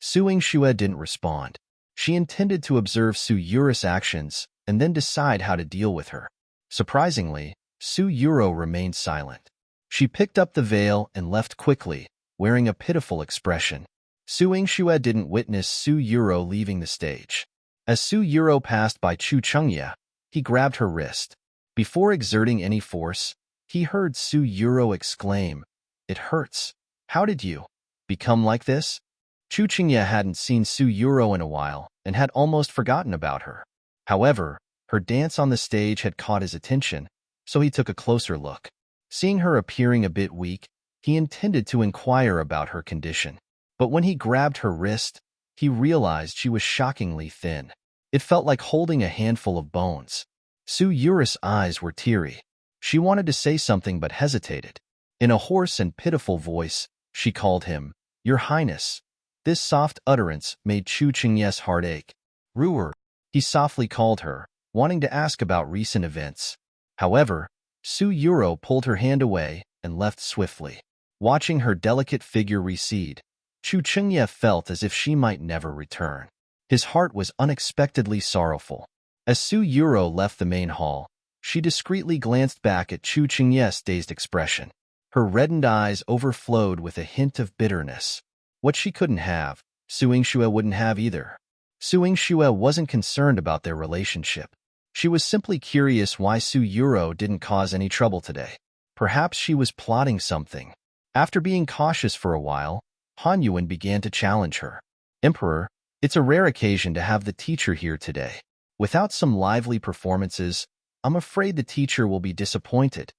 Su Yingxue didn't respond. She intended to observe Su Yura's actions and then decide how to deal with her. Surprisingly, Su Yuro remained silent. She picked up the veil and left quickly, wearing a pitiful expression. Su Yingxue didn't witness Su Yuro leaving the stage. As Su Yuro passed by Chu Chengye, he grabbed her wrist. Before exerting any force, he heard Su Yuro exclaim, "It hurts. How did you become like this?" Chu Chengye hadn't seen Su Yuro in a while and had almost forgotten about her. However, her dance on the stage had caught his attention, so he took a closer look. Seeing her appearing a bit weak, he intended to inquire about her condition. But when he grabbed her wrist, he realized she was shockingly thin. It felt like holding a handful of bones. Su Yura's eyes were teary. She wanted to say something but hesitated. In a hoarse and pitiful voice, she called him, "Your Highness." This soft utterance made Chu Chengye's heart ache. "Ruer," he softly called her, wanting to ask about recent events. However, Su Yuro pulled her hand away and left swiftly. Watching her delicate figure recede, Chu Chengye felt as if she might never return. His heart was unexpectedly sorrowful. As Su Yuro left the main hall, she discreetly glanced back at Chu Chengye's dazed expression. Her reddened eyes overflowed with a hint of bitterness. What she couldn't have, Su Yingxue wouldn't have either. Su Yingxue wasn't concerned about their relationship. She was simply curious why Su Yuro didn't cause any trouble today. Perhaps she was plotting something. After being cautious for a while, Han Yuan began to challenge her. "Emperor, it's a rare occasion to have the teacher here today. Without some lively performances, I'm afraid the teacher will be disappointed."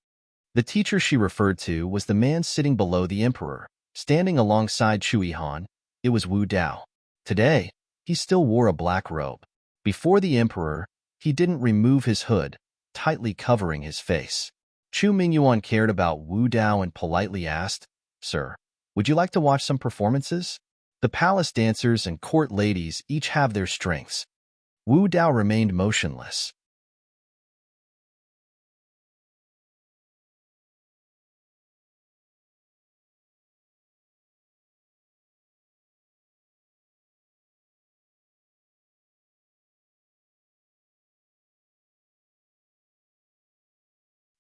The teacher she referred to was the man sitting below the emperor, standing alongside Chui Han. It was Wu Dao. Today, he still wore a black robe. Before the emperor, he didn't remove his hood, tightly covering his face. Chu Mingyuan cared about Wu Dao and politely asked, "Sir, would you like to watch some performances? The palace dancers and court ladies each have their strengths." Wu Dao remained motionless.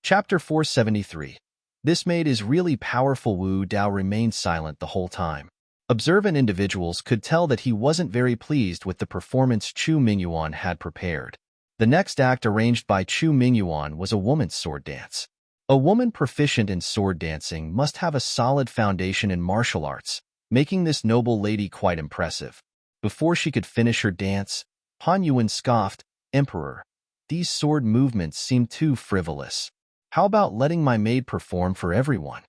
Chapter 473. This maid is really powerful. Wu Dao remained silent the whole time. Observant individuals could tell that he wasn't very pleased with the performance Chu Mingyuan had prepared. The next act arranged by Chu Mingyuan was a woman's sword dance. A woman proficient in sword dancing must have a solid foundation in martial arts, making this noble lady quite impressive. Before she could finish her dance, Han Yuan scoffed, "Emperor, these sword movements seem too frivolous. How about letting my maid perform for everyone?"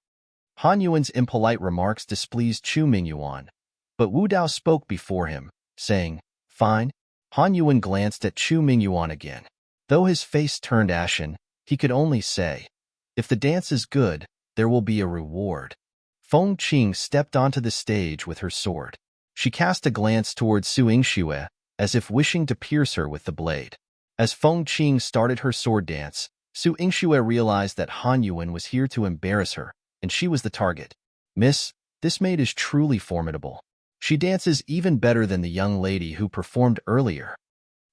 Han Yuan's impolite remarks displeased Chu Mingyuan, but Wu Dao spoke before him, saying, "Fine." Han Yuan glanced at Chu Mingyuan again. Though his face turned ashen, he could only say, "If the dance is good, there will be a reward." Feng Qing stepped onto the stage with her sword. She cast a glance towards Su Yingxue, as if wishing to pierce her with the blade. As Feng Qing started her sword dance, Su Yingxue realized that Han Yuan was here to embarrass her, and she was the target. "Miss, this maid is truly formidable. She dances even better than the young lady who performed earlier."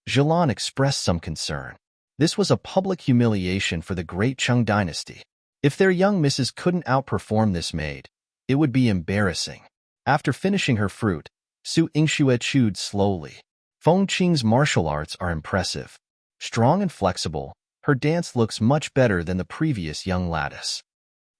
Zhilan expressed some concern. This was a public humiliation for the great Cheng dynasty. If their young misses couldn't outperform this maid, it would be embarrassing. After finishing her fruit, Su Yingxue chewed slowly. Feng Qing's martial arts are impressive. Strong and flexible, her dance looks much better than the previous young lattice.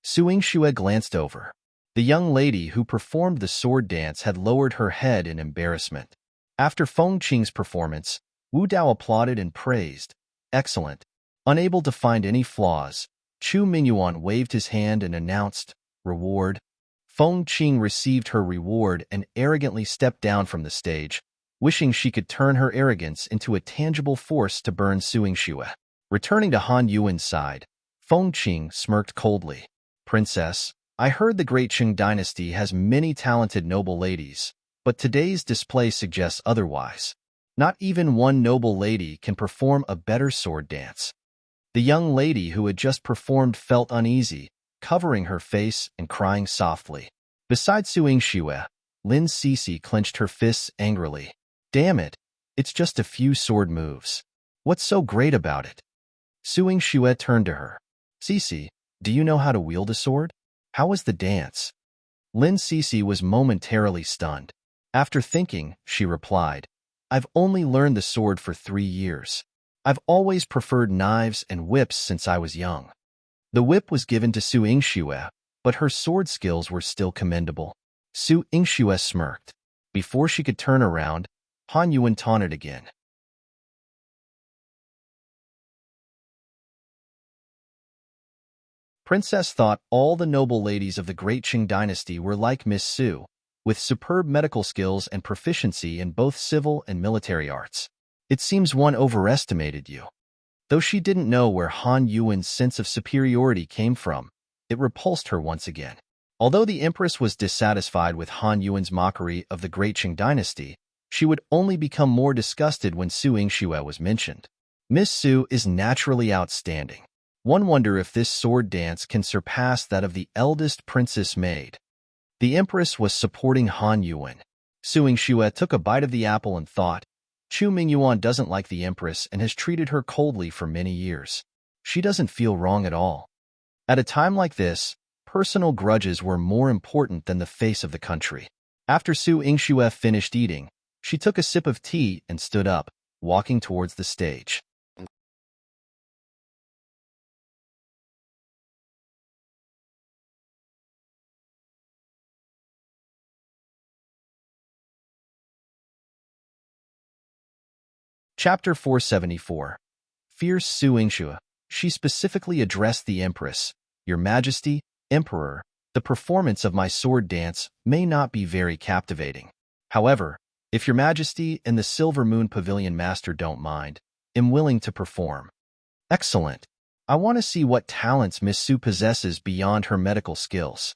Su Yingxue glanced over. The young lady who performed the sword dance had lowered her head in embarrassment. After Feng Qing's performance, Wu Dao applauded and praised. "Excellent." Unable to find any flaws, Chu Mingyuan waved his hand and announced, Reward. Feng Qing received her reward and arrogantly stepped down from the stage, wishing she could turn her arrogance into a tangible force to burn Su Yingxue. Returning to Han Yuan's side, Feng Qing smirked coldly. Princess, I heard the Great Qing dynasty has many talented noble ladies, but today's display suggests otherwise. Not even one noble lady can perform a better sword dance. The young lady who had just performed felt uneasy, covering her face and crying softly. Beside Su Yingxue, Lin Cixi clenched her fists angrily. Damn it, it's just a few sword moves. What's so great about it? Su Yingxue turned to her. Cixi, do you know how to wield a sword? How was the dance? Lin Cixi was momentarily stunned. After thinking, she replied, I've only learned the sword for 3 years. I've always preferred knives and whips since I was young. The whip was given to Su Yingxue, but her sword skills were still commendable. Su Yingxue smirked. Before she could turn around, Han Yuan taunted again. Princess thought all the noble ladies of the Great Qing dynasty were like Miss Su, with superb medical skills and proficiency in both civil and military arts. It seems one overestimated you. Though she didn't know where Han Yuan's sense of superiority came from, it repulsed her once again. Although the Empress was dissatisfied with Han Yuan's mockery of the Great Qing dynasty, she would only become more disgusted when Su Yingxue was mentioned. Miss Su is naturally outstanding. One wonder if this sword dance can surpass that of the eldest princess maid. The Empress was supporting Han Yuan. Su Yingxue took a bite of the apple and thought, Chu Mingyuan doesn't like the Empress and has treated her coldly for many years. She doesn't feel wrong at all. At a time like this, personal grudges were more important than the face of the country. After Su Yingxue finished eating, she took a sip of tea and stood up, walking towards the stage. Chapter 474. Fierce Su Yingxue. She specifically addressed the Empress. Your Majesty, Emperor, the performance of my sword dance may not be very captivating. However, if Your Majesty and the Silver Moon Pavilion Master don't mind, I'm willing to perform. Excellent. I want to see what talents Miss Su possesses beyond her medical skills.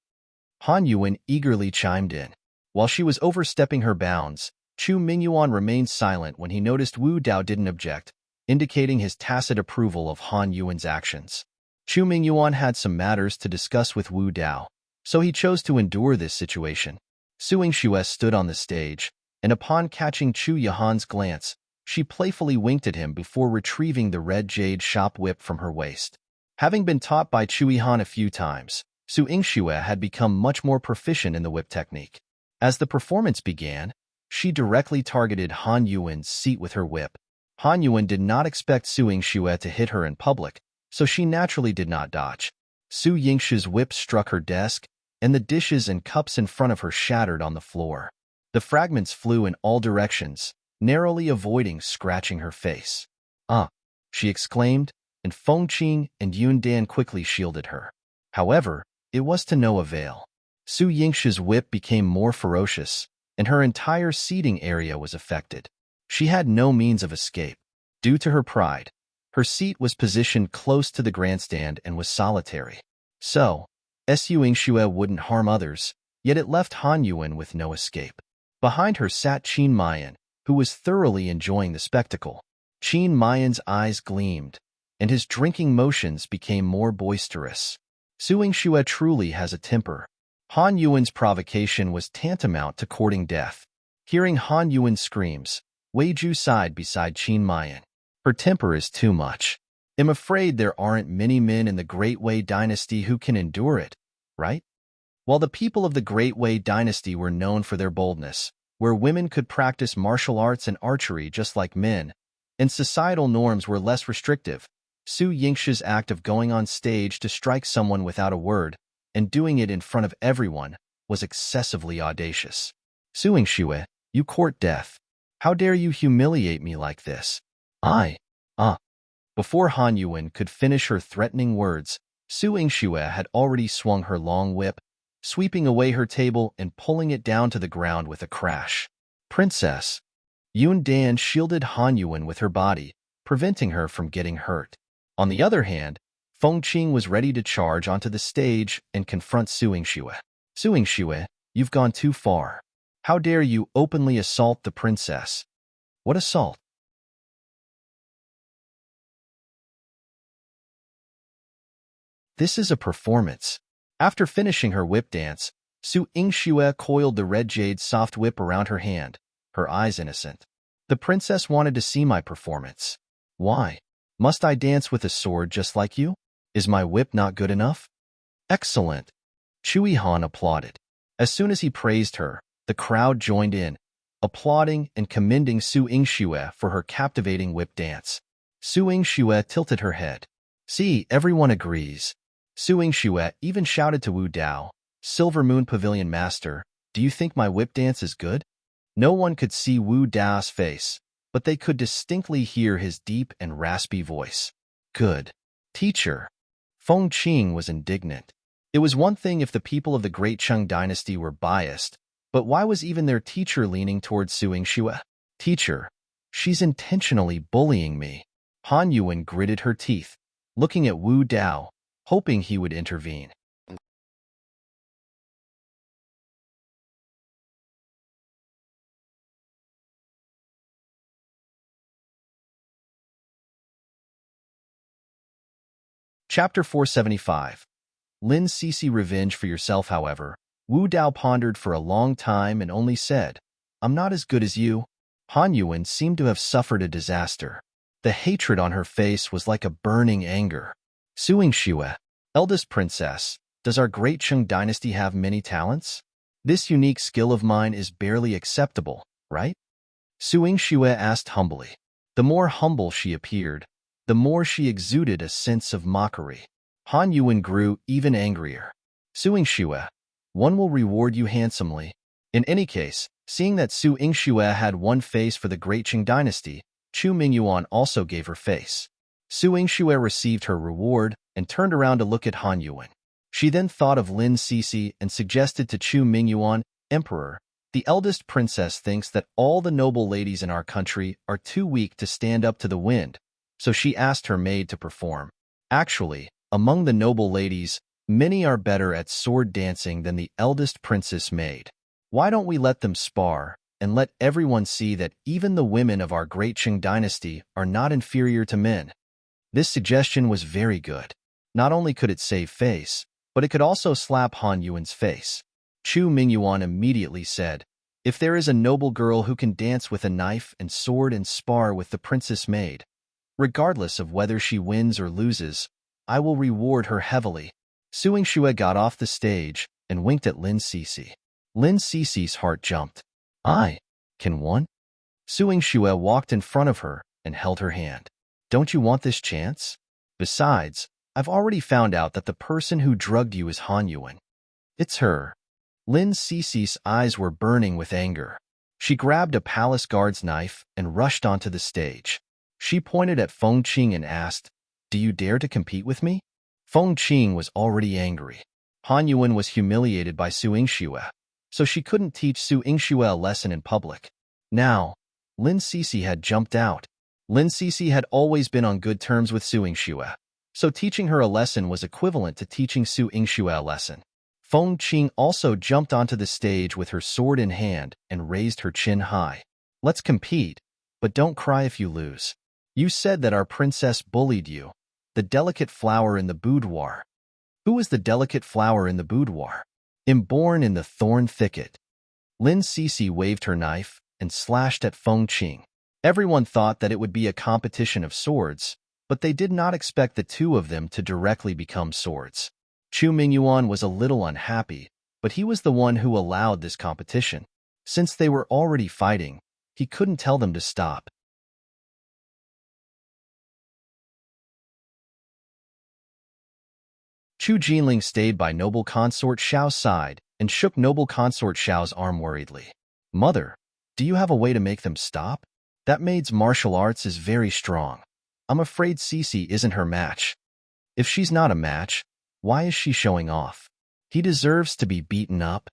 Han Yuan eagerly chimed in. While she was overstepping her bounds, Chu Mingyuan remained silent when he noticed Wu Dao didn't object, indicating his tacit approval of Han Yuan's actions. Chu Mingyuan had some matters to discuss with Wu Dao, so he chose to endure this situation. Su Yingxue stood on the stage, and upon catching Chu Yihan's glance, she playfully winked at him before retrieving the red jade shop whip from her waist. Having been taught by Chu Yihan a few times, Su Yingxue had become much more proficient in the whip technique. As the performance began, she directly targeted Han Yuan's seat with her whip. Han Yuan did not expect Su Yingxue to hit her in public, so she naturally did not dodge. Su Yingxue's whip struck her desk, and the dishes and cups in front of her shattered on the floor. The fragments flew in all directions, narrowly avoiding scratching her face. She exclaimed, and Feng Qing and Yun Dan quickly shielded her. However, it was to no avail. Su Yingxue's whip became more ferocious, and her entire seating area was affected. She had no means of escape. Due to her pride, her seat was positioned close to the grandstand and was solitary. So, Su Yingxue wouldn't harm others, yet it left Han Yuan with no escape. Behind her sat Qin Mayan, who was thoroughly enjoying the spectacle. Qin Mayan's eyes gleamed, and his drinking motions became more boisterous. Su Yingxue truly has a temper. Han Yuan's provocation was tantamount to courting death. Hearing Han Yuan's screams, Wei Ju sighed beside Qin Mayan. Her temper is too much. I'm afraid there aren't many men in the Great Wei dynasty who can endure it, right? While the people of the Great Wei dynasty were known for their boldness, where women could practice martial arts and archery just like men, and societal norms were less restrictive, Su Yingxue's act of going on stage to strike someone without a word, and doing it in front of everyone, was excessively audacious. Su Yingxue, you court death. How dare you humiliate me like this? Before Han Yuan could finish her threatening words, Su Yingxue had already swung her long whip, sweeping away her table and pulling it down to the ground with a crash. Princess! Yun Dan shielded Han Yuan with her body, preventing her from getting hurt. On the other hand, Feng Qing was ready to charge onto the stage and confront Su Yingxue. Su Yingxue, you've gone too far. How dare you openly assault the princess? What assault? This is a performance. After finishing her whip dance, Su Yingxue coiled the red jade soft whip around her hand, her eyes innocent. The princess wanted to see my performance. Why? Must I dance with a sword just like you? Is my whip not good enough? Excellent. Chui Han applauded. As soon as he praised her, the crowd joined in, applauding and commending Su Yingxue for her captivating whip dance. Su Yingxue tilted her head. See, everyone agrees. Su Yingxue even shouted to Wu Dao, Silver Moon Pavilion Master, do you think my whip dance is good? No one could see Wu Dao's face, but they could distinctly hear his deep and raspy voice. Good. Teacher. Feng Qing was indignant. It was one thing if the people of the Great Qing dynasty were biased, but why was even their teacher leaning towards Su Yingxue? Teacher, she's intentionally bullying me. Han Yuan gritted her teeth, looking at Wu Dao, hoping he would intervene. Chapter 475. Lin Cixi Revenge for yourself, however. Wu Dao pondered for a long time and only said, I'm not as good as you. Han Yuan seemed to have suffered a disaster. The hatred on her face was like a burning anger. Su Yingxue, eldest princess, does our Great Qing dynasty have many talents? This unique skill of mine is barely acceptable, right? Su Yingxue asked humbly. The more humble she appeared, the more she exuded a sense of mockery. Han Yuan grew even angrier. Su Yingxue, one will reward you handsomely. In any case, seeing that Su Yingxue had one face for the Great Qing dynasty, Chu Mingyuan also gave her face. Su Yingxue received her reward and turned around to look at Han Yuan. She then thought of Lin Cixi and suggested to Chu Mingyuan, Emperor, the eldest princess thinks that all the noble ladies in our country are too weak to stand up to the wind, so she asked her maid to perform. Actually, among the noble ladies, many are better at sword dancing than the eldest princess maid. Why don't we let them spar, and let everyone see that even the women of our Great Qing dynasty are not inferior to men? This suggestion was very good. Not only could it save face, but it could also slap Han Yuan's face. Chu Mingyuan immediately said, if there is a noble girl who can dance with a knife and sword and spar with the princess maid, regardless of whether she wins or loses, I will reward her heavily. Su Yingxue got off the stage and winked at Lin Cixi. Lin Cixi's heart jumped. I can one? Su Yingxue walked in front of her and held her hand. Don't you want this chance? Besides, I've already found out that the person who drugged you is Han Yuan. It's her. Lin Cixi's eyes were burning with anger. She grabbed a palace guard's knife and rushed onto the stage. She pointed at Feng Qing and asked, do you dare to compete with me? Feng Qing was already angry. Han Yuan was humiliated by Su Yingxue, so she couldn't teach Su Yingxue a lesson in public. Now, Lin Cixi had jumped out. Lin Cixi had always been on good terms with Su Yingxue, so teaching her a lesson was equivalent to teaching Su Yingxue a lesson. Feng Qing also jumped onto the stage with her sword in hand and raised her chin high. Let's compete, but don't cry if you lose. You said that our princess bullied you, the delicate flower in the boudoir. Who is the delicate flower in the boudoir? Inborn in the thorn thicket. Lin Cixi waved her knife and slashed at Feng Qing. Everyone thought that it would be a competition of swords, but they did not expect the two of them to directly become swords. Chu Mingyuan was a little unhappy, but he was the one who allowed this competition. Since they were already fighting, he couldn't tell them to stop. Chu Jinling stayed by noble consort Xiao's side and shook noble consort Xiao's arm worriedly. Mother, do you have a way to make them stop? That maid's martial arts is very strong. I'm afraid Cixi isn't her match. If she's not a match, why is she showing off? He deserves to be beaten up.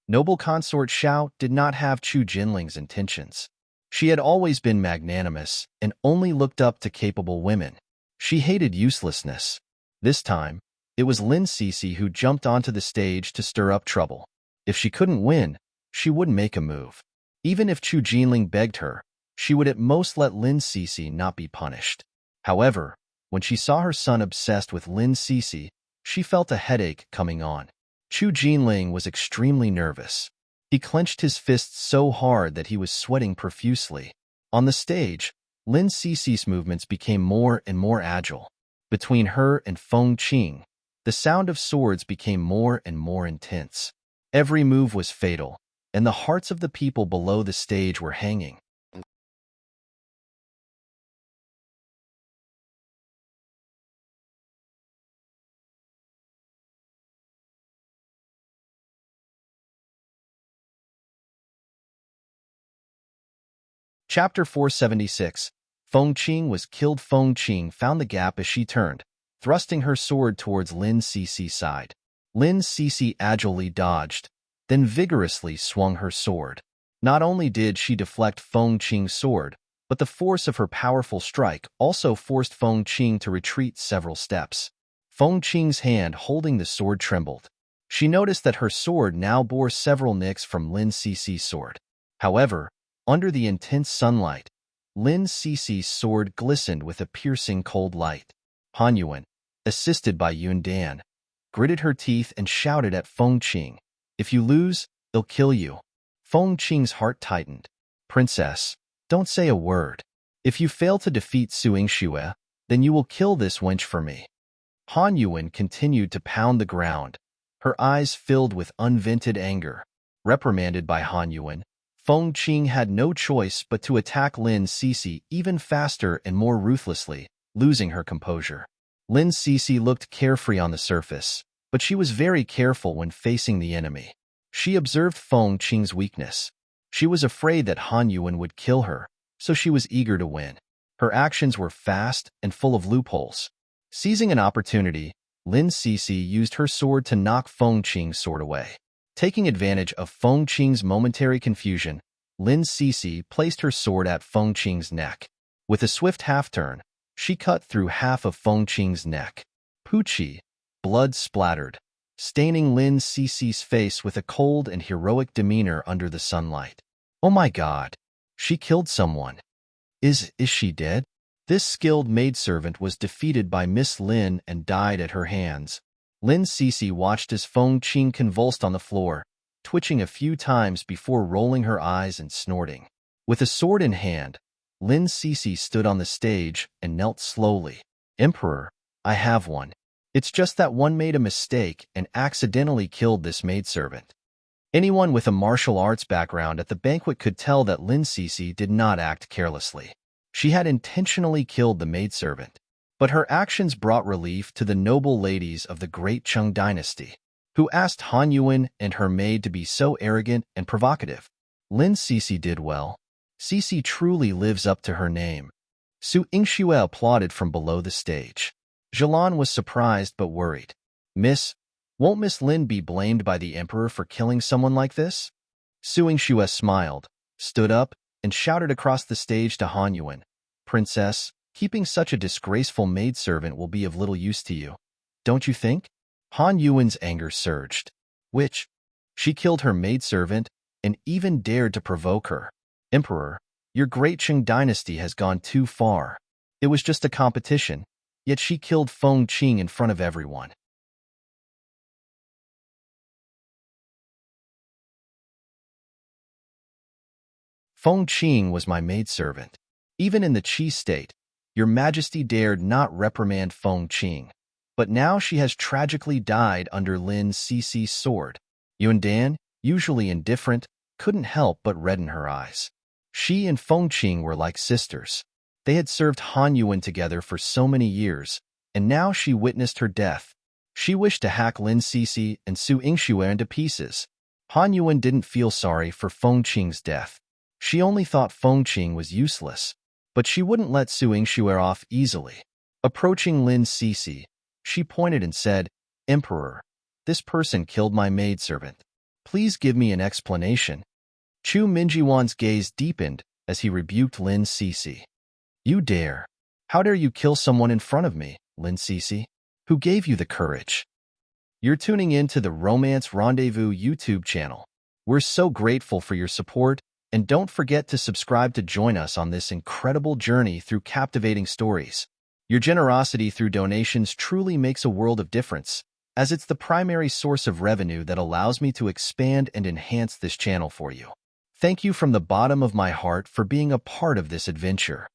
Noble Consort Xiao did not have Chu Jinling's intentions. She had always been magnanimous and only looked up to capable women. She hated uselessness. This time, it was Lin Cixi who jumped onto the stage to stir up trouble. If she couldn't win, she wouldn't make a move. Even if Chu Jinling begged her, she would at most let Lin Cixi not be punished. However, when she saw her son obsessed with Lin Cixi, she felt a headache coming on. Chu Jinling was extremely nervous. He clenched his fists so hard that he was sweating profusely. On the stage, Lin Cixi's movements became more and more agile. Between her and Feng Qing, the sound of swords became more and more intense. Every move was fatal, and the hearts of the people below the stage were hanging. Chapter 476. Feng Qing was killed. Feng Qing found the gap as she turned, thrusting her sword towards Lin Cixi's side. Lin Cixi agilely dodged, then vigorously swung her sword. Not only did she deflect Feng Qing's sword, but the force of her powerful strike also forced Feng Qing to retreat several steps. Feng Qing's hand holding the sword trembled. She noticed that her sword now bore several nicks from Lin Cixi's sword. However, under the intense sunlight, Lin Cixi's sword glistened with a piercing cold light. Han Yuan, assisted by Yun Dan, gritted her teeth and shouted at Feng Qing, "If you lose, they'll kill you." Feng Qing's heart tightened. "Princess, don't say a word. If you fail to defeat Su Yingxue, then you will kill this wench for me." Han Yuan continued to pound the ground, her eyes filled with unvented anger. Reprimanded by Han Yuan, Feng Qing had no choice but to attack Lin Cixi even faster and more ruthlessly, losing her composure. Lin Cixi looked carefree on the surface, but she was very careful when facing the enemy. She observed Feng Qing's weakness. She was afraid that Han Yuan would kill her, so she was eager to win. Her actions were fast and full of loopholes. Seizing an opportunity, Lin Cixi used her sword to knock Feng Qing's sword away. Taking advantage of Feng Qing's momentary confusion, Lin Cixi placed her sword at Feng Qing's neck. With a swift half-turn, she cut through half of Feng Qing's neck. Pucci, blood splattered, staining Lin Cixi's face with a cold and heroic demeanor under the sunlight. "Oh my God, she killed someone. Is she dead?" This skilled maidservant was defeated by Miss Lin and died at her hands. Lin Cixi watched as Feng Qing convulsed on the floor, twitching a few times before rolling her eyes and snorting. With a sword in hand, Lin Cixi stood on the stage and knelt slowly. "Emperor, I have one. It's just that one made a mistake and accidentally killed this maidservant." Anyone with a martial arts background at the banquet could tell that Lin Cixi did not act carelessly. She had intentionally killed the maidservant. But her actions brought relief to the noble ladies of the great Qing dynasty, who asked Han Yuan and her maid to be so arrogant and provocative. Lin Cixi did well. Cixi truly lives up to her name. Su Yingxue applauded from below the stage. Zhilan was surprised but worried. Won't Miss Lin be blamed by the emperor for killing someone like this?" Su Yingxue smiled, stood up, and shouted across the stage to Han Yuan, "Princess, keeping such a disgraceful maidservant will be of little use to you. Don't you think?" Han Yuan's anger surged. "Which? She killed her maidservant and even dared to provoke her. Emperor, your great Qing dynasty has gone too far. It was just a competition, yet she killed Feng Qing in front of everyone." "Feng Qing was my maidservant. Even in the Qi state, Your Majesty dared not reprimand Feng Qing, but now she has tragically died under Lin Cixi's sword." Yun Dan, usually indifferent, couldn't help but redden her eyes. She and Feng Qing were like sisters. They had served Han Yuan together for so many years, and now she witnessed her death. She wished to hack Lin Cixi and Su Yingxue into pieces. Han Yuan didn't feel sorry for Feng Qing's death. She only thought Feng Qing was useless. But she wouldn't let Su Yingxue off easily. Approaching Lin Cixi, she pointed and said, "Emperor, This person killed my maidservant. Please give me an explanation. Chu Minjiwan's gaze deepened as he rebuked Lin Cece. You dare. How dare you kill someone in front of me, Lin Cece? Who gave you the courage? You're tuning in to the Romance Rendezvous YouTube channel. We're so grateful for your support, and don't forget to subscribe to join us on this incredible journey through captivating stories. Your generosity through donations truly makes a world of difference, as it's the primary source of revenue that allows me to expand and enhance this channel for you. Thank you from the bottom of my heart for being a part of this adventure.